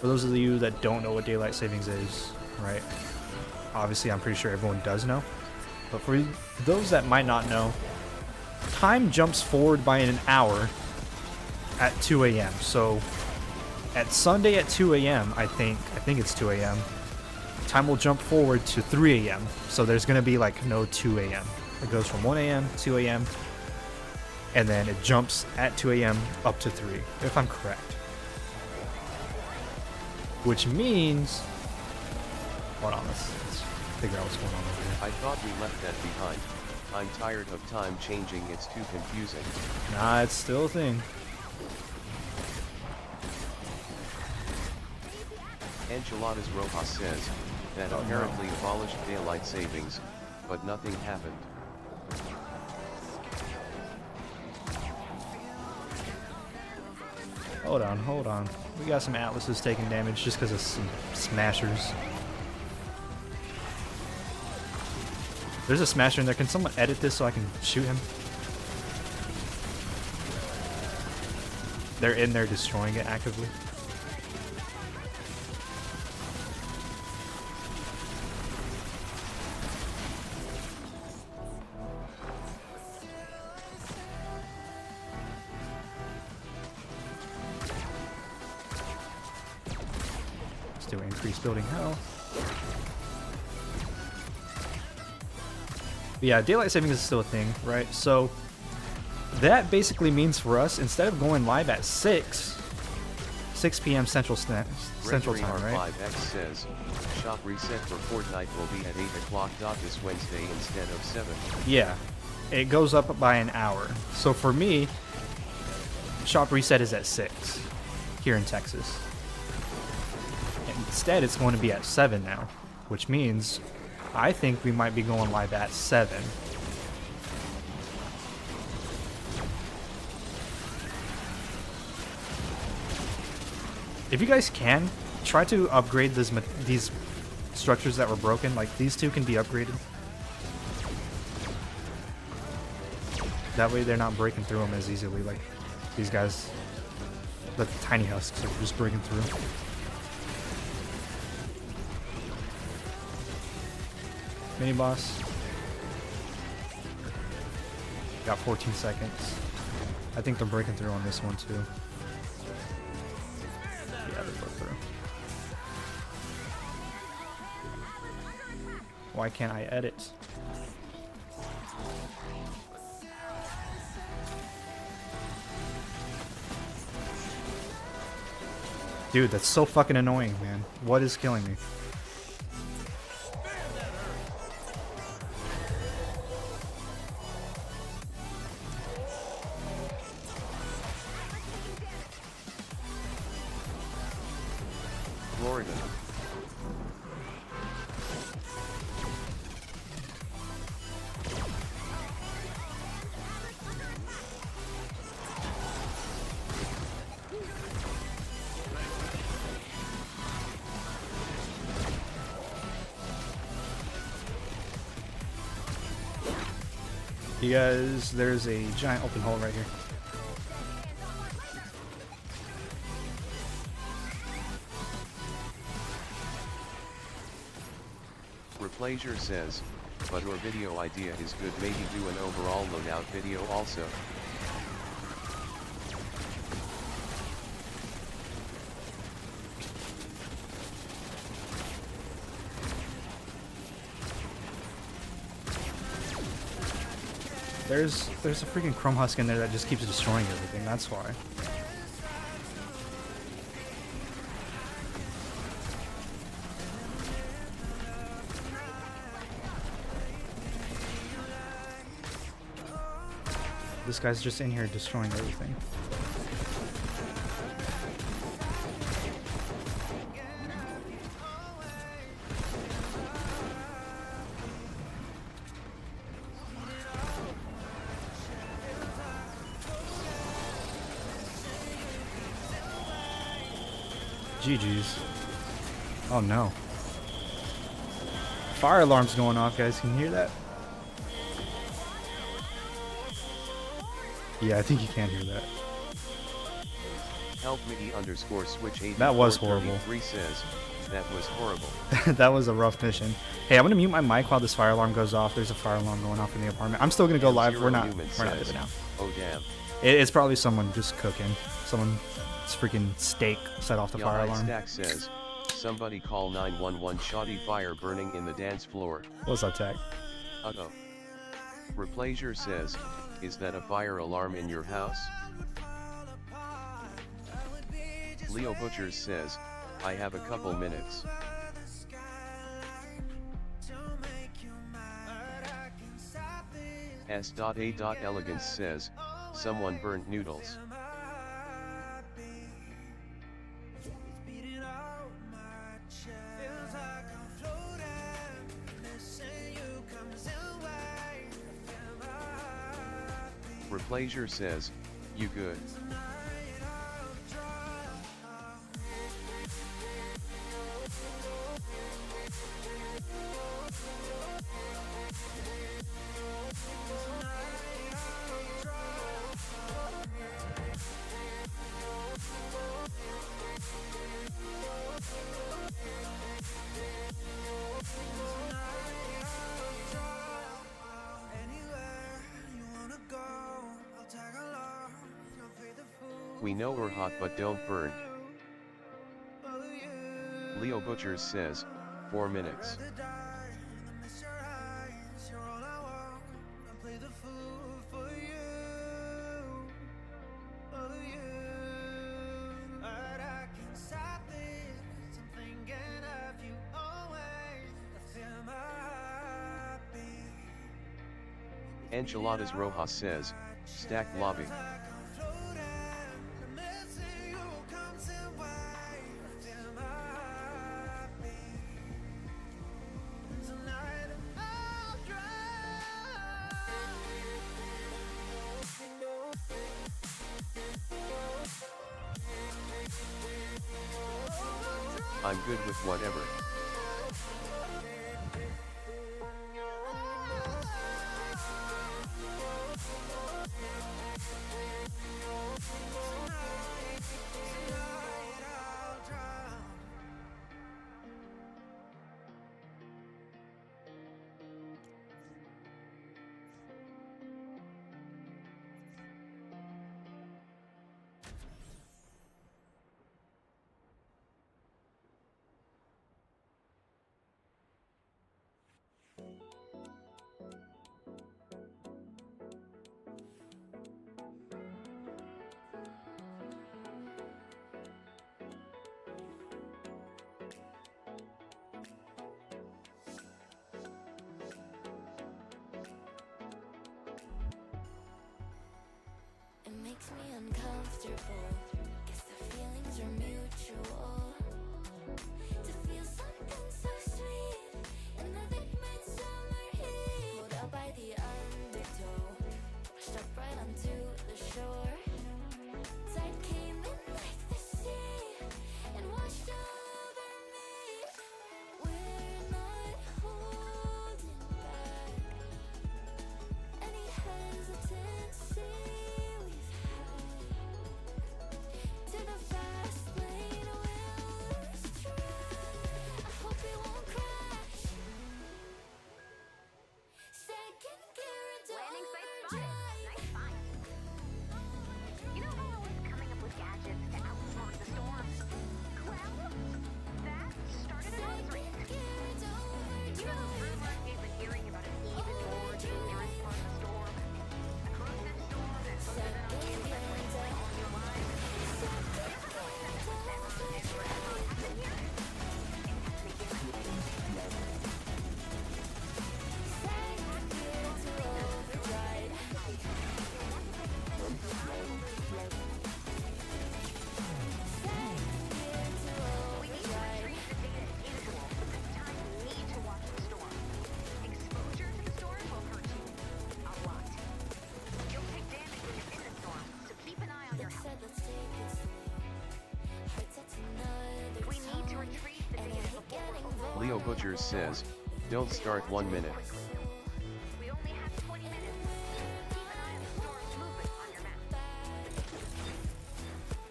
For those of you that don't know what daylight savings is, right? Obviously, I'm pretty sure everyone does know. But for those that might not know, time jumps forward by an hour at 2 a.m. So at Sunday at 2 a.m., I think it's 2 a.m., time will jump forward to 3 a.m. So there's going to be like no 2 a.m. It goes from 1 a.m., 2 a.m., and then it jumps at 2 a.m. up to 3, if I'm correct. Which means, hold on, let's figure out what's going on over here.
I thought we left that behind. I'm tired of time changing, it's too confusing.
Nah, it's still a thing.
Enchiladas Rojas says that apparently abolished daylight savings, but nothing happened.
Hold on. We got some Atlases taking damage just because of some smashers. There's a smasher in there. Can someone edit this so I can shoot him? They're in there destroying it actively. Let's do increased building health. But yeah, daylight savings is still a thing, right? So that basically means for us, instead of going live at 6 p.m. Central Time, right?
R5X says, shop reset for Fortnite will be at 8 o'clock this Wednesday instead of 7.
Yeah, it goes up by an hour. So for me, shop reset is at 6 here in Texas. Instead, it's going to be at 7 now, which means I think we might be going live at 7. If you guys can, try to upgrade these structures that were broken. Like, these two can be upgraded. That way they're not breaking through them as easily. Like, these guys, the tiny husks are just breaking through. Mini boss. Got 14 seconds. I think they're breaking through on this one too. Yeah, they broke through. Why can't I edit? Dude, that's so fucking annoying, man. What is killing me?
Florida.
You guys, there's a giant open hole right here.
Replaysure says, but your video idea is good, maybe do an overall loadout video also.
There's a freaking chrome husk in there that just keeps destroying everything, that's why. This guy's just in here destroying everything. GG's. Oh no. Fire alarm's going off, guys. Can you hear that? Yeah, I think you can hear that.
Help me underscore switch 80.
That was horrible.
Says, that was horrible.
That was a rough mission. Hey, I'm gonna mute my mic while this fire alarm goes off. There's a fire alarm going off in the apartment. I'm still gonna go live. We're not doing it now.
Oh damn.
It's probably someone just cooking. Someone's freaking steak set off the fire alarm.
Stack says, somebody call 911. Shoddy fire burning in the dance floor.
What's up, Tech?
Uh-oh. Replaysure says, Is that a fire alarm in your house? Leo Butchers says, I have a couple minutes. S.A.Elegance says, someone burnt noodles. Replaysure says, you good? We know we're hot but don't burn. Leo Butchers says, 4 minutes. Enchiladas Rojas says, stacked lobby. I'm good with whatever.
Makes me uncomfortable. Guess the feelings are mutual. To feel something so sweet in the thick midsummer heat. Pulled out by the undertow, washed up right onto the shore. Tide came in like the sea and washed over me. We're not holding back any hesitancy. To the fast lane we'll lose track. I hope it won't crash. Second gear into
Landing site spotted.
overdrive.
Nice find. You know how always coming up with gadgets to outsmart the storm? Well, that started an arms race.
Second gear into
You know those
overdrive.
rumors you've been hearing about an even more dangerous part of the storm? A corrosive storm that focuses on you and brings all your lives.
Leo Butchers says, don't start 1 minute.
We only have 20 minutes. Keep an eye on the storm's movement on your map.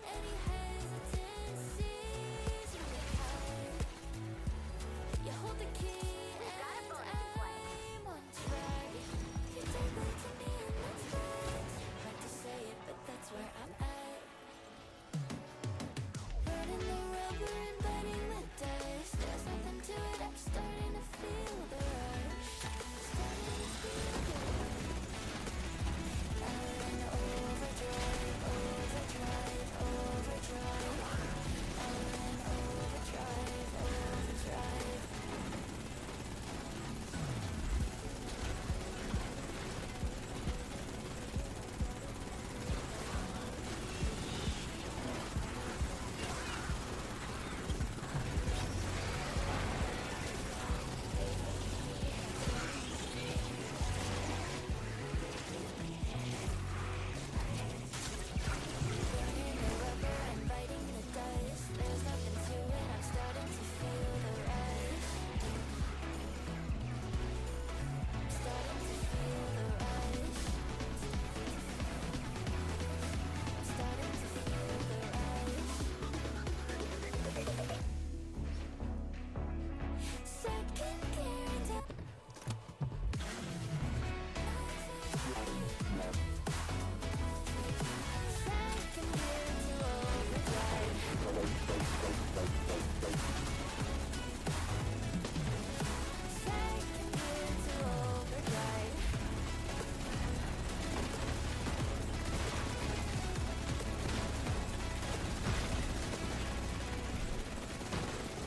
Any hesitancies you have. You hold the key
We've got a
and
bonus to play.
I'm on track. You take me to me and that's facts. Hard to say it, but that's where I'm at. Burning the rubber and biting the dust. There's nothing to it, I'm starting to feel the rush.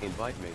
Invite me.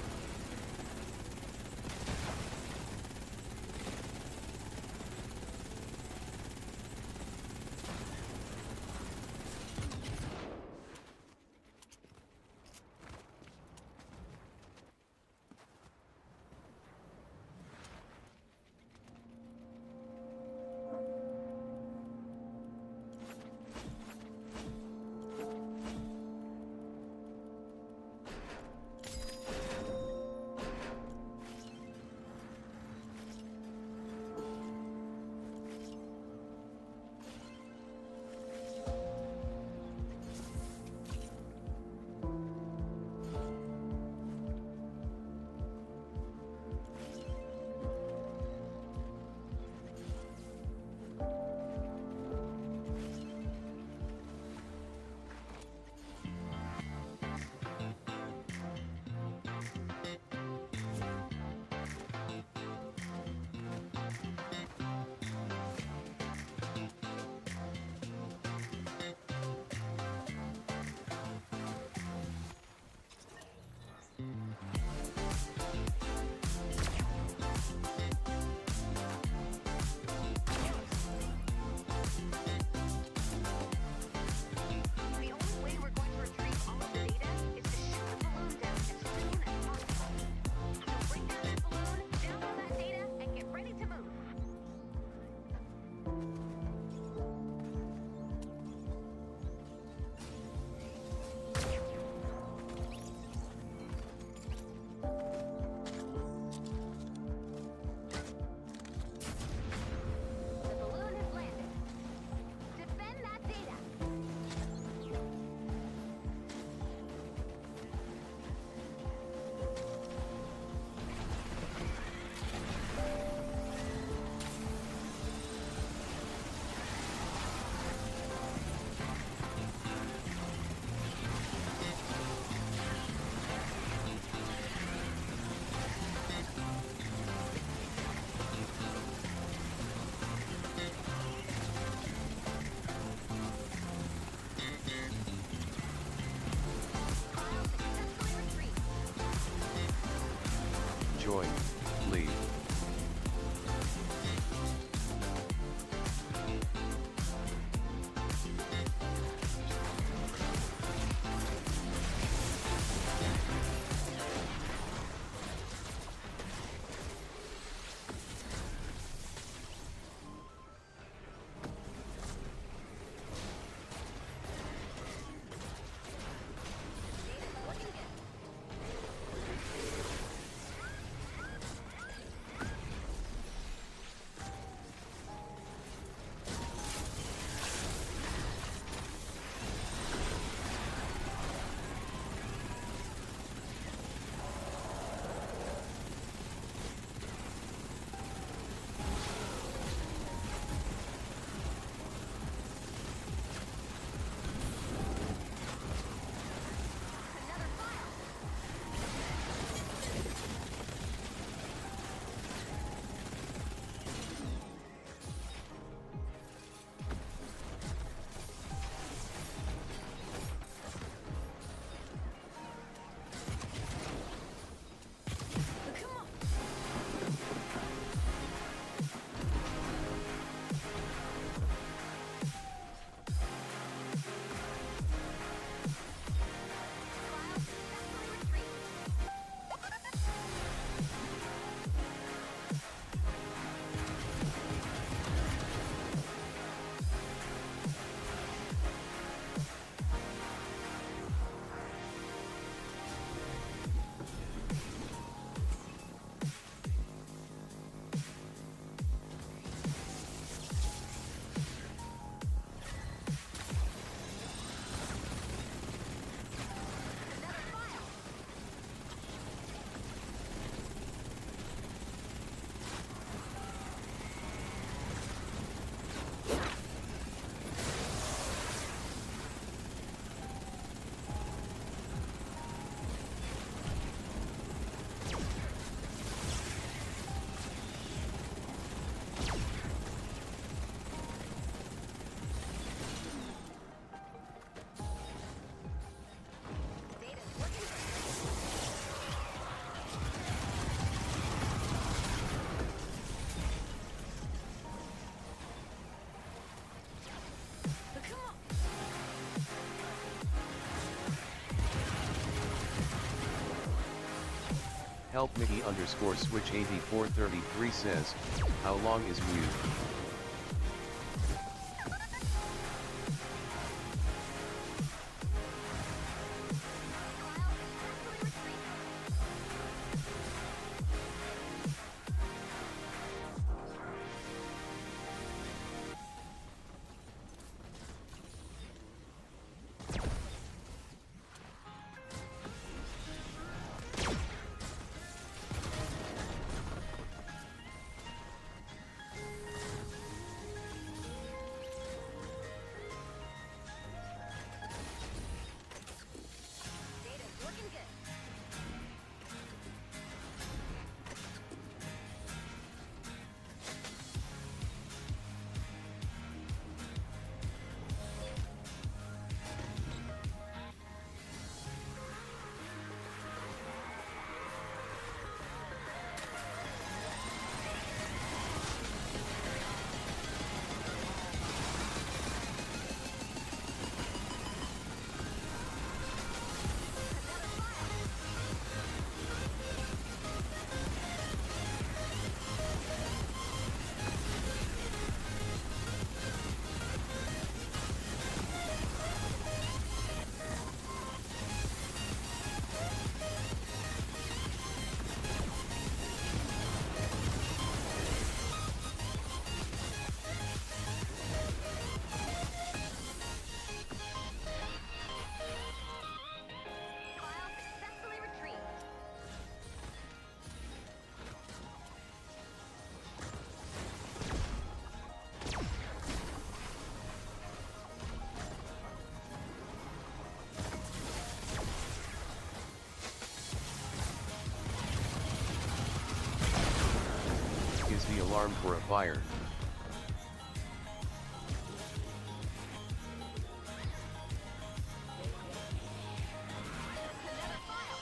The only way we're going to retrieve all of the data is to shoot the balloon down as soon as possible. So bring down that balloon, download that data, and get ready to move. The balloon has landed. Defend that data. File successfully retrieved.
Join. Leave.
Data's looking good.
Help Mickey underscore switch 8433 says, how long is Woo?
Data's looking good. File successfully retrieved.
Is the alarm for a fire?
Another file.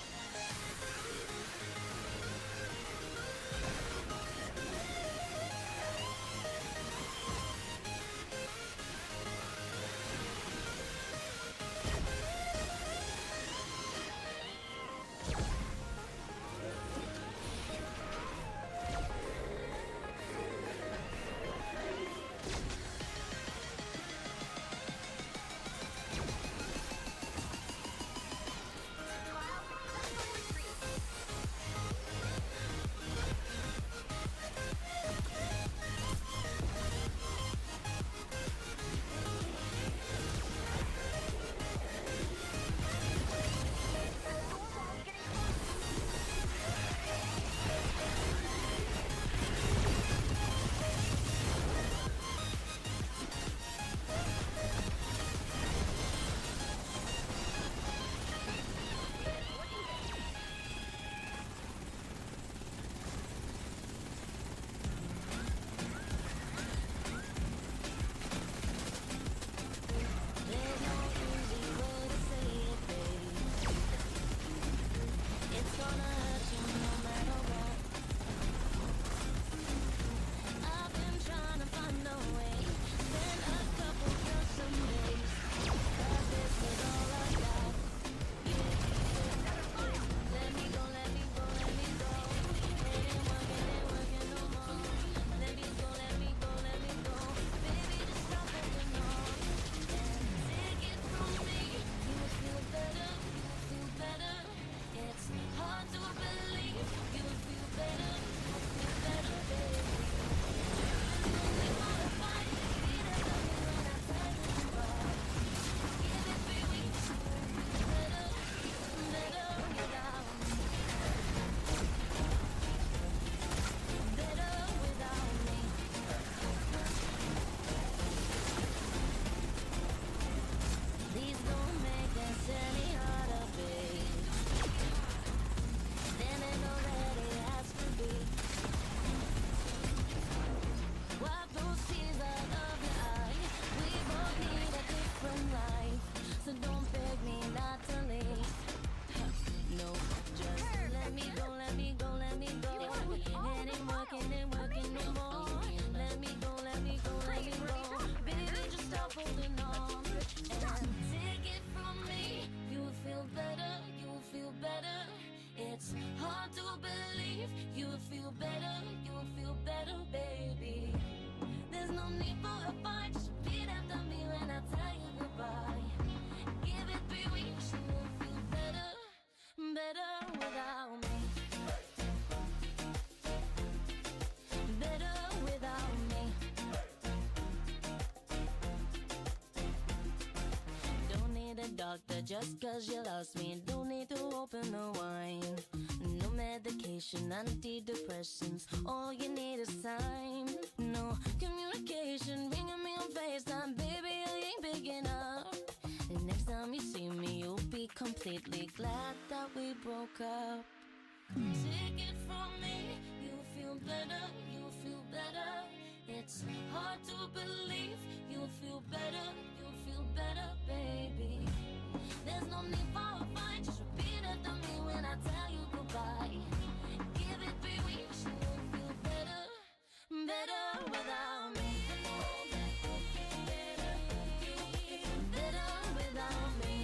doctor just cause you lost me. Don't need to open the wine. No medication, antidepressants. All you need is time. No communication, ringing me on FaceTime. Baby, I ain't picking up. And next time you see me, you'll be completely glad that we broke up. Take it from me, you feel better, you feel better. It's hard to believe you feel better, baby. There's no need for a fight, just repeat after me when I tell you goodbye. Give it 3 weeks, you will feel better, better without me. Better without me.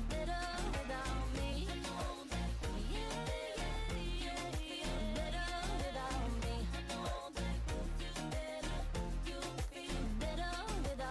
Better without me. Better without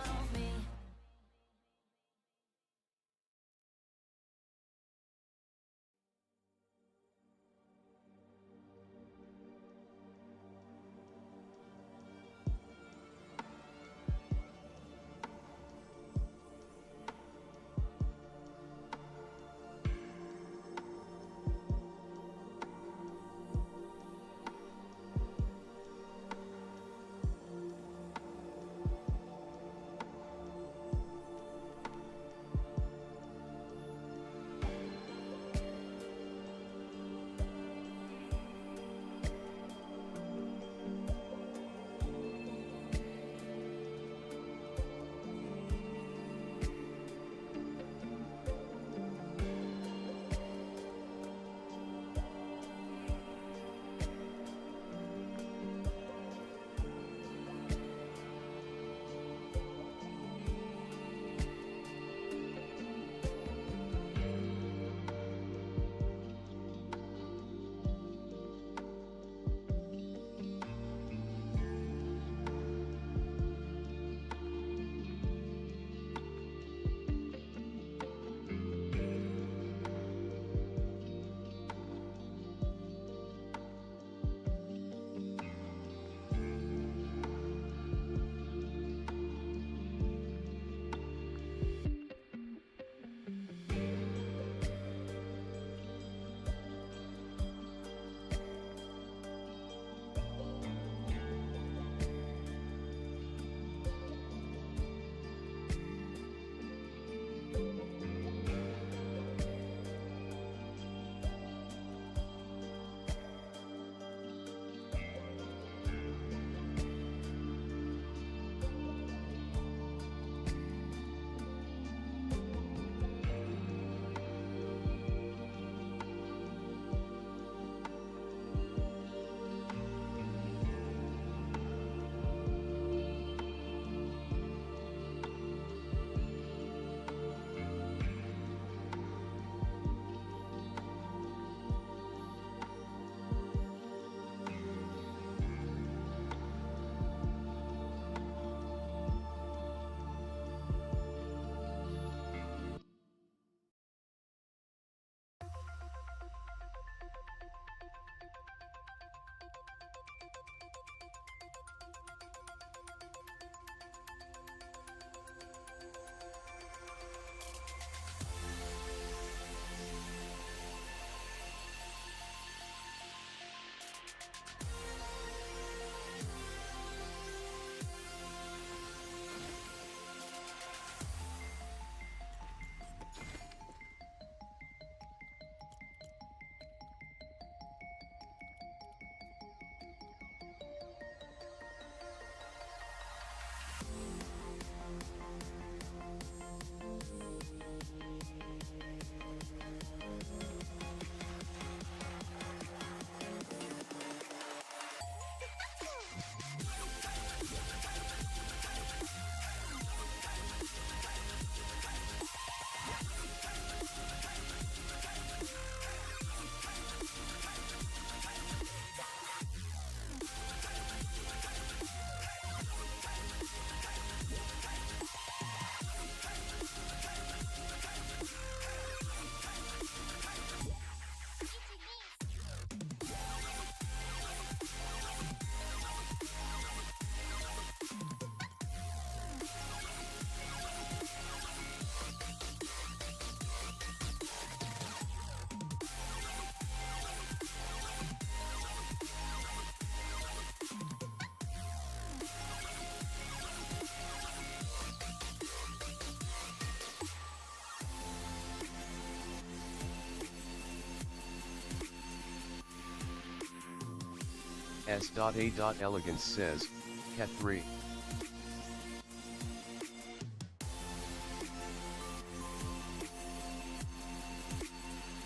S.A.Elegance says, Cat 3.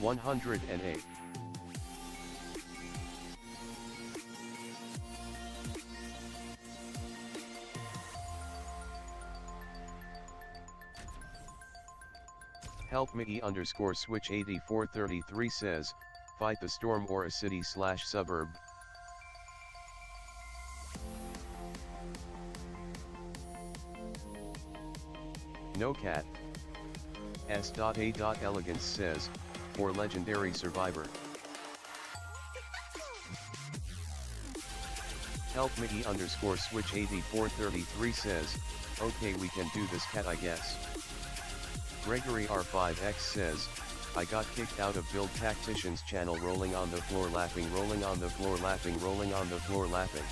$108. Help me underscore switch 8433 says, fight the storm or a city/suburb. No cat. S.A.Elegance says, for legendary survivor. Help me underscore switch 8433 says, okay we can do this cat I guess. Gregory R5X says, I got kicked out of Build Tacticians channel rolling on the floor laughing rolling on the floor laughing rolling on the floor laughing.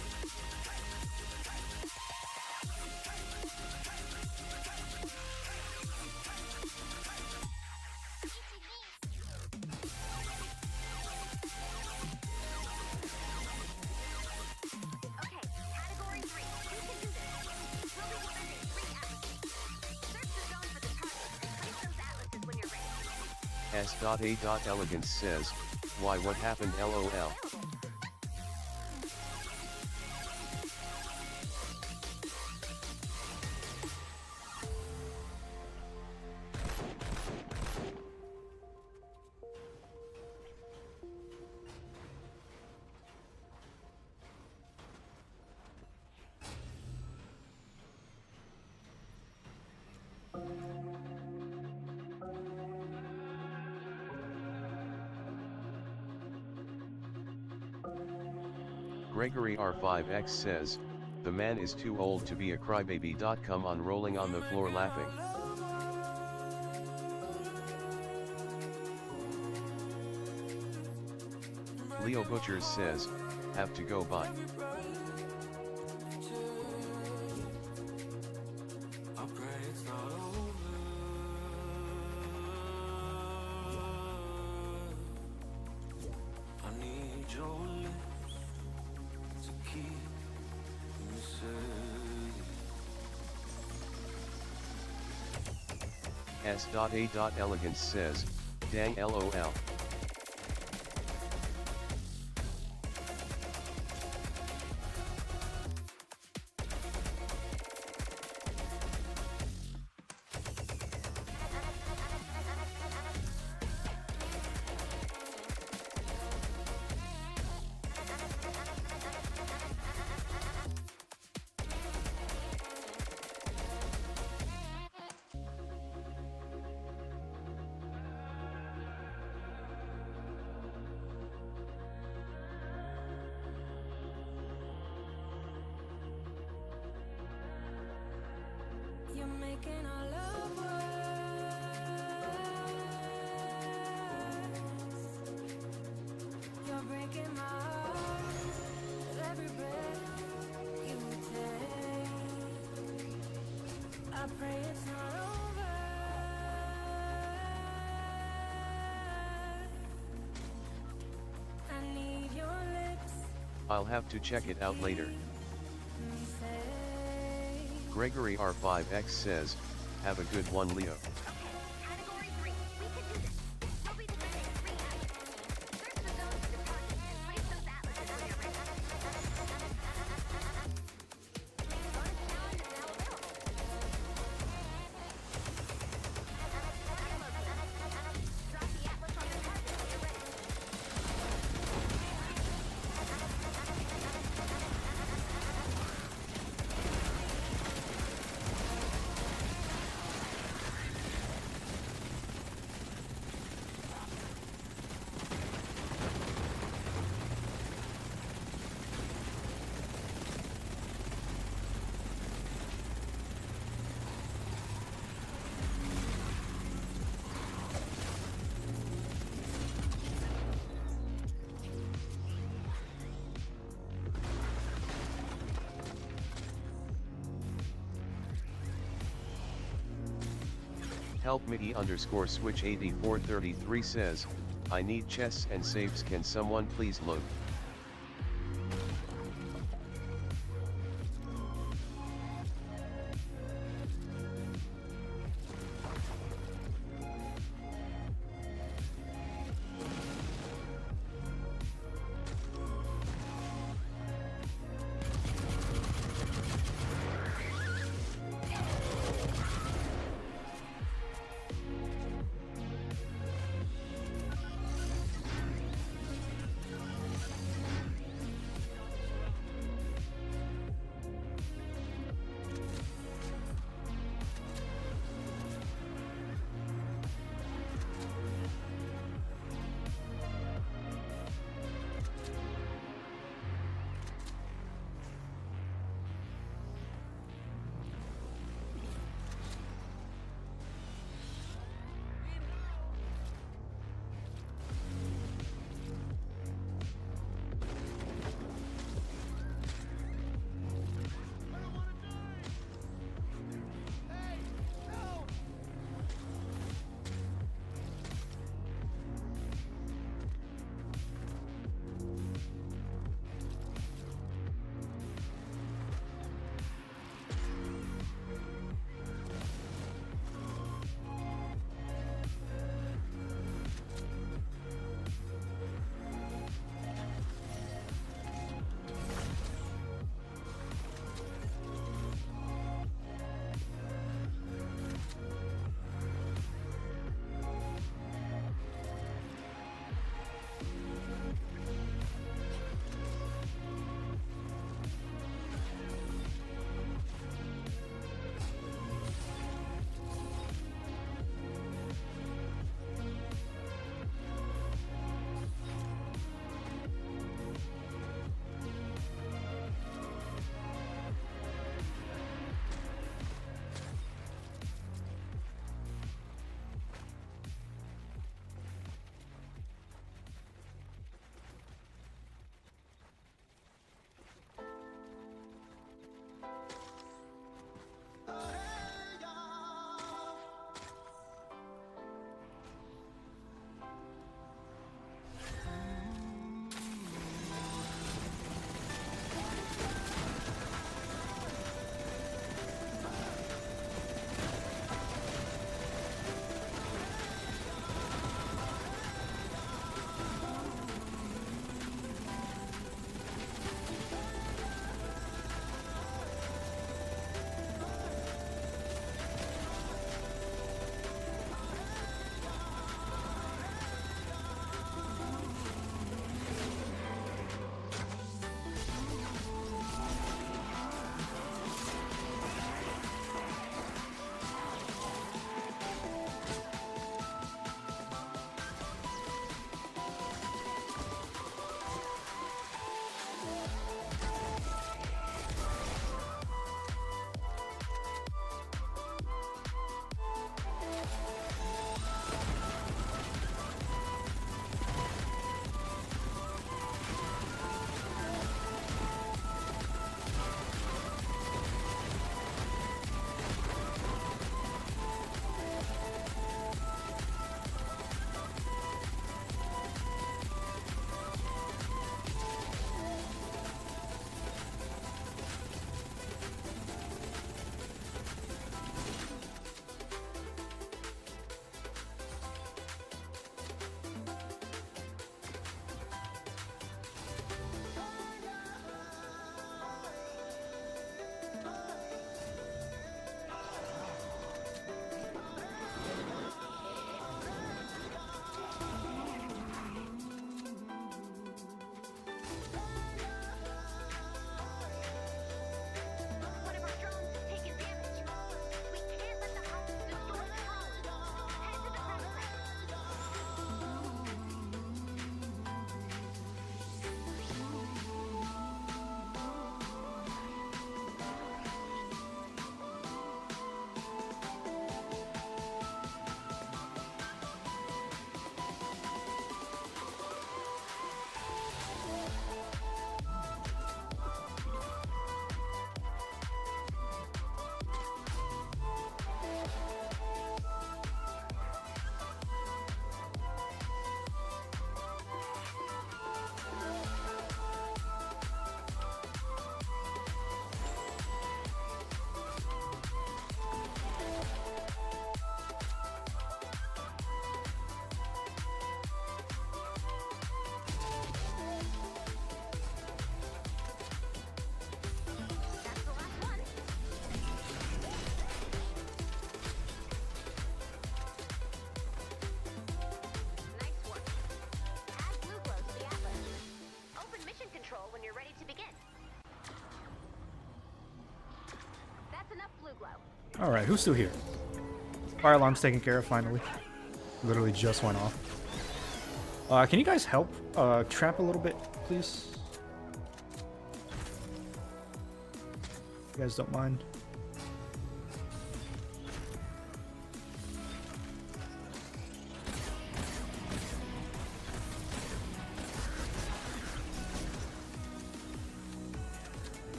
S.A.Elegance says, why what happened LOL. Gregory R5X says, the man is too old to be a crybaby. Come on rolling on the floor laughing. Leo Butchers says, have to go bye. S.A.Elegance says, dang LOL.
You're making our love worse. You're breaking my heart with every breath you take. I pray it's not over. I need your lips.
I'll have to check it out later. Gregory R5X says, have a good one Leo.
Category 3, we can do this. We'll be defending 3 atlas. Search the zones for the target and place those atlases on your ring. Bonus challenge is now available. Drop the atlas on the target when you're ready.
Help me underscore switch 8433 says, I need chests and safes, can someone please load?
Alright, who's still here? Fire alarm's taken care of finally. Literally just went off. Can you guys help trap a little bit, please? You guys don't mind?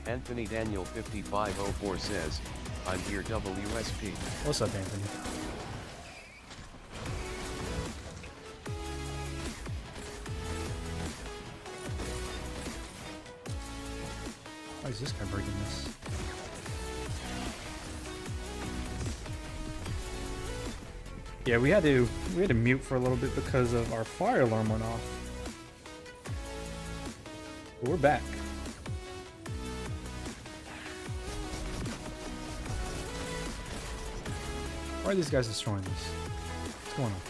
Anthony Daniel 5504 says, I'm here WSP.
What's up, Anthony? Why is this guy breaking this? Yeah, we had to mute for a little bit because of our fire alarm went off. But we're back. Why are these guys destroying this? What's going on?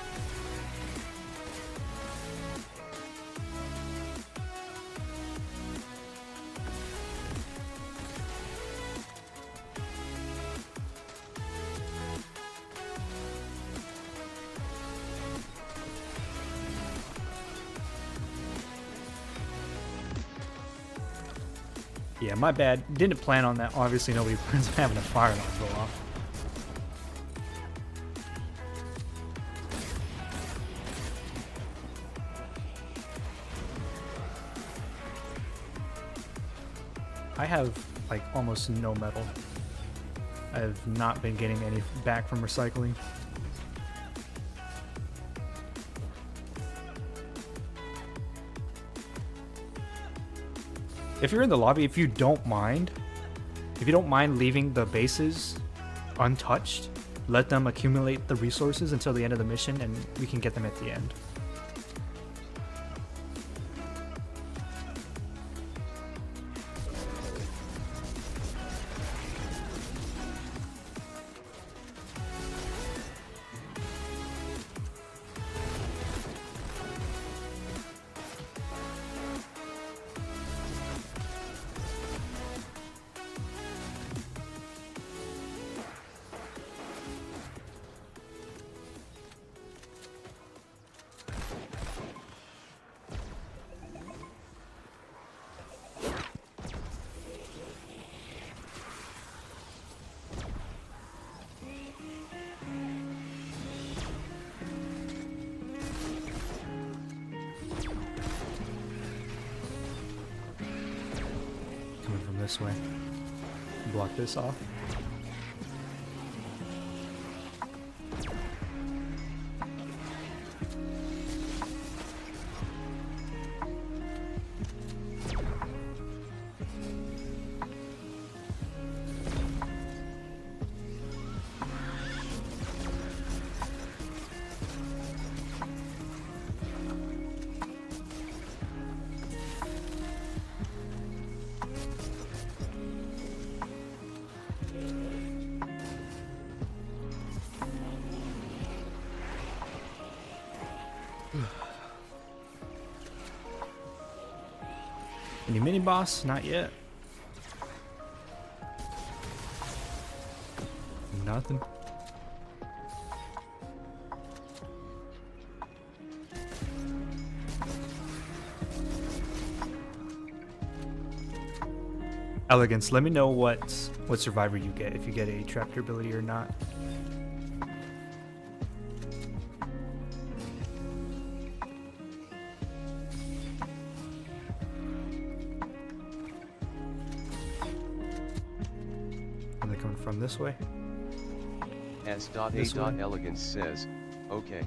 Yeah, my bad. Didn't plan on that. Obviously, nobody plans on having a fire alarm go off. I have like almost no metal. I have not been getting any back from recycling. If you're in the lobby, if you don't mind leaving the bases untouched, let them accumulate the resources until the end of the mission and we can get them at the end. This way. Block this off. Any mini boss? Not yet. Nothing. Elegance, let me know what survivor you get, if you get a trap durability or not. Are they coming from this way?
S.A.Elegance says, okay.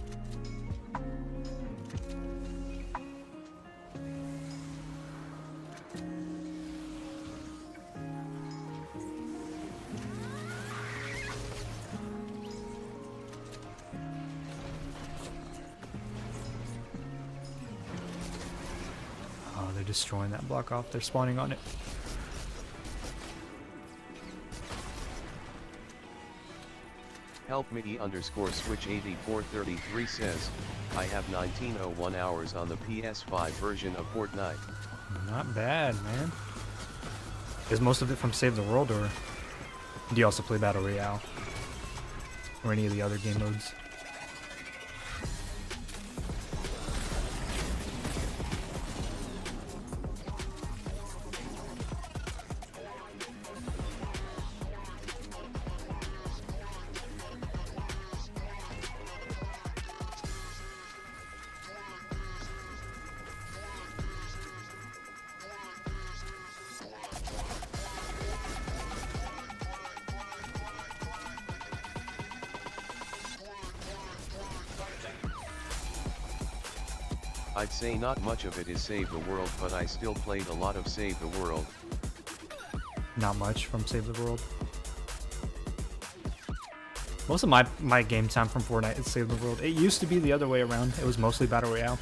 Oh, they're destroying that block off. They're spawning on it.
Help me underscore switch 8433 says, I have 1901 hours on the PS5 version of Fortnite.
Not bad, man. Is most of it from Save the World, or do you also play Battle Royale? Or any of the other game modes?
I'd say not much of it is Save the World, but I still played a lot of Save the World.
Not much from Save the World. Most of my game time from Fortnite is Save the World. It used to be the other way around. It was mostly Battle Royale.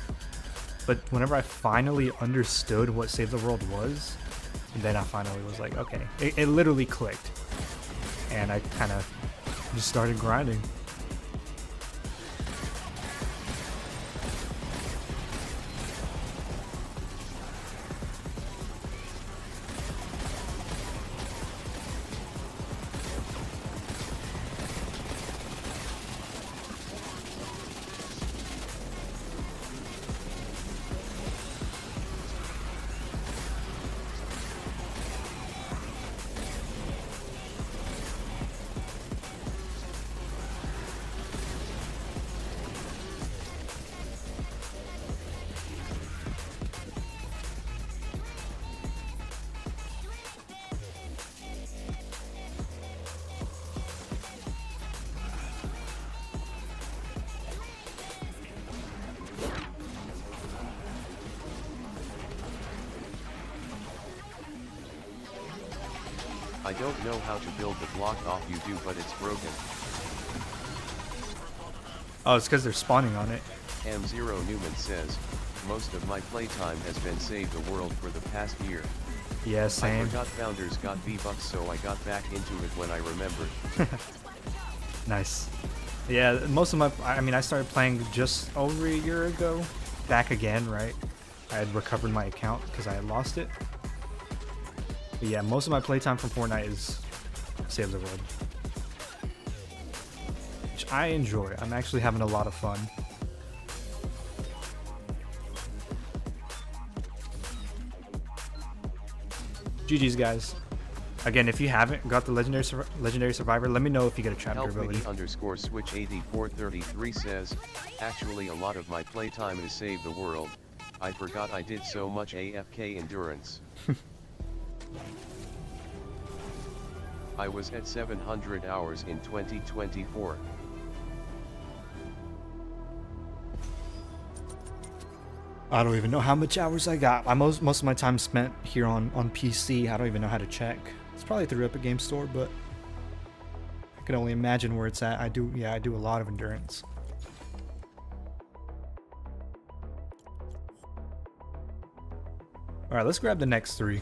But whenever I finally understood what Save the World was, then I finally was like, okay. It literally clicked. And I kind of just started grinding.
I don't know how to build the block off you do, but it's broken.
Oh, it's because they're spawning on it.
M0 Newman says, most of my playtime has been Save the World for the past year.
Yeah, same.
I forgot founders got V-Bucks, so I got back into it when I remembered.
Nice. Yeah, most of my, I started playing just over a year ago. Back again, right? I had recovered my account because I had lost it. But yeah, most of my playtime from Fortnite is Save the World, which I enjoy. I'm actually having a lot of fun. GG's, guys. Again, if you haven't got the Legendary Survivor, let me know if you get a chapter ability.
Help underscore switch 8433 says, actually a lot of my playtime is Save the World. I forgot I did so much AFK endurance. I was at 700 hours in 2024.
I don't even know how much hours I got. Most of my time spent here on PC. I don't even know how to check. It's probably at the Epic Game Store, but I can only imagine where it's at. I do a lot of endurance. All right, let's grab the next three.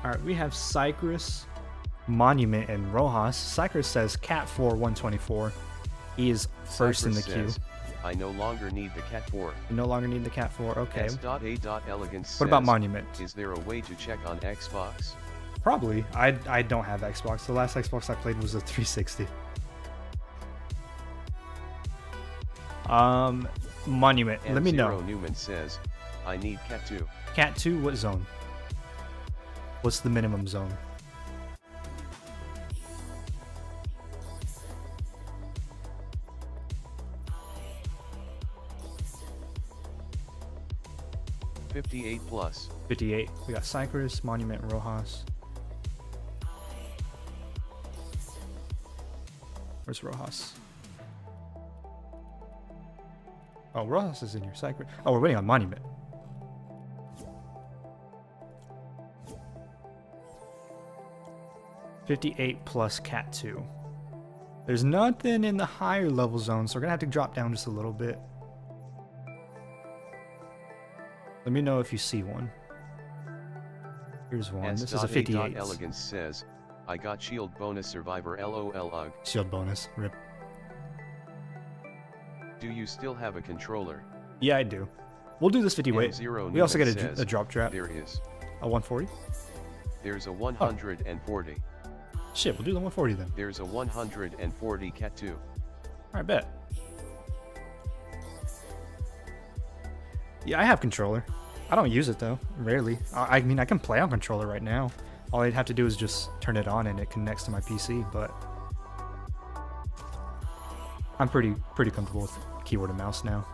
Alright, we have Cypress, Monument, and Rojas. Cypress says Cat 4 124. He is first in the queue.
I no longer need the Cat 4.
You no longer need the Cat 4, okay.
S.A.Elegance
What about Monument?
Is there a way to check on Xbox?
Probably. I don't have Xbox. The last Xbox I played was a 360. Monument. Let me know.
Newman says, I need Cat 2.
Cat 2, what zone? What's the minimum zone?
+58.
58. We got Cypress, Monument, and Rojas. Where's Rojas? Oh, Rojas is in here. Cypress. Oh, we're waiting on Monument. +58 plus Cat 2. There's nothing in the higher level zone, so we're gonna have to drop down just a little bit. Let me know if you see one. Here's one. This is a 58.
Elegance says, I got shield bonus survivor LOL ugh.
Shield bonus. Rip.
Do you still have a controller?
Yeah, I do. We'll do this 58. We also get a drop trap.
There is.
A 140?
There's a 140.
Shit, we'll do the 140 then.
There's a 140 cat too.
Alright, bet. Yeah, I have controller. I don't use it though, rarely. I mean, I can play on controller right now. All I'd have to do is just turn it on and it connects to my PC, but I'm pretty comfortable with keyboard and mouse now.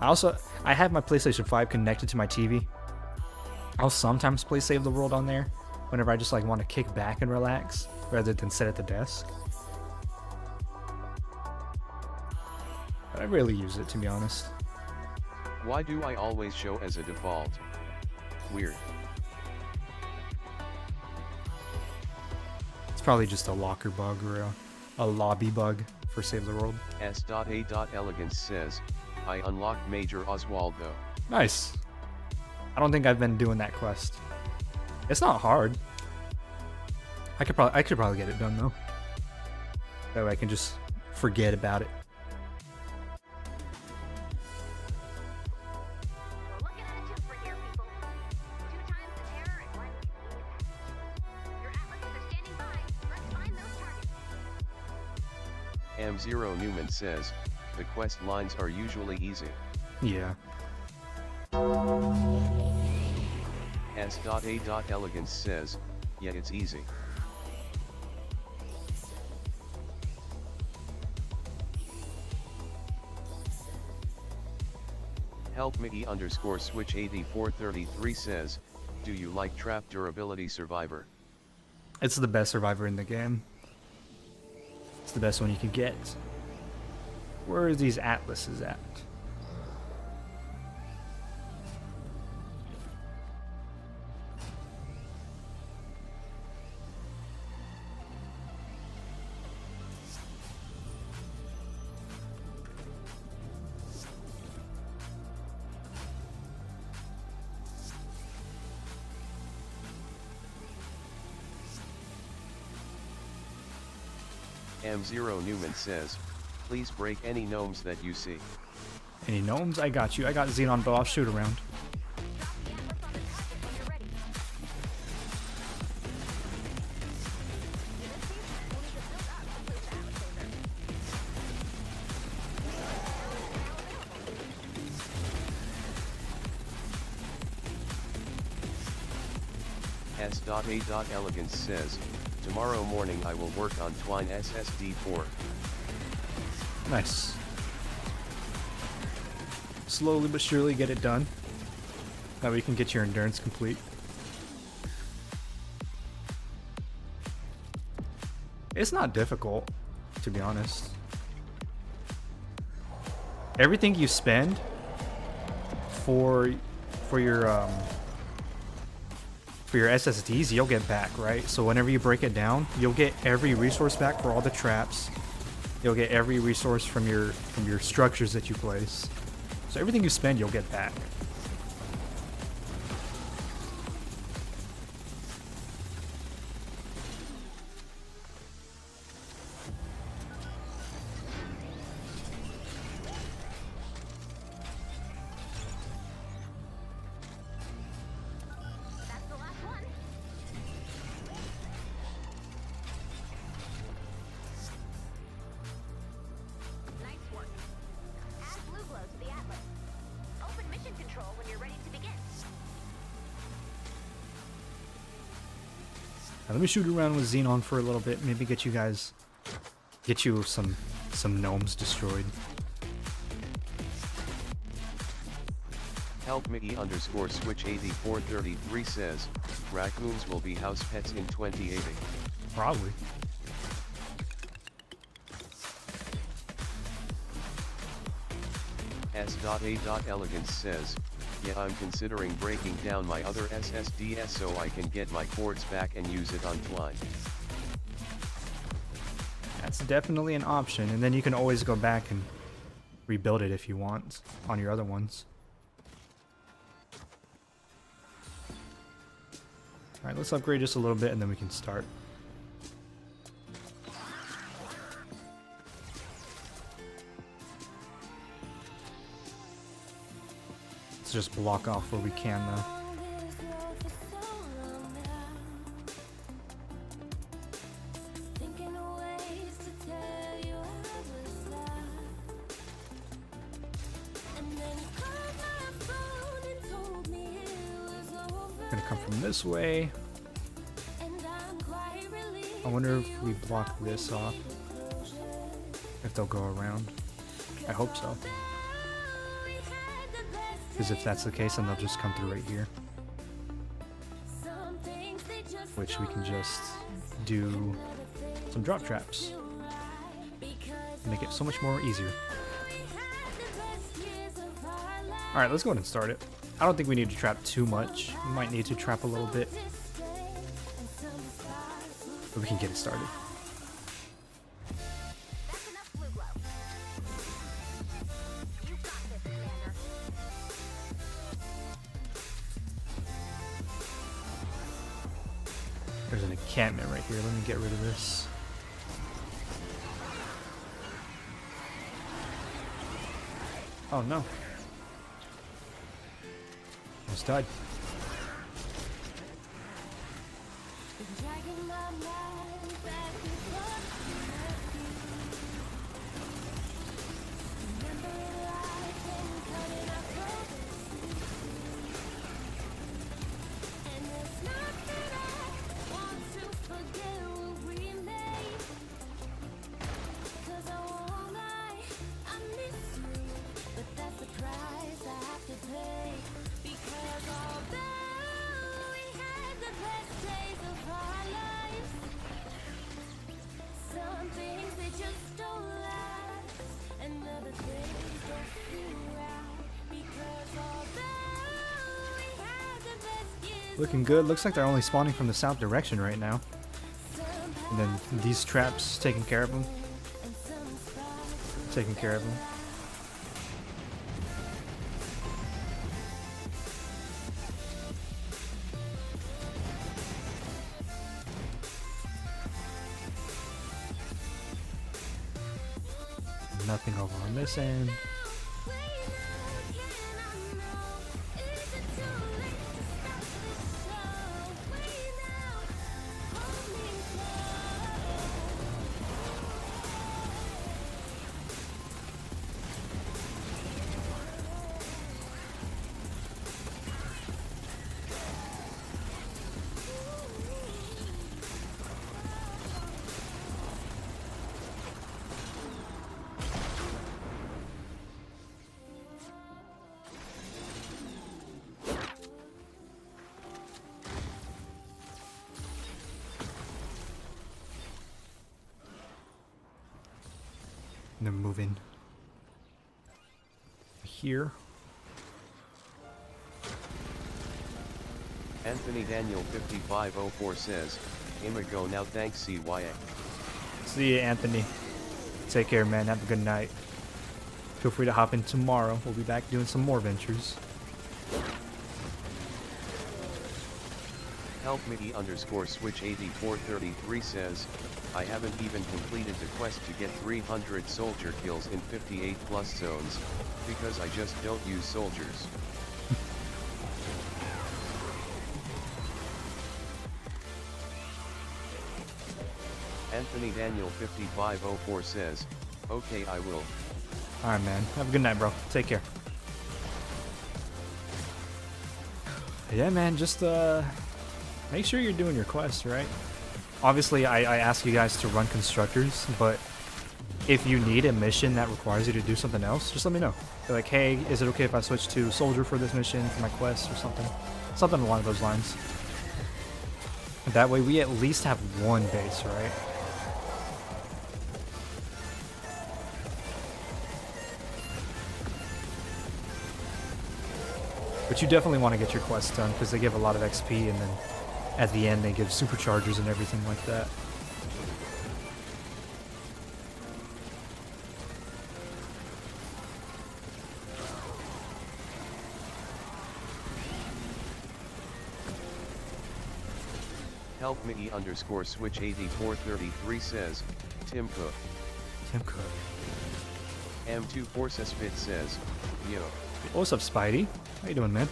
I have my PlayStation 5 connected to my TV. I'll sometimes play Save the World on there whenever I just like want to kick back and relax rather than sit at the desk. But I rarely use it, to be honest.
Why do I always show as a default? Weird.
It's probably just a locker bug or a lobby bug for Save the World.
S.A.Elegance says, I unlocked Major Oswald though.
Nice. I don't think I've been doing that quest. It's not hard. I could probably get it done though. That way I can just forget about it.
We're looking at a twofer here, people. 2 times the terror and 1 convenient. Your atlases are standing by. Let's find those targets.
M0 Newman says, the quest lines are usually easy.
Yeah.
S.A.Elegance says, yeah, it's easy. Help me _ switch 8433 says, do you like trap durability survivor?
It's the best survivor in the game. It's the best one you can get. Where are these atlases at?
M0 Newman says, please break any gnomes that you see.
Any gnomes? I got you. I got Xenon boss shoot around.
S.A.Elegance says, tomorrow morning I will work on Twine SSD4.
Nice. Slowly but surely get it done. That way you can get your endurance complete. It's not difficult, to be honest. Everything you spend for your SSDs, you'll get back, right? So whenever you break it down, you'll get every resource back for all the traps. You'll get every resource from your structures that you place. So everything you spend, you'll get back.
That's the last one. Nice work. Add blue glow to the atlas. Open mission control when you're ready to begin.
Now let me shoot around with Xenon for a little bit. Maybe get you some gnomes destroyed.
Help me _ switch 8433 says, raccoons will be house pets in 2080.
Probably.
S.A.Elegance says, yeah, I'm considering breaking down my other SSDs so I can get my cords back and use it on Twine.
That's definitely an option, and then you can always go back and rebuild it if you want on your other ones. Alright, let's upgrade just a little bit and then we can start. Let's just block off where we can though. Gonna come from this way. I wonder if we block this off, if they'll go around. I hope so. Because if that's the case, then they'll just come through right here. Which we can just do some drop traps. Make it so much more easier. Alright, let's go ahead and start it. I don't think we need to trap too much. We might need to trap a little bit. But we can get it started.
That's enough blue glow. You got this, Commander.
There's an encampment right here. Let me get rid of this. Oh no. Almost died. Looking good. Looks like they're only spawning from the south direction right now. And then these traps taking care of them. Taking care of them. Nothing over on this end. And then move in here.
Anthony Daniel 5504 says, "Go now, thanks CYA."
See you, Anthony. Take care, man. Have a good night. Feel free to hop in tomorrow. We'll be back doing some more ventures.
Help me _switch 8433 says, "I haven't even completed the quest to get 300 soldier kills in 58 plus zones, because I just don't use soldiers." Anthony Daniel 5504 says, "Okay, I will."
Alright, man. Have a good night, bro. Take care. Yeah, man. Just, make sure you're doing your quests, right? Obviously, I ask you guys to run constructors, but if you need a mission that requires you to do something else, just let me know. Be like, hey, is it okay if I switch to soldier for this mission, for my quest, or something? Something along those lines. That way we at least have one base, right? But you definitely want to get your quests done, because they give a lot of XP, and then at the end they give superchargers and everything like that.
Help me _ switch 8433 says, Tim Cook.
Tim Cook.
M24 Spit says, yo.
What's up, Spidey? How you doing, man?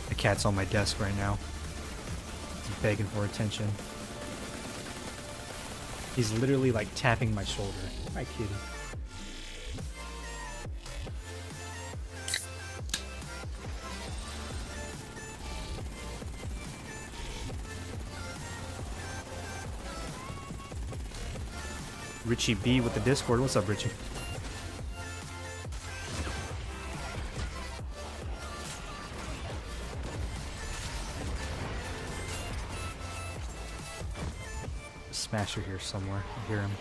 The cat's on my desk right now. He's begging for attention. He's literally like tapping my shoulder. Hi, kitty. Richie B with the Discord. What's up, Richie? Smasher here somewhere. I hear him.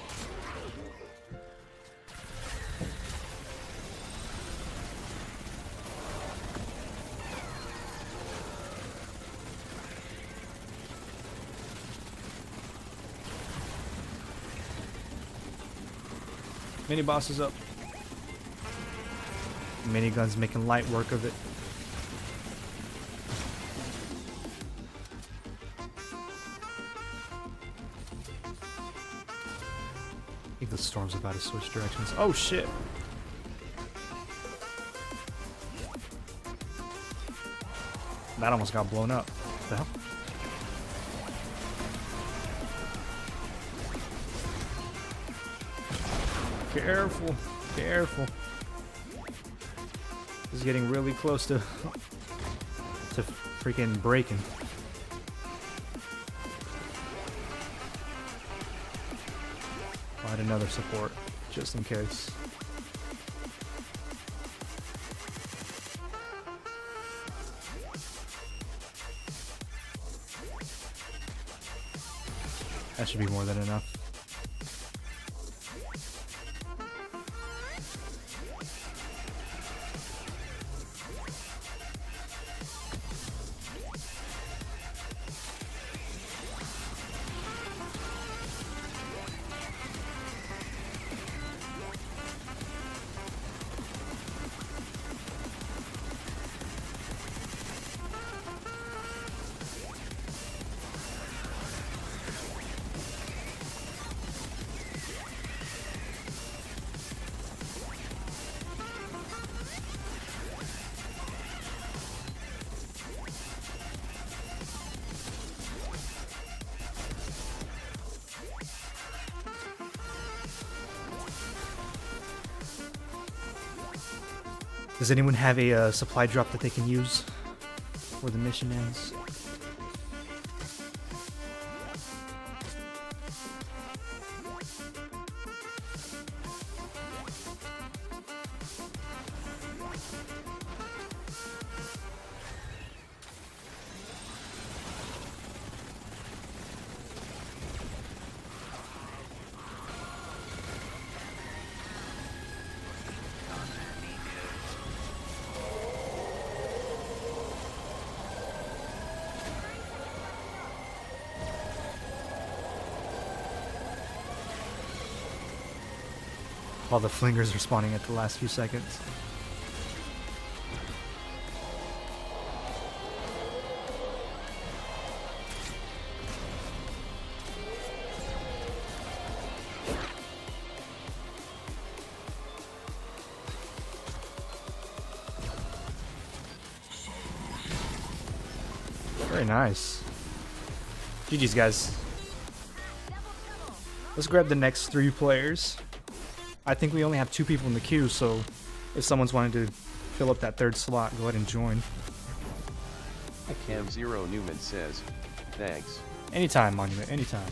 Mini boss is up. Minigun's making light work of it. I think the storm's about to switch directions. Oh shit! That almost got blown up. What the hell? Careful, careful. This is getting really close to freaking breaking. I'll add another support, just in case. That should be more than enough. Does anyone have a supply drop that they can use before the mission ends? All the flingers are spawning at the last few seconds. Very nice. GG's, guys. Let's grab the next 3 players. I think we only have 2 people in the queue, so if someone's wanting to fill up that 3rd slot, go ahead and join.
Cam Zero Newman says, thanks.
Anytime, Monument, anytime.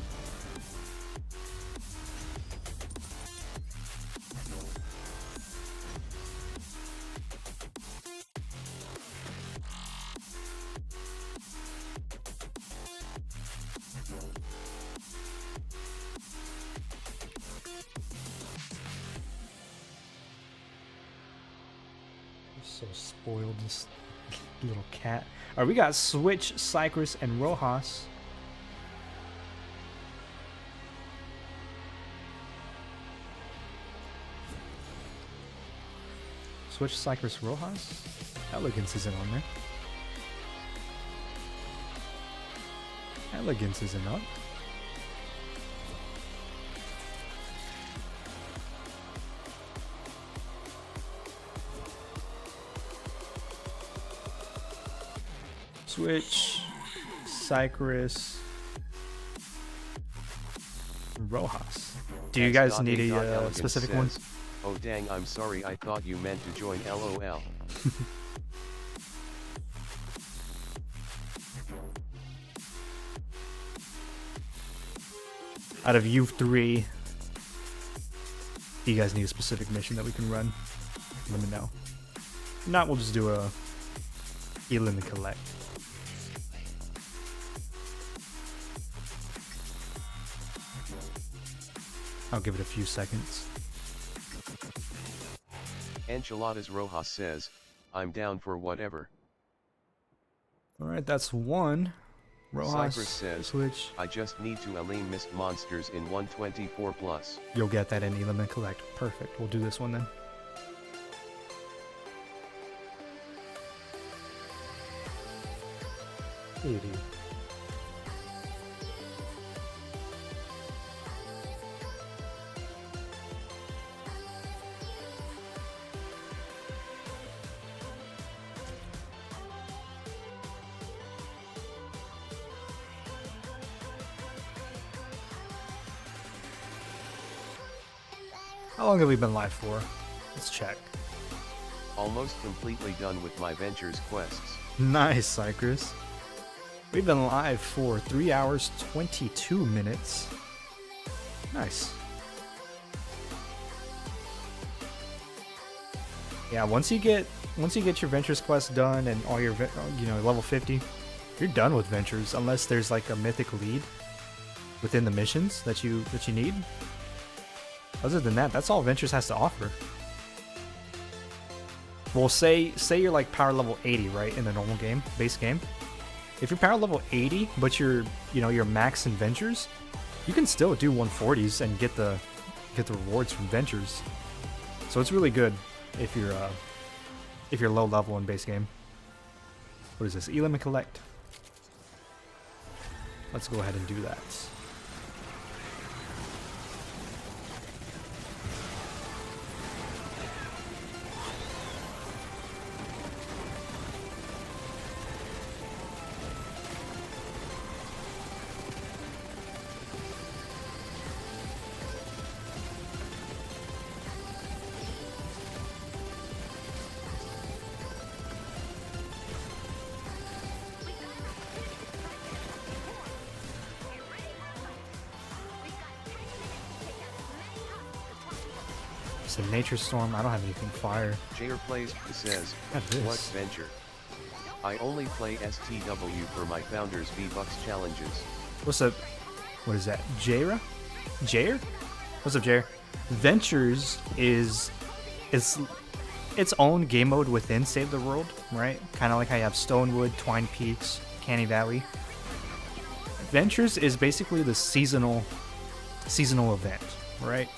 So spoiled, this little cat. Alright, we got Switch, Cypress, and Rojas. Switch Cypress Rojas. Elegance isn't on there. Elegance isn't up. Switch Cypress Rojas. Do you guys need a specific one?
Oh dang, I'm sorry, I thought you meant to join LOL.
Out of you three, do you guys need a specific mission that we can run? Let me know. If not, we'll just do a heal and collect. I'll give it a few seconds.
Enchiladas Rojas says, I'm down for whatever.
Alright, that's one. Rojas,
Cypress says,
switch.
I just need to align missed monsters in 124 plus.
You'll get that in Element Collect. Perfect. We'll do this one then. How long have we been live for? Let's check.
Almost completely done with my ventures quests.
Nice, Cypress. We've been live for 3 hours, 22 minutes. Nice. Yeah, once you get your ventures quest done and all your level 50, you're done with ventures unless there's like a mythic lead within the missions that you need. Other than that, that's all ventures has to offer. Well, say you're like power level 80, right, in the normal game, base game. If you're power level 80, but you're max in ventures, you can still do 140s and get the rewards from ventures. So it's really good if you're low level in base game. What is this? Element Collect. Let's go ahead and do that. It's a nature storm. I don't have anything fire.
Jair Plays says, what venture? I only play STW for my founders V-Bucks challenges.
What's up? What is that? Jaira? Jair? What's up, Jair? Ventures is its own game mode within Save the World, right? Kind of like how you have Stonewood, Twine Peaks, Canny Valley. Ventures is basically the seasonal event, right?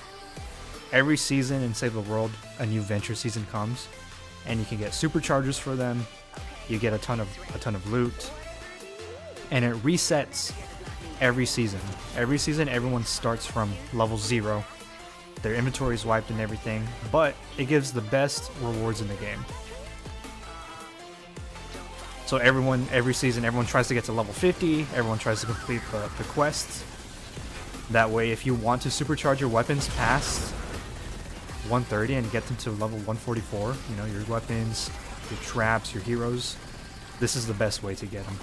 Every season in Save the World, a new venture season comes, and you can get superchargers for them. You get a ton of loot, and it resets every season. Every season, everyone starts from level 0. Their inventory is wiped and everything, but it gives the best rewards in the game. So every season, everyone tries to get to level 50. Everyone tries to complete the quests. That way, if you want to supercharge your weapons past 130 and get them to level 144, your weapons, your traps, your heroes, this is the best way to get them.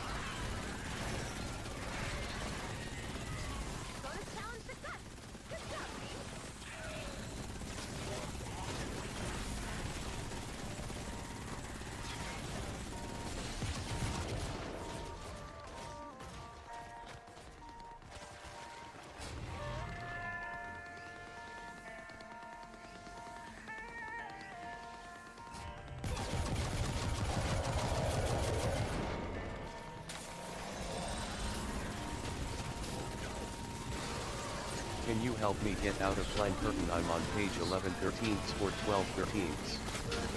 Can you help me get out of flank curtain? I'm on page 1113 or 1213s.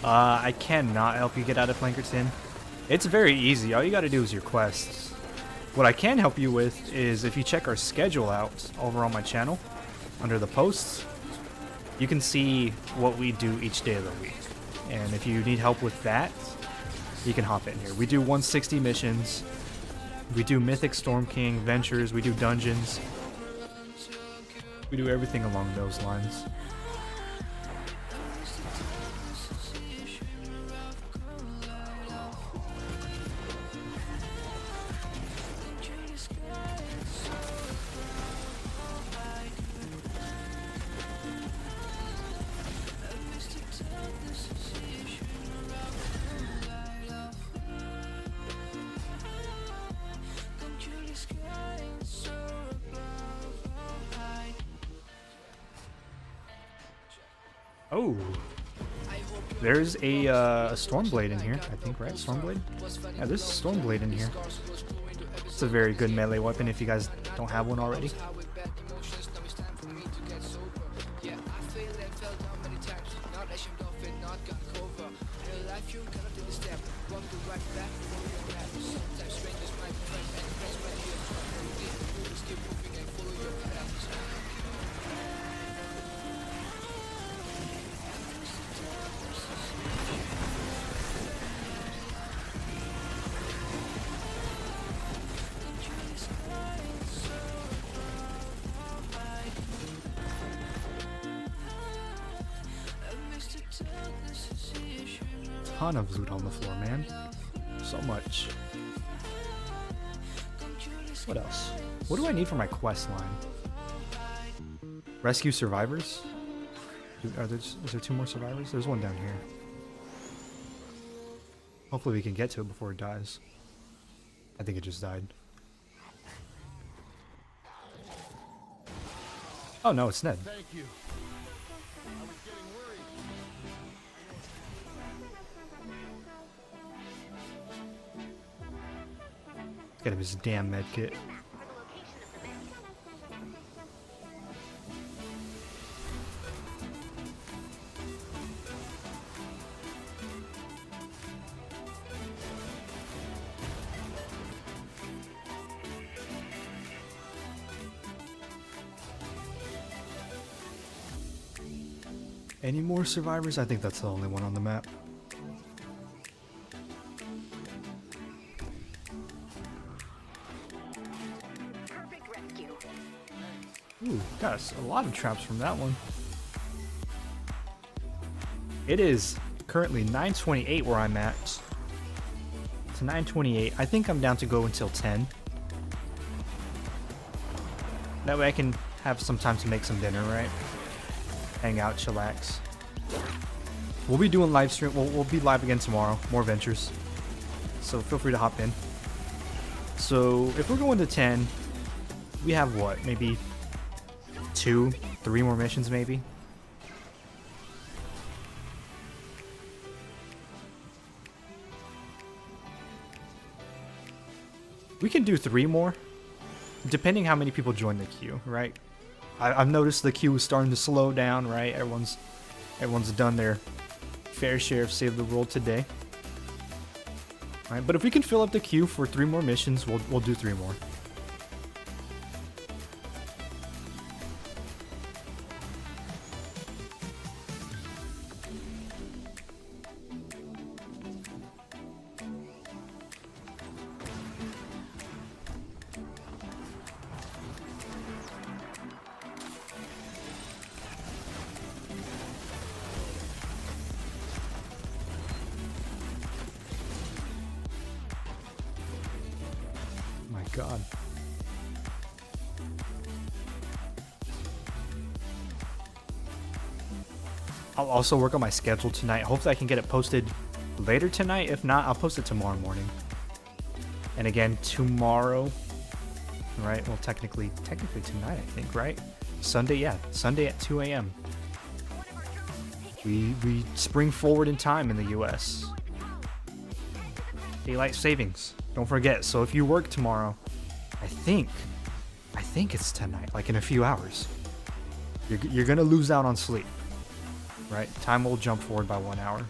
I cannot help you get out of Flankerton. It's very easy. All you gotta do is your quests. What I can help you with is if you check our schedule out over on my channel, under the posts, you can see what we do each day of the week. And if you need help with that, you can hop in here. We do 160 missions. We do Mythic Storm King, Ventures, we do Dungeons. We do everything along those lines. Oh, there's a Stormblade in here, I think, right? Stormblade? Yeah, there's a Stormblade in here. It's a very good melee weapon if you guys don't have one already. Ton of loot on the floor, man. So much. What else? What do I need for my quest line? Rescue survivors? Is there 2 more survivors? There's one down here. Hopefully we can get to it before it dies. I think it just died. Oh no, it's Ned.
Thank you. I was getting worried.
Get him his damn med kit. Any more survivors? I think that's the only one on the map.
Perfect rescue.
Ooh, got a lot of traps from that one. It is currently 9:28 where I'm at. It's 9:28. I think I'm down to go until 10. That way I can have some time to make some dinner, right? Hang out, chillax. We'll be doing live stream. We'll be live again tomorrow. More ventures. So feel free to hop in. So if we're going to 10, we have what? Maybe 2, 3 more missions, maybe. We can do 3 more, depending how many people join the queue, right? I've noticed the queue is starting to slow down, right? Everyone's done their fair share of Save the World today. Right? But if we can fill up the queue for 3 more missions, we'll do 3 more. God. I'll also work on my schedule tonight. Hopefully I can get it posted later tonight. If not, I'll post it tomorrow morning. And again, tomorrow, right? Well, technically tonight, I think, right? Sunday, yeah. Sunday at 2 a.m. We spring forward in time in the US. Daylight savings. Don't forget. So if you work tomorrow, I think it's tonight, like in a few hours. You're gonna lose out on sleep, right? Time will jump forward by 1 hour.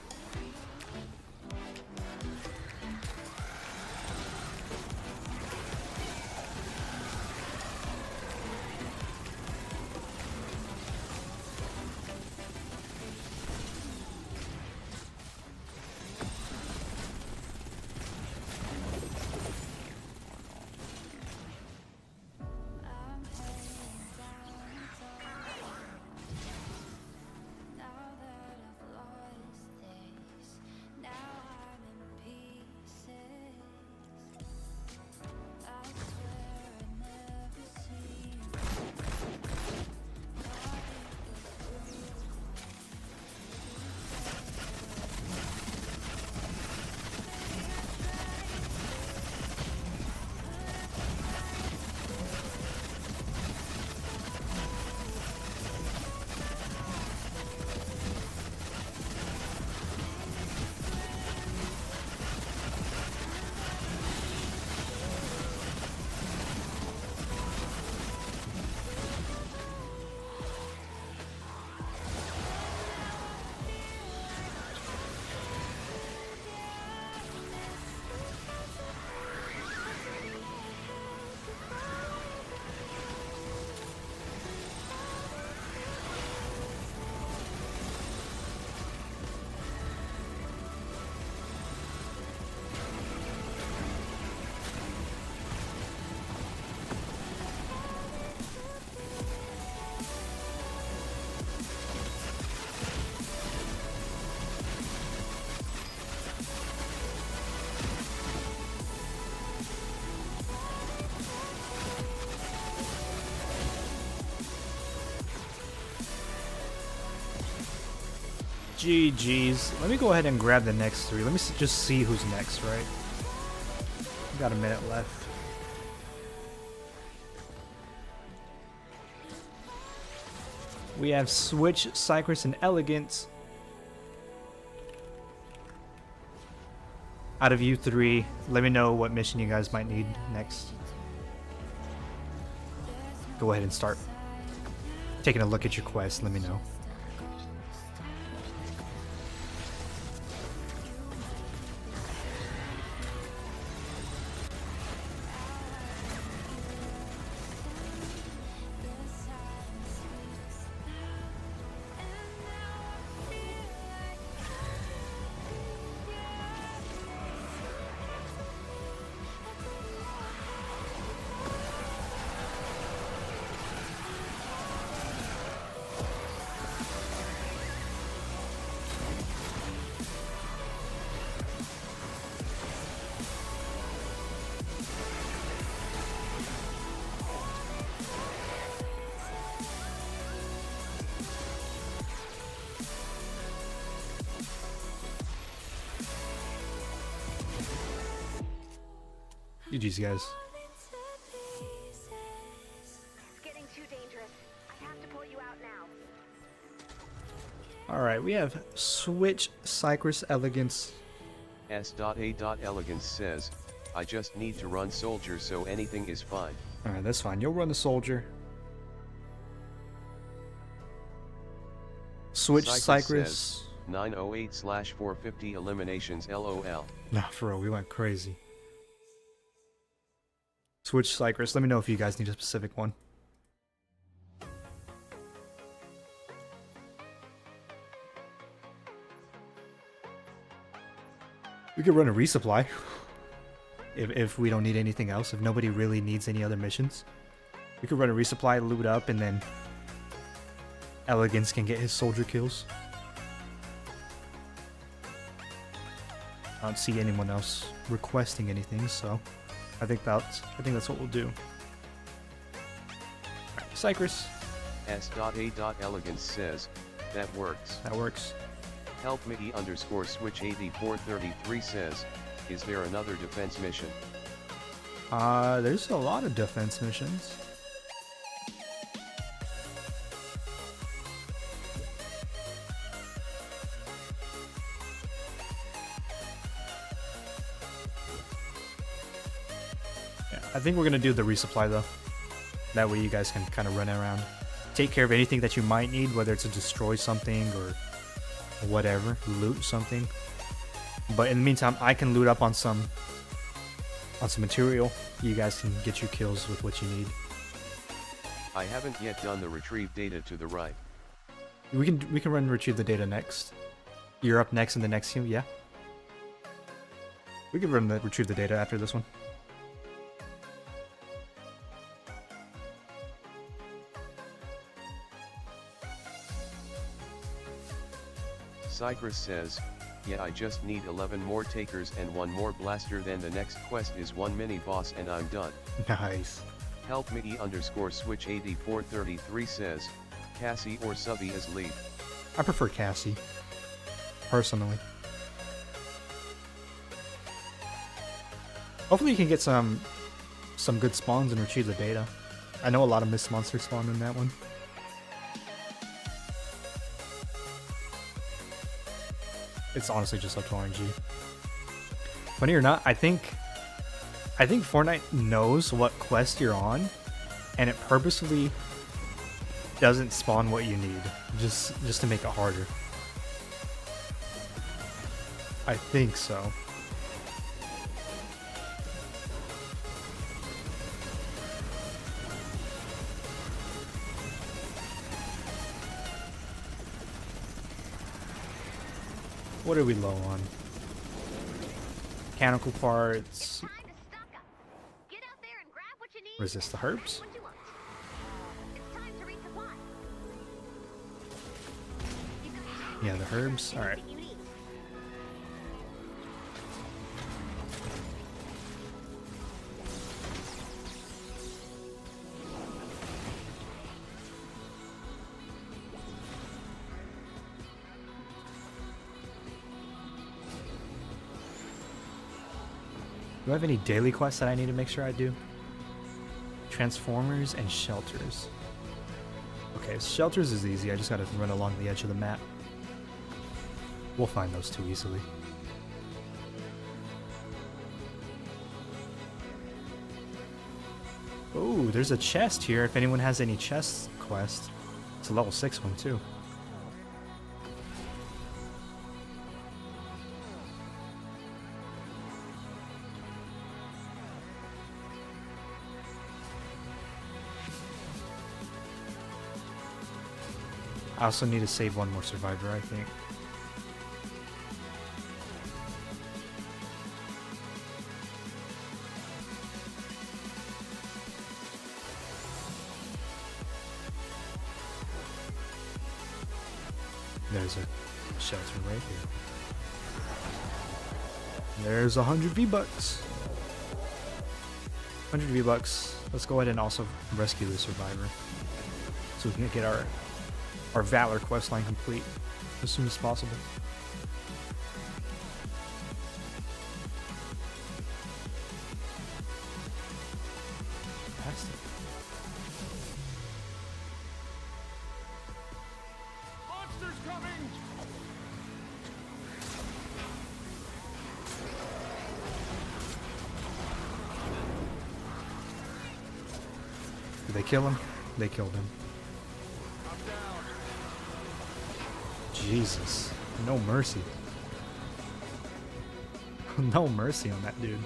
GG's. Let me go ahead and grab the next 3. Let me just see who's next, right? We got a minute left. We have Switch, Cypress, and Elegance. Out of you 3, let me know what mission you guys might need next. Go ahead and start taking a look at your quest. Let me know. GG's, guys.
It's getting too dangerous. I have to pull you out now.
Alright, we have Switch, Cypress, Elegance.
S.A.Elegance says, I just need to run soldier so anything is fine.
Alright, that's fine. You'll run the soldier. Switch, Cypress.
908/450 eliminations LOL.
Nah, for real, we went crazy. Switch, Cypress. Let me know if you guys need a specific one. We could run a resupply. If we don't need anything else. If nobody really needs any other missions. We could run a resupply, loot up, and then Elegance can get his soldier kills. I don't see anyone else requesting anything, so I think that's what we'll do. Alright, Cypress.
S.A.Elegance says, that works.
That works.
Help me _switch 8433 says, is there another defense mission?
There's a lot of defense missions. I think we're gonna do the resupply though. That way you guys can kind of run around, take care of anything that you might need, whether it's to destroy something or whatever, loot something. But in the meantime, I can loot up on some material. You guys can get your kills with what you need.
I haven't yet done the retrieve data to the right.
We can run retrieve the data next. You're up next in the next team, yeah. We can run the retrieve the data after this one.
Cypress says, yeah, I just need 11 more takers and 1 more blaster, then the next quest is 1 mini boss and I'm done.
Nice.
Help me _switch 8433 says, Cassie or Subby as lead.
I prefer Cassie, personally. Hopefully you can get some good spawns and retrieve the data. I know a lot of mist monsters spawn in that one. It's honestly just up to RNG. Funny or not, I think Fortnite knows what quest you're on, and it purposefully doesn't spawn what you need, just to make it harder. I think so. What are we low on? Mechanical parts.
Time to stock up. Get out there and grab what you need.
Resist the herbs.
What you want. It's time to resupply.
Yeah, the herbs. All right.
Anything you need.
Do I have any daily quests that I need to make sure I do? Transformers and shelters. Okay, shelters is easy. I just gotta run along the edge of the map. We'll find those two easily. Oh, there's a chest here if anyone has any chest quest. It's a level 6 one too. I also need to save one more survivor, I think. There's a shelter right here. There's 100 V-Bucks. 100 V-Bucks. Let's go ahead and also rescue the survivor, so we can get our Valor questline complete as soon as possible. Fantastic.
Monsters coming!
Did they kill him? They killed him. Jesus. No mercy. No mercy on that dude.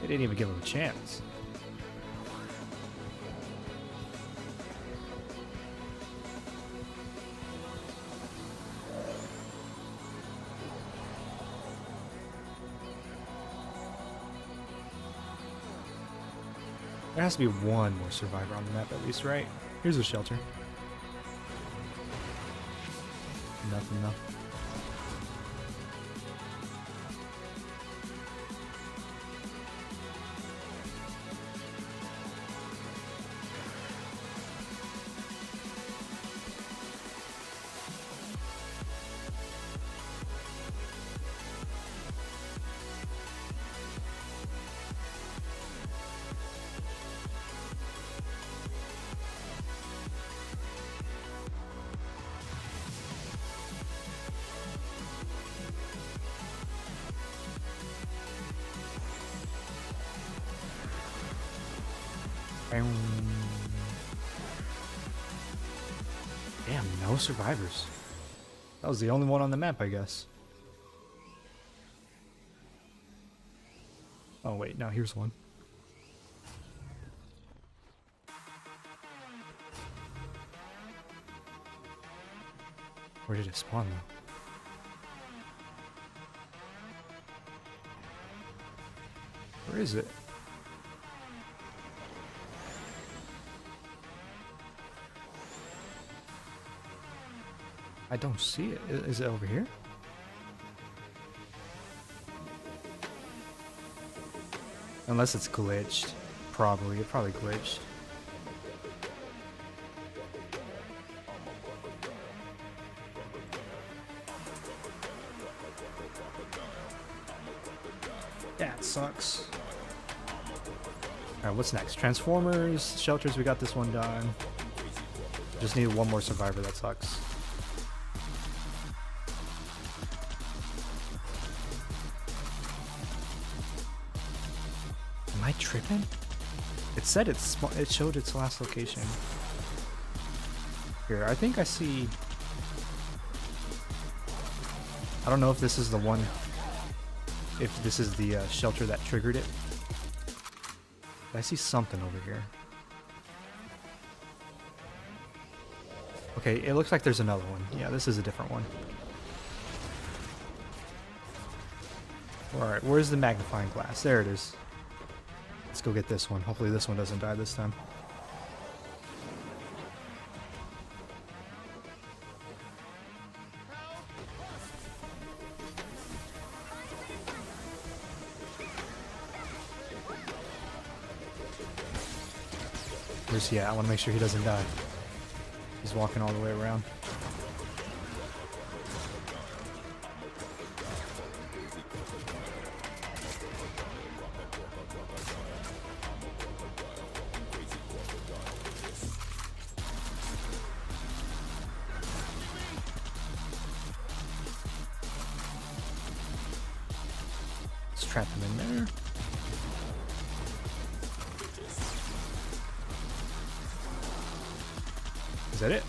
They didn't even give him a chance. There has to be one more survivor on the map at least, right? Here's a shelter. Nothing though. Damn, no survivors. That was the only one on the map, I guess. Oh wait, no, here's one. Where did it spawn though? Where is it? I don't see it. Is it over here? Unless it's glitched. Probably. It probably glitched. That sucks. Alright, what's next? Transformers, shelters, we got this one done. Just need one more survivor, that sucks. Am I tripping? It said it showed its last location. Here, I think I see... I don't know if this is the one... If this is the shelter that triggered it. But I see something over here. Okay, it looks like there's another one. Yeah, this is a different one. Alright, where's the magnifying glass? There it is. Let's go get this one. Hopefully this one doesn't die this time. Where's he at? I want to make sure he doesn't die. He's walking all the way around. Let's trap him in there. Is that it?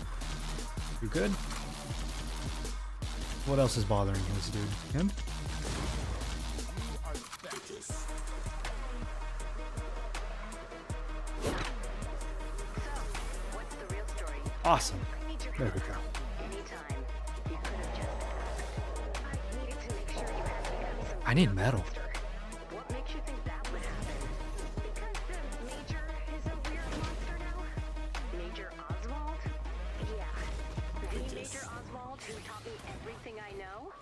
You good? What else is bothering this dude? Him?
What's the real story?
Awesome.
I need your
There we
help.
go.
Anytime. You could have just asked. I needed to make sure you had become some
I need
sort of
metal.
monster. What makes you think that would happen? Because the Major is a weird monster now? Major Oswald? Yeah. The Major Oswald who taught me everything I know?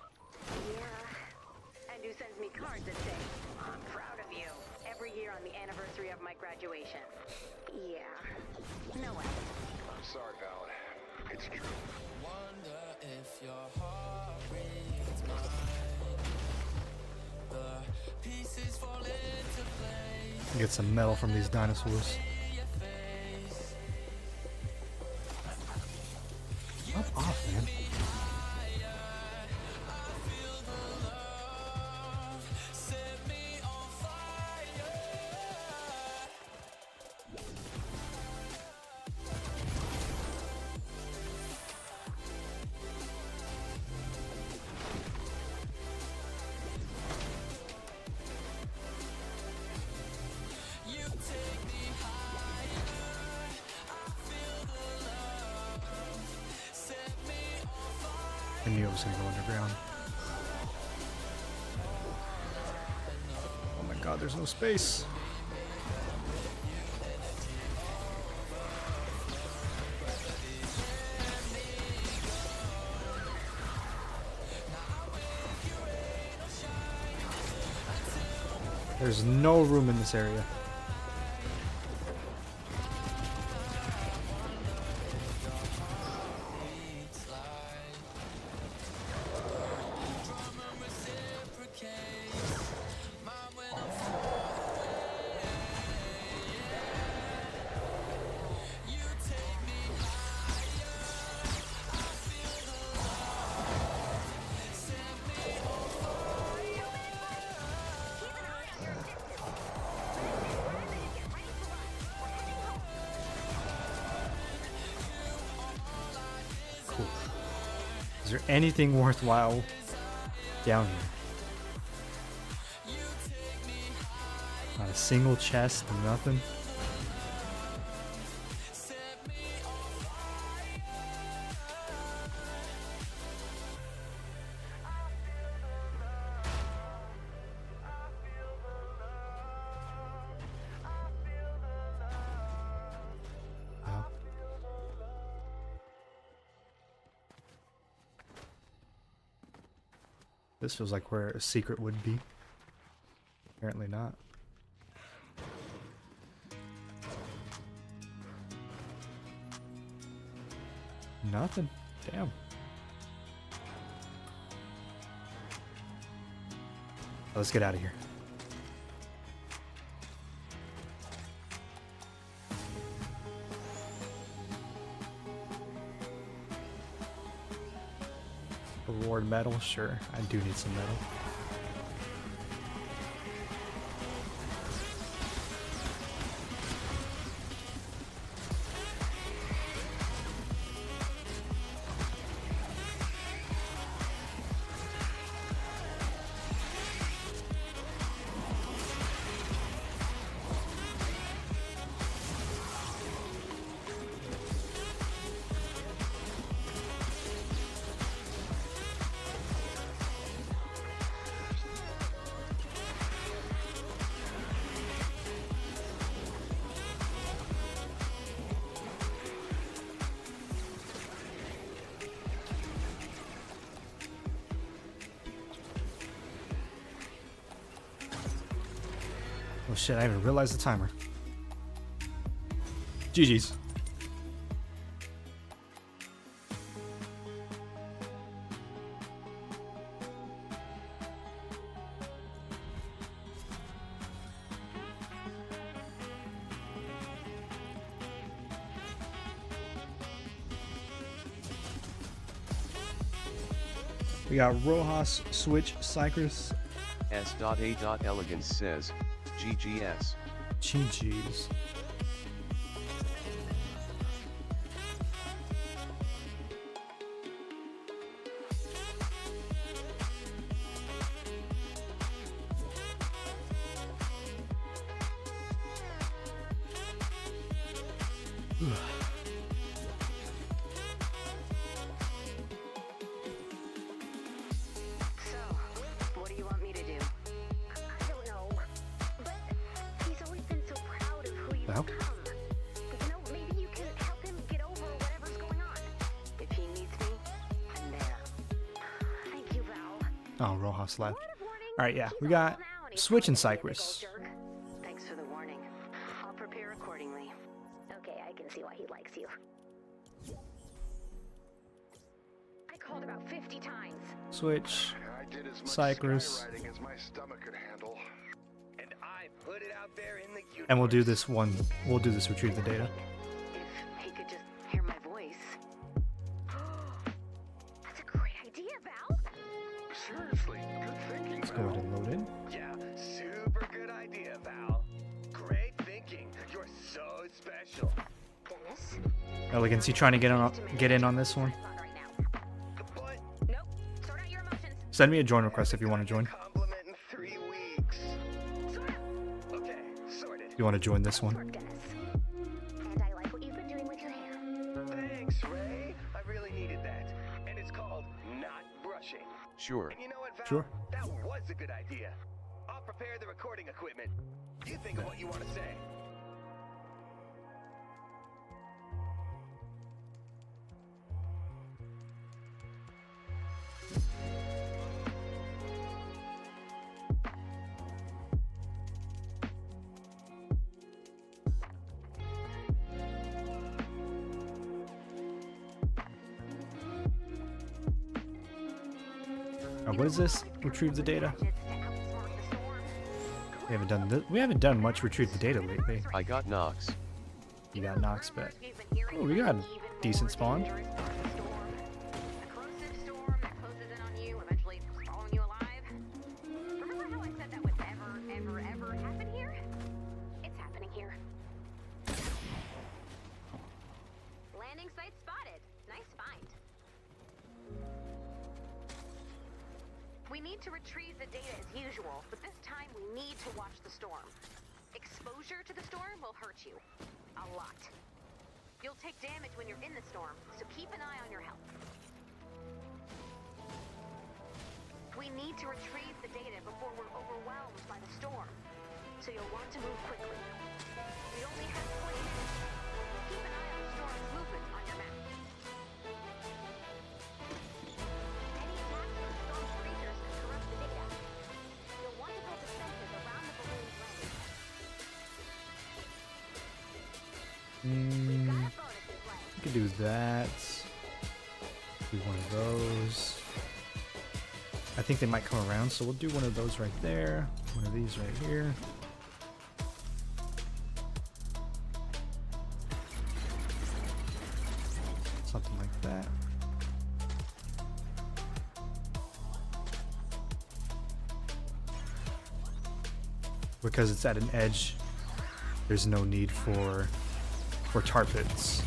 Yeah. And who sends me cards that say, I'm proud of you, every year on the anniversary of my graduation. Yeah. No way.
I'm sorry, Val. It's true.
Wonder if your heart reads mine. The pieces fall into place.
Get some metal from these dinosaurs.
Your face.
Up off, man.
Set me on fire. You take me higher. I feel the love. Set me on fire.
I knew I was gonna go underground. Oh my god, there's no space. There's no room in this area. Is there anything worthwhile down here? Not a single chest, nothing. Wow. This feels like where a secret would be. Apparently not. Nothing. Damn. Let's get out of here. Reward metal? Sure. I do need some metal. Oh shit, I didn't even realize the timer. GG's. We got Rojas, Switch, Cypress.
S.A.Elegance says, GGS.
GG's.
What do you want me to do? I don't know. But he's always been so proud of who you've
Well.
become. You know, maybe you can help him get over whatever's going on. If he needs me, I'm there. Thank you, Val.
Oh, Rojas left.
Word of warning,
Alright, yeah,
he's
we
a
got
rebel now, and he's
Switch and
probably ready to go,
Cypress.
jerk. Thanks for the warning. I'll prepare accordingly. Okay, I can see why he likes you. I called about 50 times.
Switch.
I did as much
Cypress.
skywriting as my stomach could handle.
And I put it out there in the universe.
And we'll do this one. We'll do this retrieve the data.
If he could just hear my voice. That's a great idea, Val.
Seriously, good thinking,
Let's go ahead and load in.
Yeah, super good idea, Val. Great thinking. You're so special.
Dennis?
Elegance, you trying to get in on this one?
Not right now.
But
Nope. Sort out your emotions.
Send me a join request if you want to join.
compliment in 3 weeks.
Sort out.
Okay, sorted.
You want to join this one?
Work, Dennis. And I like what you've been doing with your hair.
Thanks, Ray. I really needed that. And it's called not brushing.
Sure.
And you know what, Val?
Sure.
That was a good idea. I'll prepare the recording equipment. You think of what you want to say.
What is this? Retrieve the data.
Gadgets to outsmart the storm.
We haven't done this. We haven't done much retrieve the data lately.
I got Nox.
You got Nox bet.
Rumors we've been hearing
Oh, we got
about an even
decent
more
spawn.
dangerous part of the storm. A corrosive storm that closes in on you, eventually swallowing you alive. Remember how I said that would ever happen here? It's happening here. Landing site spotted. Nice find.
need to retrieve the data as usual, but this time we need to watch the storm. Exposure to the storm will hurt you. A lot. You'll take damage when you're in the storm, so keep an eye on your health. We need to retrieve the data before we're overwhelmed by the storm, so you'll want to move quickly. We only have 20 minutes. Keep an eye on the storm's movement on your map. Any attacks from the storm's creatures can corrupt the data. You'll want to build defenses around the balloon's landing. We've got a bonus in play.
We could do that. Do one of those. I think they might come around, so we'll do one of those right there. One of these right here. Something like that. Because it's at an edge, there's no need for tar pits.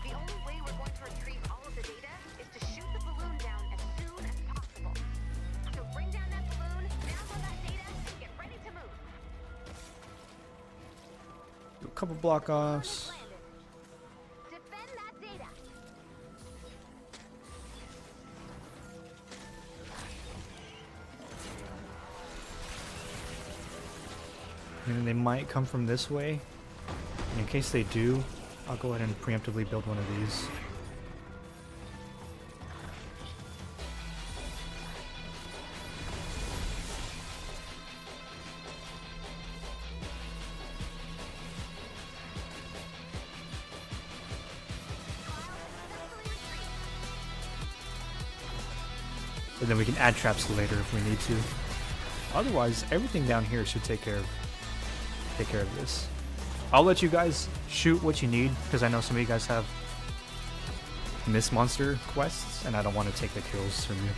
The only way we're going to retrieve all of the data is to shoot the balloon down as soon as possible. So bring down that balloon, download that data, and get ready to move.
Do a couple block offs.
Landed. Defend that data.
And then they might come from this way. And in case they do, I'll go ahead and preemptively build one of these. And then we can add traps later if we need to. Otherwise, everything down here should take care of this. I'll let you guys shoot what you need, because I know some of you guys have Miss Monster quests, and I don't want to take the kills from you.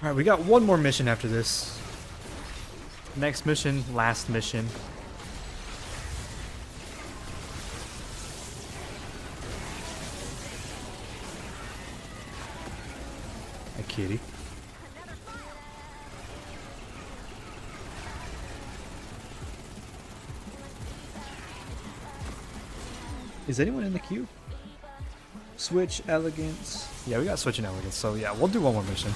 Alright, we got one more mission after this. Next mission, last mission. Hi, kitty. Is anyone in the queue? Switch, elegance. Yeah, we got switch and elegance, so yeah, we'll do one more mission.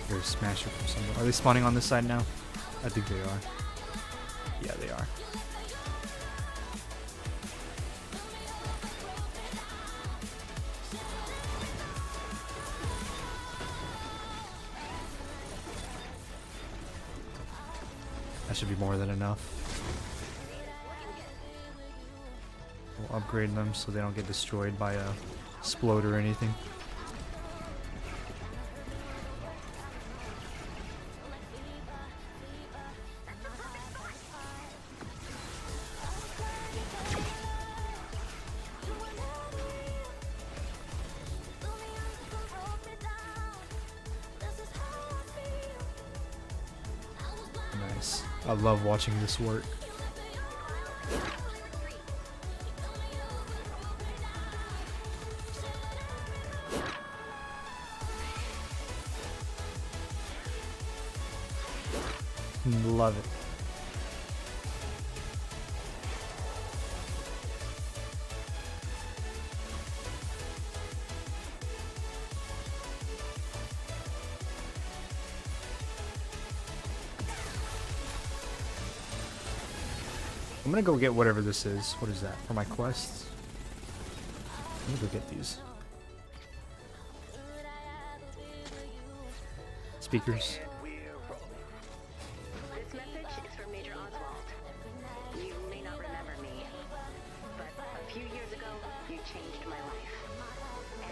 There's Smasher from somewhere. Are they spawning on this side now? I think they are. Yeah, they are. That should be more than enough. We'll upgrade them so they don't get destroyed by a explode or anything. Nice. I love watching this work. Love it. I'm gonna go get whatever this is. What is that? For my quests? Let me go get these. Speakers.
This message is from Major Oswald. You may not remember me, but a few years ago, you changed my life. And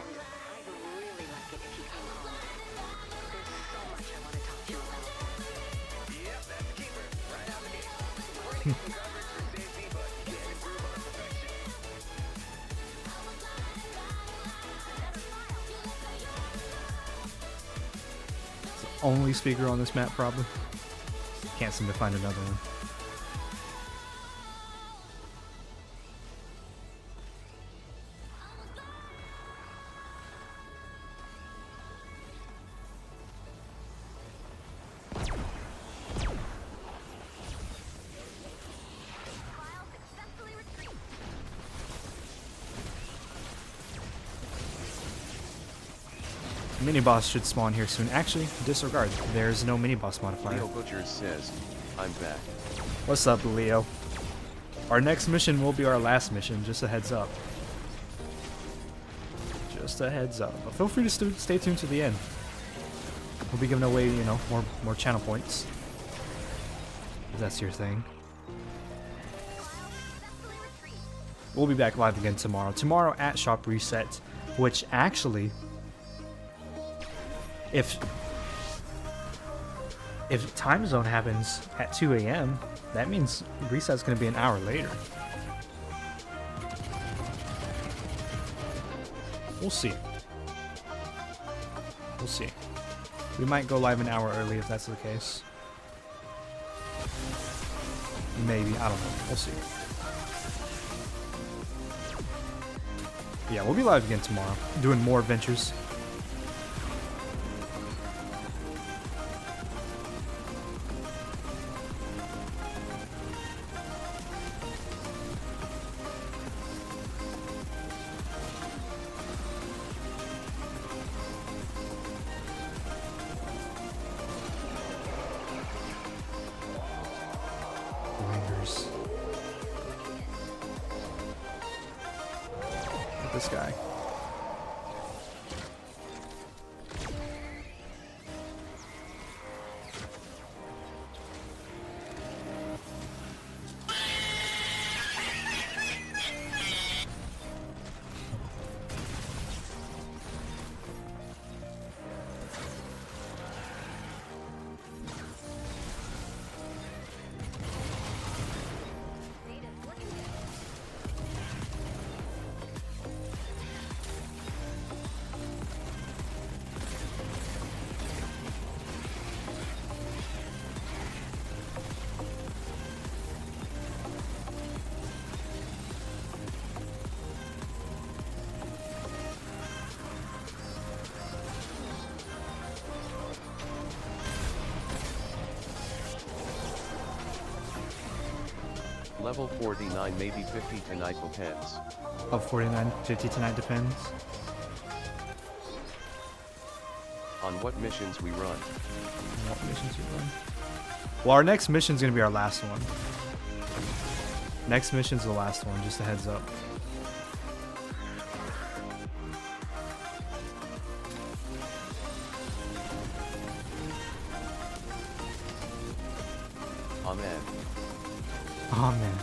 I'd really like it if you came home. There's so much I want to talk to you about.
Yep, that's the keeper. Right out the gate. Great coverage for safety, but can't improve on perfection.
It's the only speaker on this map, probably. Can't seem to find another one.
File successfully retrieved.
Mini boss should spawn here soon. Actually, disregard. There's no mini boss modifier.
Leo Butchers says, I'm back.
What's up, Leo? Our next mission will be our last mission. Just a heads up. Just a heads up. But feel free to stay tuned to the end. We'll be giving away, you know, more channel points. If that's your thing.
Successfully retrieved.
We'll be back live again tomorrow. Tomorrow at Shop Reset, which actually, if time zone happens at 2 a.m., that means reset's going to be an hour later. We'll see. We'll see. We might go live an hour early if that's the case. Maybe. I don't know. We'll see. Yeah, we'll be live again tomorrow, doing more adventures. Ringers. Look at this guy.
Data's looking good.
Level 49 maybe 50 tonight depends.
Of 49, 50 tonight depends.
On what missions we run.
What missions we run. Well, our next mission's gonna be our last one. Next mission's the last one, just a heads up.
Amen.
Oh man,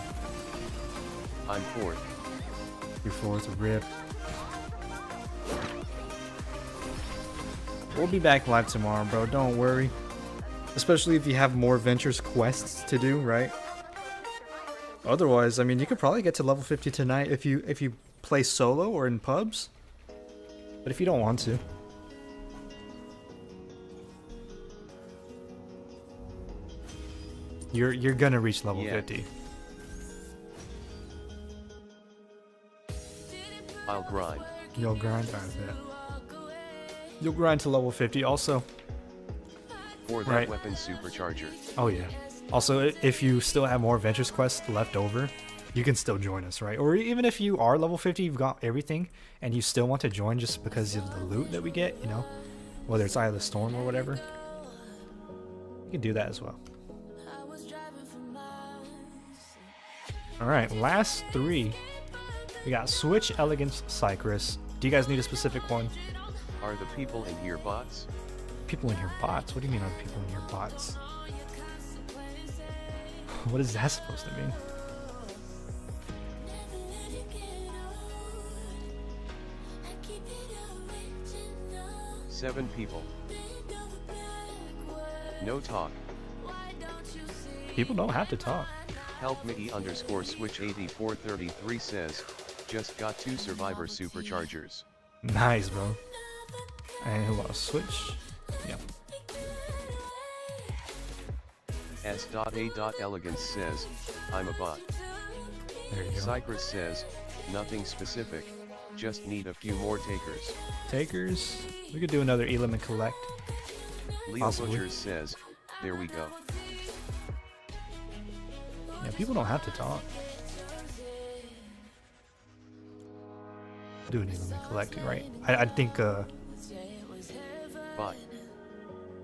I'm fourth.
you're fourth, rip. We'll be back live tomorrow, bro. Don't worry. Especially if you have more ventures quests to do, right? Otherwise, I mean, you could probably get to level 50 tonight if you play solo or in pubs. But if you don't want to, You're gonna reach level
Yeah.
50.
I'll grind.
You'll grind out of that. You'll grind to level 50 also.
For that
Right.
weapon supercharger.
Oh yeah. Also, if you still have more Adventures quests left over, you can still join us, right? Or even if you are level 50, you've got everything, and you still want to join just because of the loot that we get, you know? Whether it's Eye of the Storm or whatever. You can do that as well. Alright, last 3. We got Switch, Elegance, Cypress. Do you guys need a specific one?
Are the people in here bots?
People in here bots? What do you mean are the people in here bots? What is that supposed to mean?
Seven people. No talk.
People don't have to talk.
Help me _switch 8433 says, just got 2 survivor superchargers.
Nice, bro. And who else? Switch? Yeah.
S.A.Elegance says, I'm a bot.
There you go.
Cypress says, nothing specific, just need a few more takers.
Takers. We could do another element collect.
Leo
Possibly.
Butchers says, there we go.
Yeah, people don't have to talk. Do an element collecting, right? I think
Bot.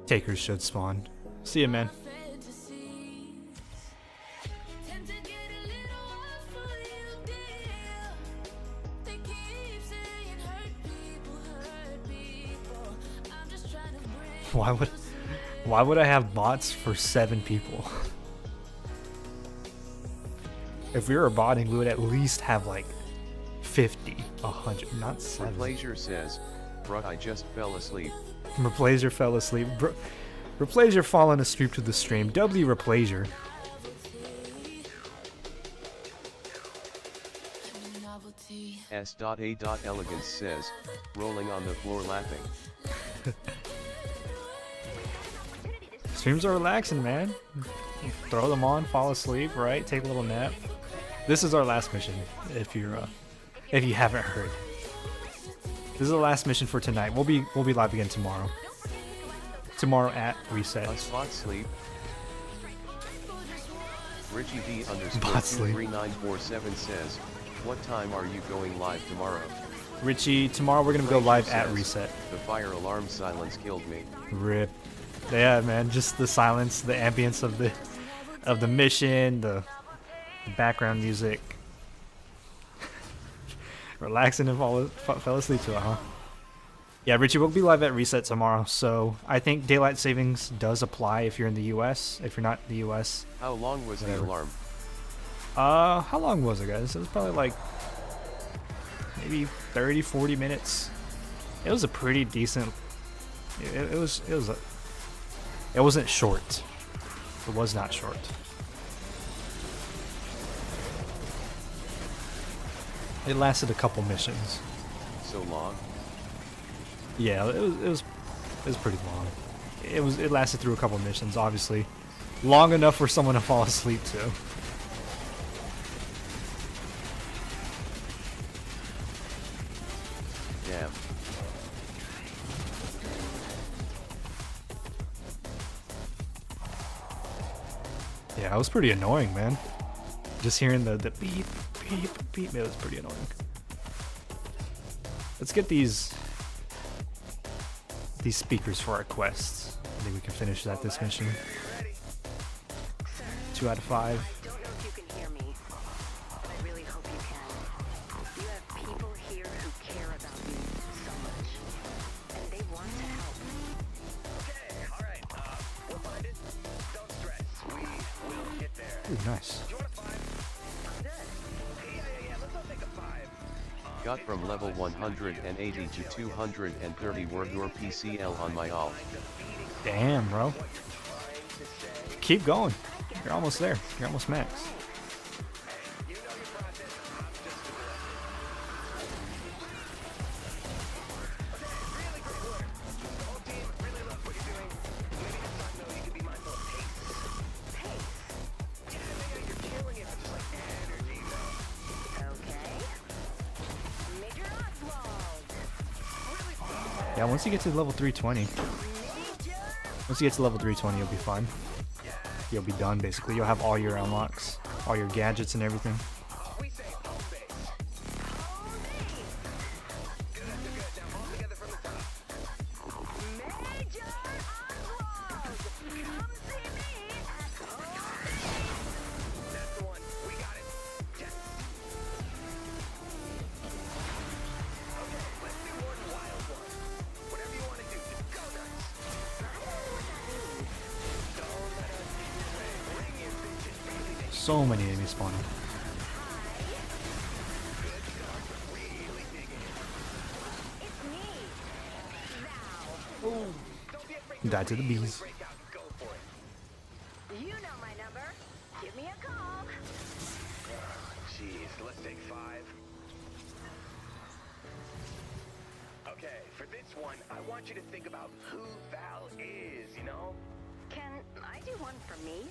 takers should spawn. See ya, man. Why would I have bots for 7 people? If we were botting, we would at least have like 50, 100, not 7.
Replaser says, bruh, I just fell asleep.
Replaser fell asleep. Replaser falling asleep to the stream. W Replaser.
S.A.Elegance says, rolling on the floor laughing.
Streams are relaxing, man. Throw them on, fall asleep, right? Take a little nap. This is our last mission, if you haven't heard. This is the last mission for tonight. We'll be live again tomorrow. Tomorrow at reset.
A spot sleep. Richie D
Bot sleep.
_23947 says, what time are you going live tomorrow?
Richie, tomorrow we're gonna go live
Says,
at reset.
The fire alarm silence killed me.
Rip. Yeah, man, just the silence, the ambience of the mission, the background music. Relaxing and fell asleep to it, huh? Yeah, Richie, we'll be live at reset tomorrow, so I think daylight savings does apply if you're in the US. If you're not in the US,
How long was
Whatever.
the alarm?
how long was it, guys? It was probably like maybe 30-40 minutes. It was a pretty decent. It wasn't short. It was not short. It lasted a couple missions.
So long?
Yeah, it was pretty long. It lasted through a couple missions, obviously. Long enough for someone to fall asleep to.
Damn.
Yeah, it was pretty annoying, man. Just hearing the beep, beep, beep, it was pretty annoying. Let's get these speakers for our quests. I think we can finish that this mission. 2 out of 5.
I don't know if you can hear me, but I really hope you can. You have people here who care about you so much, and they want to help.
Okay, alright, we'll find it. Don't stress. We will get there.
Ooh, nice.
Do you want a 5? I'm dead. Yeah, let's all take a 5.
Got from level 180 to 230 word your PCL on my all.
Damn, bro. Keep going. You're almost there. You're almost max.
You know your process. I'm just a girl. Okay, really great work. The whole team really loves what you're doing. Maybe next time, though, you can be mindful of pace.
Pace?
Yeah, once you get to level 320, once you get to level 320, you'll be fine. You'll be done basically. You'll have all your unlocks, all your gadgets and everything.
We say home base. Good, good. Now all together from the top.
Major Oswald! Come see me at home!
That's the one. We got it. Yes. Okay, let's do one wild one. Whatever you want to do, just go nuts. Don't let us get in your way. Bring your bitches, baby.
So many enemies spawning.
Good stuff. Really dig it.
It's me, Val.
Don't be afraid
Died to the
really
bees.
break out and go for it.
You know my number. Give me a call.
Jeez, let's take 5. Okay, for this one, I want you to think about who Val is, you know?
Can I do one for me?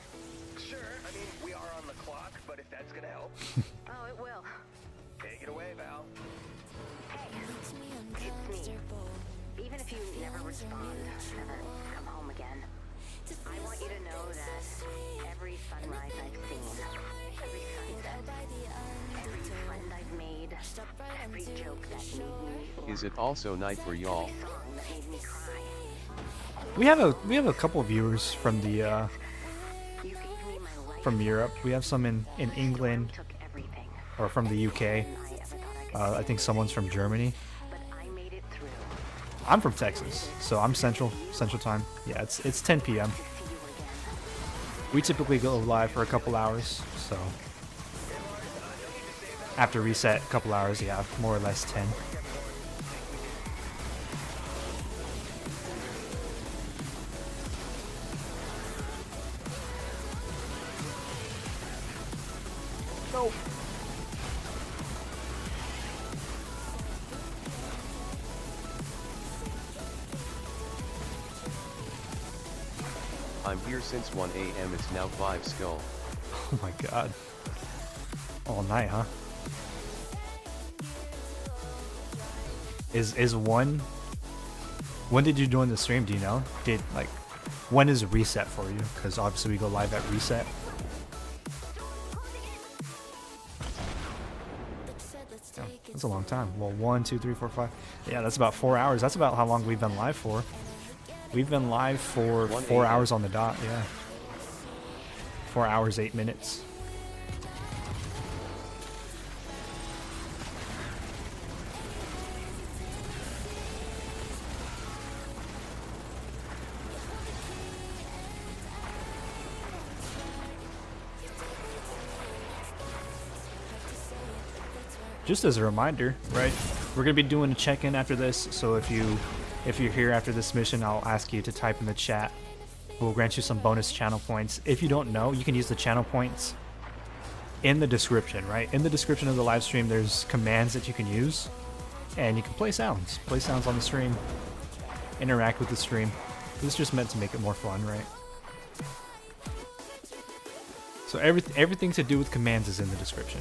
Sure, I mean, we are on the clock, but if that's gonna help,
Oh, it will.
take it away, Val.
Hey, it's me. Even if you never respond, never come home again, I want you to know that every sunrise I've seen, every sunset, every friend I've made, every joke that made me
Is it also night for y'all?
song that made me cry.
We have a couple of viewers from the
You gave me my life.
from Europe. We have some in England
Took everything.
or from the UK.
I ever thought I could
I think someone's from Germany.
but I made it through.
I'm from Texas, so I'm Central Time. Yeah, it's 10 p.m.
To see you again.
We typically go live for a couple hours, so after reset, a couple hours, yeah, more or less 10. Nope.
I'm here since 1 a.m. It's now 5 skull.
Oh my god. All night, huh? Is one... When did you join the stream, do you know? When is reset for you? Because obviously we go live at reset. Oh, that's a long time. Well, 1, 2, 3, 4, 5. Yeah, that's about 4 hours. That's about how long we've been live for. We've been live for 4 hours on the dot, yeah. 4 hours, 8 minutes. Just as a reminder, right? We're gonna be doing a check-in after this, so if you're here after this mission, I'll ask you to type in the chat. We'll grant you some bonus channel points. If you don't know, you can use the channel points in the description, right? In the description of the live stream, there's commands that you can use, and you can play sounds on the stream, interact with the stream. This is just meant to make it more fun, right? So everything to do with commands is in the description.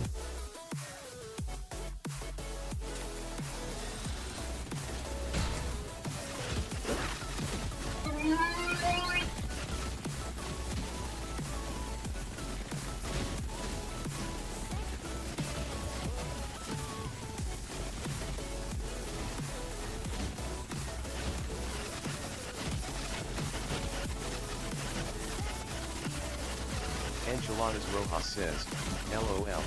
Enchiladas Rojas says, LOL.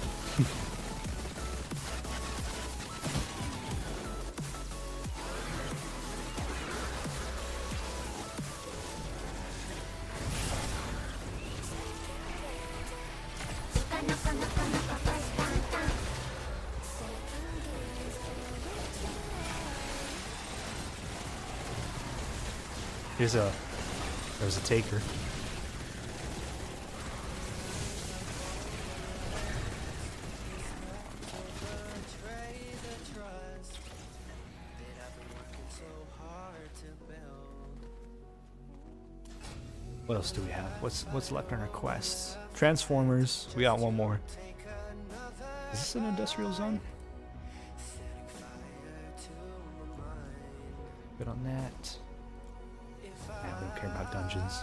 There's a taker. What else do we have? What's left on our quests? Transformers. We got one more. Is this an industrial zone? Good on that. Yeah, we don't care about dungeons.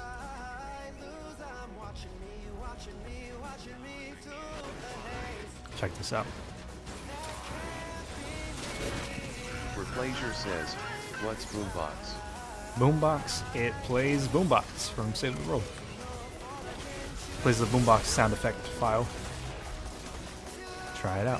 Check this out.
Replaser says, what's boombox?
Boombox, it plays boombox from Save the World. Plays the boombox sound effect file. Try it out.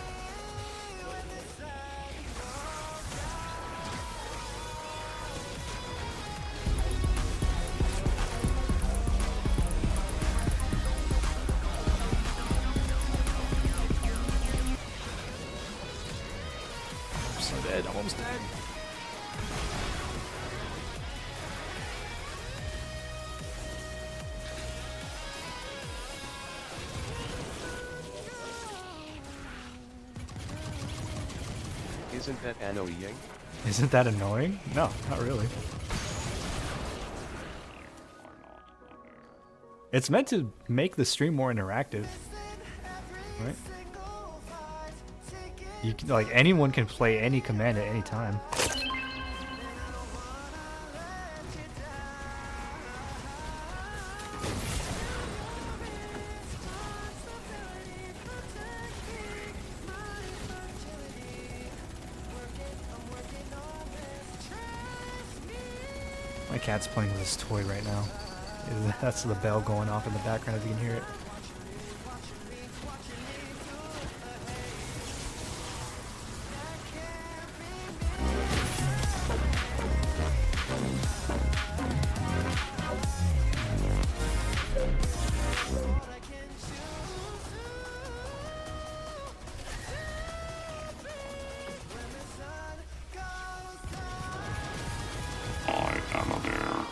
So dead, almost dead.
Isn't that annoying?
Isn't that annoying? No, not really. It's meant to make the stream more interactive, right? You can, like, anyone can play any command at any time. My cat's playing with his toy right now. That's the bell going off in the background if you can hear it.
I am a bear.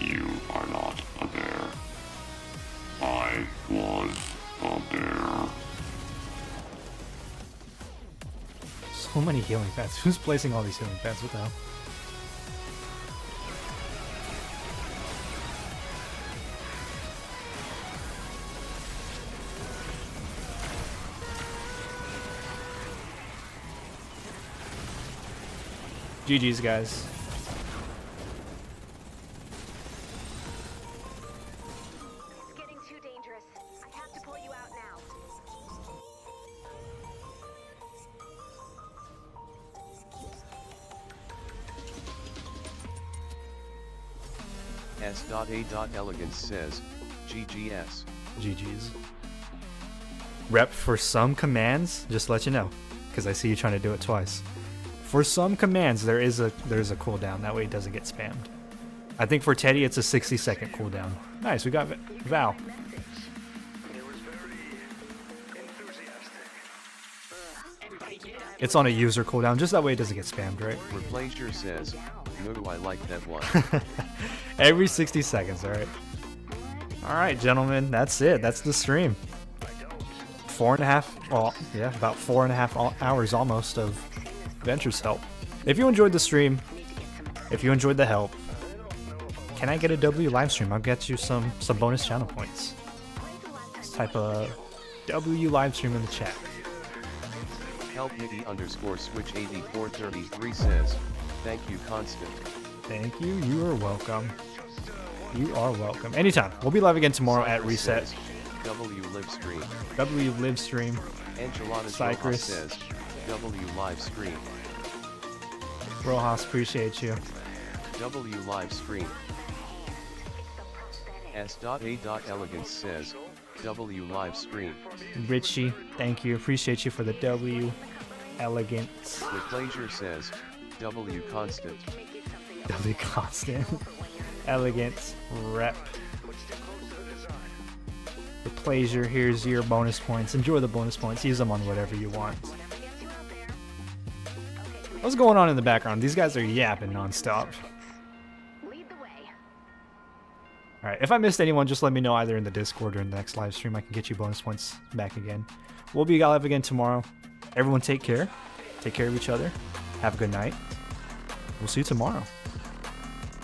You are not a bear. I was a bear.
So many healing pads. Who's placing all these healing pads? What the hell? GG's, guys.
It's getting too dangerous. I have to pull you out now.
S.A.Elegance says, GGS.
GG's. Rep, for some commands, just to let you know, because I see you trying to do it twice. For some commands, there's a cooldown. That way it doesn't get spammed. I think for Teddy, it's a 60-second cooldown. Nice, we got Val.
It was very enthusiastic.
It's on a user cooldown, just that way it doesn't get spammed, right?
Replaser says, no, I like that one.
Every 60 seconds, alright? Alright, gentlemen, that's it. That's the stream. 4.5, well, yeah, about 4.5 hours almost of Venture's help. If you enjoyed the stream, if you enjoyed the help, can I get a W live stream? I'll get you some bonus channel points. Just type a W live stream in the chat.
Helpnitty_switch8433 says, thank you, Constant.
Thank you. You are welcome. You are welcome. Anytime. We'll be live again tomorrow at reset.
Says, W Livestream.
W live stream.
Enchiladas
Cypress.
says, W live stream.
Rojas, appreciate you.
W live stream. S.A.Elegance says, W live stream.
Richie, thank you. Appreciate you for the W. Elegance.
Replaser says, W constant.
W constant. Elegance. Rep. The pleasure. Here's your bonus points. Enjoy the bonus points. Use them on whatever you want. What's going on in the background? These guys are yapping nonstop.
Lead the way.
Alright, if I missed anyone, just let me know either in the Discord or in the next live stream. I can get you bonus points back again. We'll be live again tomorrow. Everyone take care. Take care of each other. Have a good night. We'll see you tomorrow.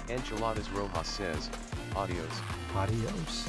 Enchiladas Rojas says, adios.
Adios.